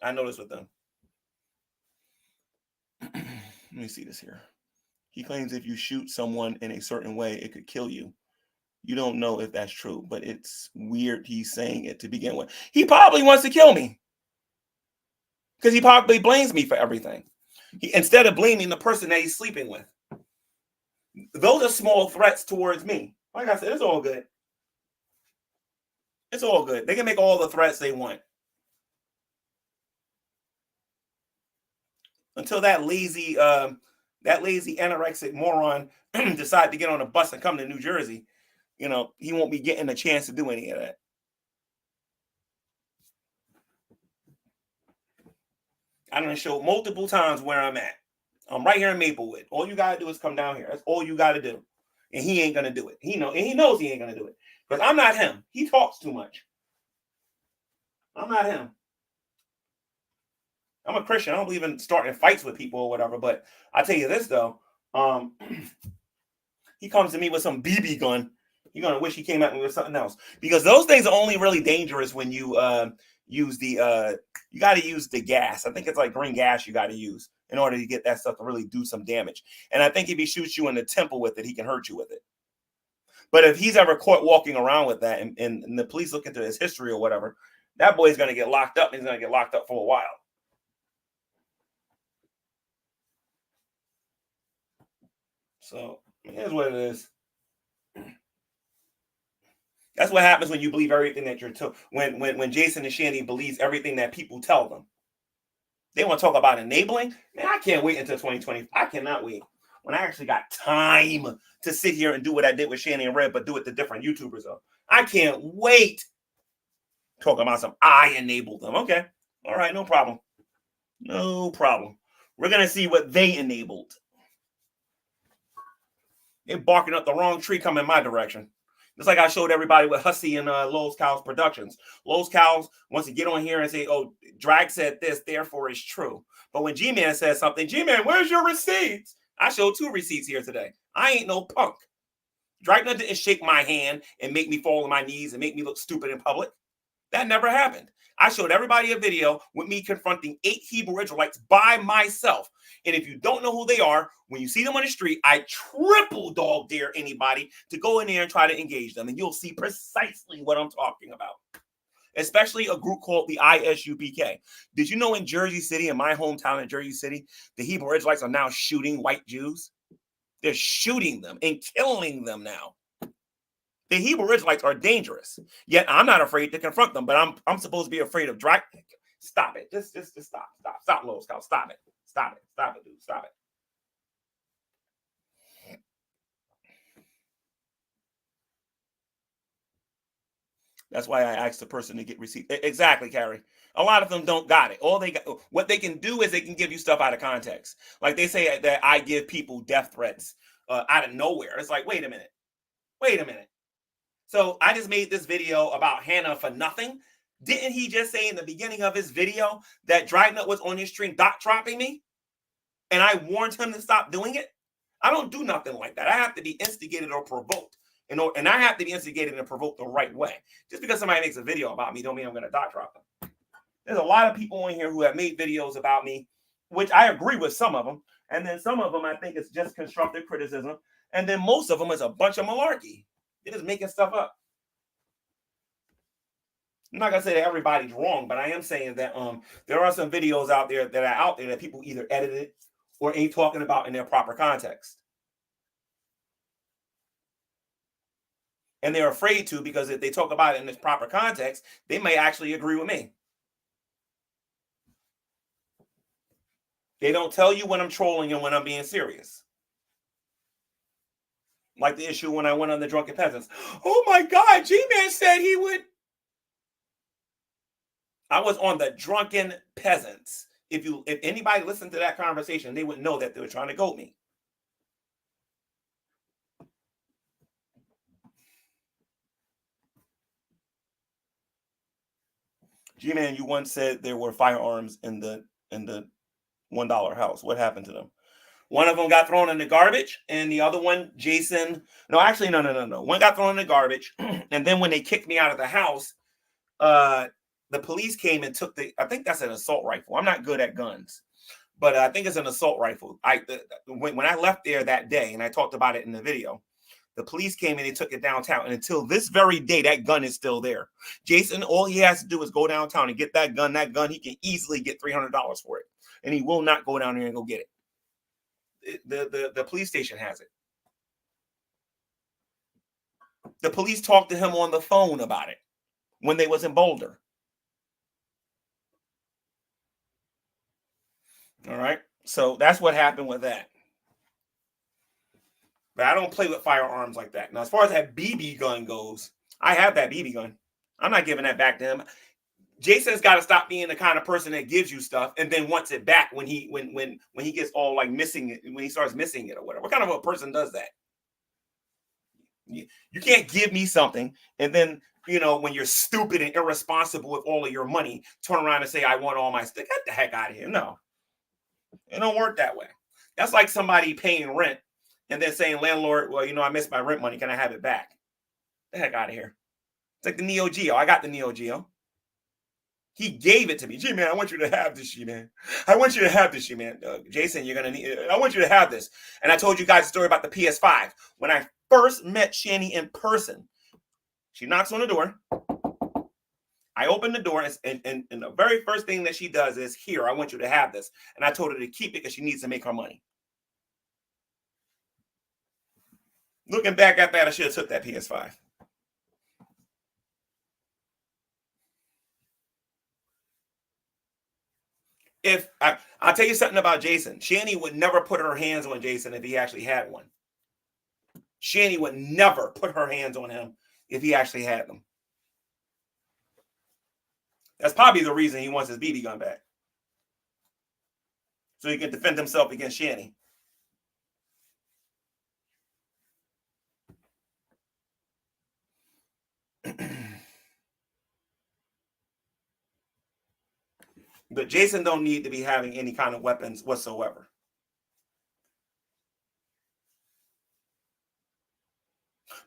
I noticed with them. Let me see this here. He claims if you shoot someone in a certain way, it could kill you. You don't know if that's true, but it's weird he's saying it to begin with. He probably wants to kill me because he probably blames me for everything. Instead of blaming the person that he's sleeping with. Those are small threats towards me. Like I said, it's all good. It's all good. They can make all the threats they want. Until that lazy anorexic moron decide to get on a bus and come to New Jersey, you know, he won't be getting a chance to do any of that. I done showed multiple times where I'm at. I'm right here in Maplewood. All you gotta do is come down here. That's all you gotta do. And he ain't gonna do it. He knows he ain't gonna do it. Because I'm not him. He talks too much. I'm not him. I'm a Christian. I don't believe in starting fights with people or whatever. But I tell you this though, he comes to me with some BB gun. You're gonna wish he came at me with something else, because those things are only really dangerous when you use the you got to use the gas. I think it's like green gas you got to use in order to get that stuff to really do some damage. And I think if he shoots you in the temple with it, he can hurt you with it. But if he's ever caught walking around with that and the police look into his history or whatever, that boy's gonna get locked up, and he's gonna get locked up for a while. So here's what it is. That's what happens when you believe everything that you're told. When Jason and Shani believes everything that people tell them. They want to talk about enabling. Man, I can't wait until 2020. I cannot wait. When I actually got time to sit here and do what I did with Shani and Red, but do it to different YouTubers though. I can't wait. Talking about some I enabled them. Okay. All right, no problem. No problem. We're gonna see what they enabled. They're barking up the wrong tree coming my direction. Just like I showed everybody with Hussy and Lowe's Cows Productions. Lowe's Cows wants to get on here and say, oh, Drag said this, therefore it's true. But when G Man says something, G Man, where's your receipts? I showed 2 receipts here today. I ain't no punk. Dragna didn't shake my hand and make me fall on my knees and make me look stupid in public. That never happened. I showed everybody a video with me confronting 8 Hebrew Israelites by myself. And if you don't know who they are, when you see them on the street, I triple dog dare anybody to go in there and try to engage them. And you'll see precisely what I'm talking about. Especially a group called the ISUPK. Did you know in Jersey City, in my hometown in Jersey City, the Hebrew Israelites are now shooting white Jews? They're shooting them and killing them now. The Hebrew Israelites are dangerous. Yet I'm not afraid to confront them, but I'm supposed to be afraid of Drag. Stop it. Just stop, Lil Scout. Stop it, dude. Stop it. That's why I asked the person to get receipt. Exactly, Carrie. A lot of them don't got it. What they can do is they can give you stuff out of context. Like they say that I give people death threats out of nowhere. It's like, wait a minute. So I just made this video about Hannah for nothing. Didn't he just say in the beginning of his video that Dragnet was on his stream dot dropping me? And I warned him to stop doing it? I don't do nothing like that. I have to be instigated or provoked. And I have to be instigated and provoked the right way. Just because somebody makes a video about me don't mean I'm going to dot drop them. There's a lot of people in here who have made videos about me, which I agree with some of them. And then some of them I think it's just constructive criticism. And then most of them is a bunch of malarkey. They're just making stuff up. I'm not going to say that everybody's wrong, but I am saying that there are some videos out there that people either edited or ain't talking about in their proper context. And they're afraid to, because if they talk about it in its proper context, they may actually agree with me. They don't tell you when I'm trolling and when I'm being serious. Like the issue when I went on the Drunken Peasants. Oh my God, G-Man said he would. I was on the Drunken Peasants. If anybody listened to that conversation, they would know that they were trying to goat me. G-Man, you once said there were firearms in the $1 house. What happened to them? One of them got thrown in the garbage, and the other one, Jason. No, actually, no. One got thrown in the garbage, and then when they kicked me out of the house, the police came and took I think that's an assault rifle. I'm not good at guns, but I think it's an assault rifle. When I left there that day, and I talked about it in the video, the police came and they took it downtown. And until this very day, that gun is still there. Jason, all he has to do is go downtown and get that gun. That gun, he can easily get $300 for it. And he will not go down there and go get it. The police station has it. The police talked to him on the phone about it when they was in Boulder. All right. So that's what happened with that. But I don't play with firearms like that. Now, as far as that BB gun goes, I have that BB gun. I'm not giving that back to him. Jason's got to stop being the kind of person that gives you stuff and then wants it back when he gets all like missing it, when he starts missing it or whatever. What kind of a person does that? You can't give me something and then, when you're stupid and irresponsible with all of your money, turn around and say, I want all my stuff. Get the heck out of here. No, it don't work that way. That's like somebody paying rent and then saying, landlord, well, I missed my rent money. Can I have it back? Get the heck out of here. It's like the Neo Geo. I got the Neo Geo. He gave it to me. G-Man, I want you to have this, G-Man. I want you to have this, G-Man. Jason, you're going to need it. I want you to have this. And I told you guys a story about the PS5. When I first met Shani in person, she knocks on the door. I open the door, and the very first thing that she does is, here, I want you to have this. And I told her to keep it because she needs to make her money. Looking back at that, I should have took that PS5. If I'll tell you something about Jason, Shani would never put her hands on Jason if he actually had one. Shani would never put her hands on him if he actually had them. That's probably the reason he wants his BB gun back, so he can defend himself against Shani. But Jason don't need to be having any kind of weapons whatsoever.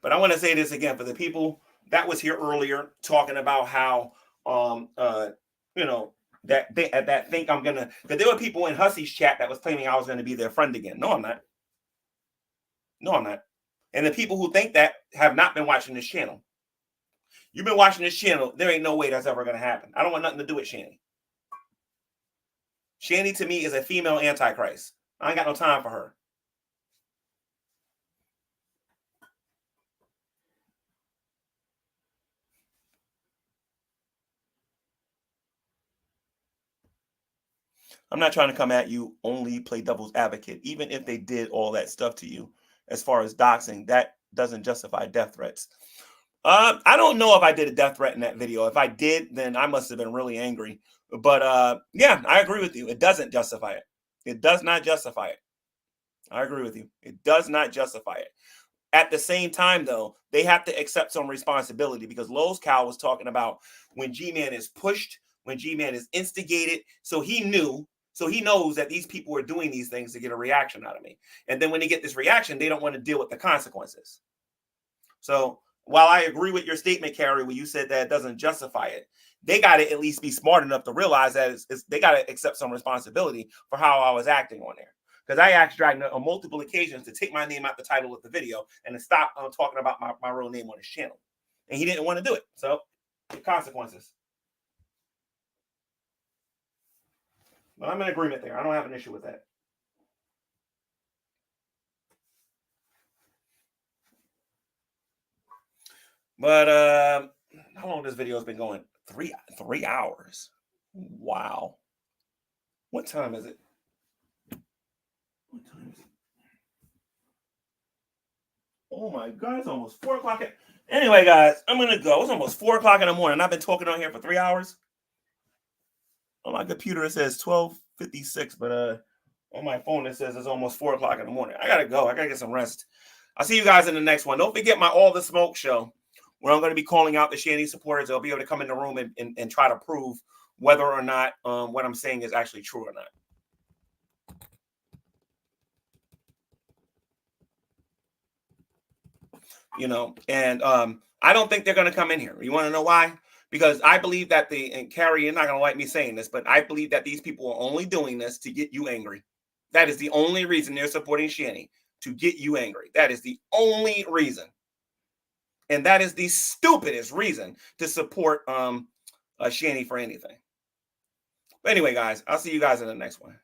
But I want to say this again for the people that was here earlier talking about how that think I'm gonna, because there were people in Hussy's chat that was claiming I was going to be their friend again. No, I'm not. No, I'm not. And the people who think that have not been watching this channel. You've been watching this channel. There ain't no way that's ever going to happen. I don't want nothing to do with Shani. Shani to me is a female antichrist. I ain't got no time for her. I'm not trying to come at you, only play devil's advocate. Even if they did all that stuff to you, as far as doxing, that doesn't justify death threats. I don't know if I did a death threat in that video. If I did, then I must have been really angry. But yeah, I agree with you. It doesn't justify it. It does not justify it. I agree with you. It does not justify it. At the same time, though, they have to accept some responsibility, because Lowe's Cow was talking about when G-Man is pushed, when G-Man is instigated. So he knows that these people are doing these things to get a reaction out of me. And then when they get this reaction, they don't want to deal with the consequences. So while I agree with your statement, Carrie, when you said that it doesn't justify it, they got to at least be smart enough to realize that they got to accept some responsibility for how I was acting on there. Because I asked Dragnet on multiple occasions to take my name out the title of the video and to stop talking about my real name on his channel. And he didn't want to do it. So, consequences. But I'm in agreement there. I don't have an issue with that. But how long this video has been going? 3 hours. Wow. What time is it? What time is it? Oh my God, it's almost 4 o'clock. Anyway, guys, I'm gonna go. It's almost 4 o'clock in the morning. I've been talking on here for 3 hours. On my computer it says 12:56, but on my phone it says it's almost 4 o'clock in the morning. I gotta go. I gotta get some rest. I'll see you guys in the next one. Don't forget my All the Smoke show, where I'm going to be calling out the Shanny supporters. They'll be able to come in the room and try to prove whether or not what I'm saying is actually true or not. You know, and I don't think they're going to come in here. You want to know why? Because I believe that and Carrie, you're not going to like me saying this, but I believe that these people are only doing this to get you angry. That is the only reason they're supporting Shanny, to get you angry. That is the only reason. And that is the stupidest reason to support Shanny for anything. But anyway, guys, I'll see you guys in the next one.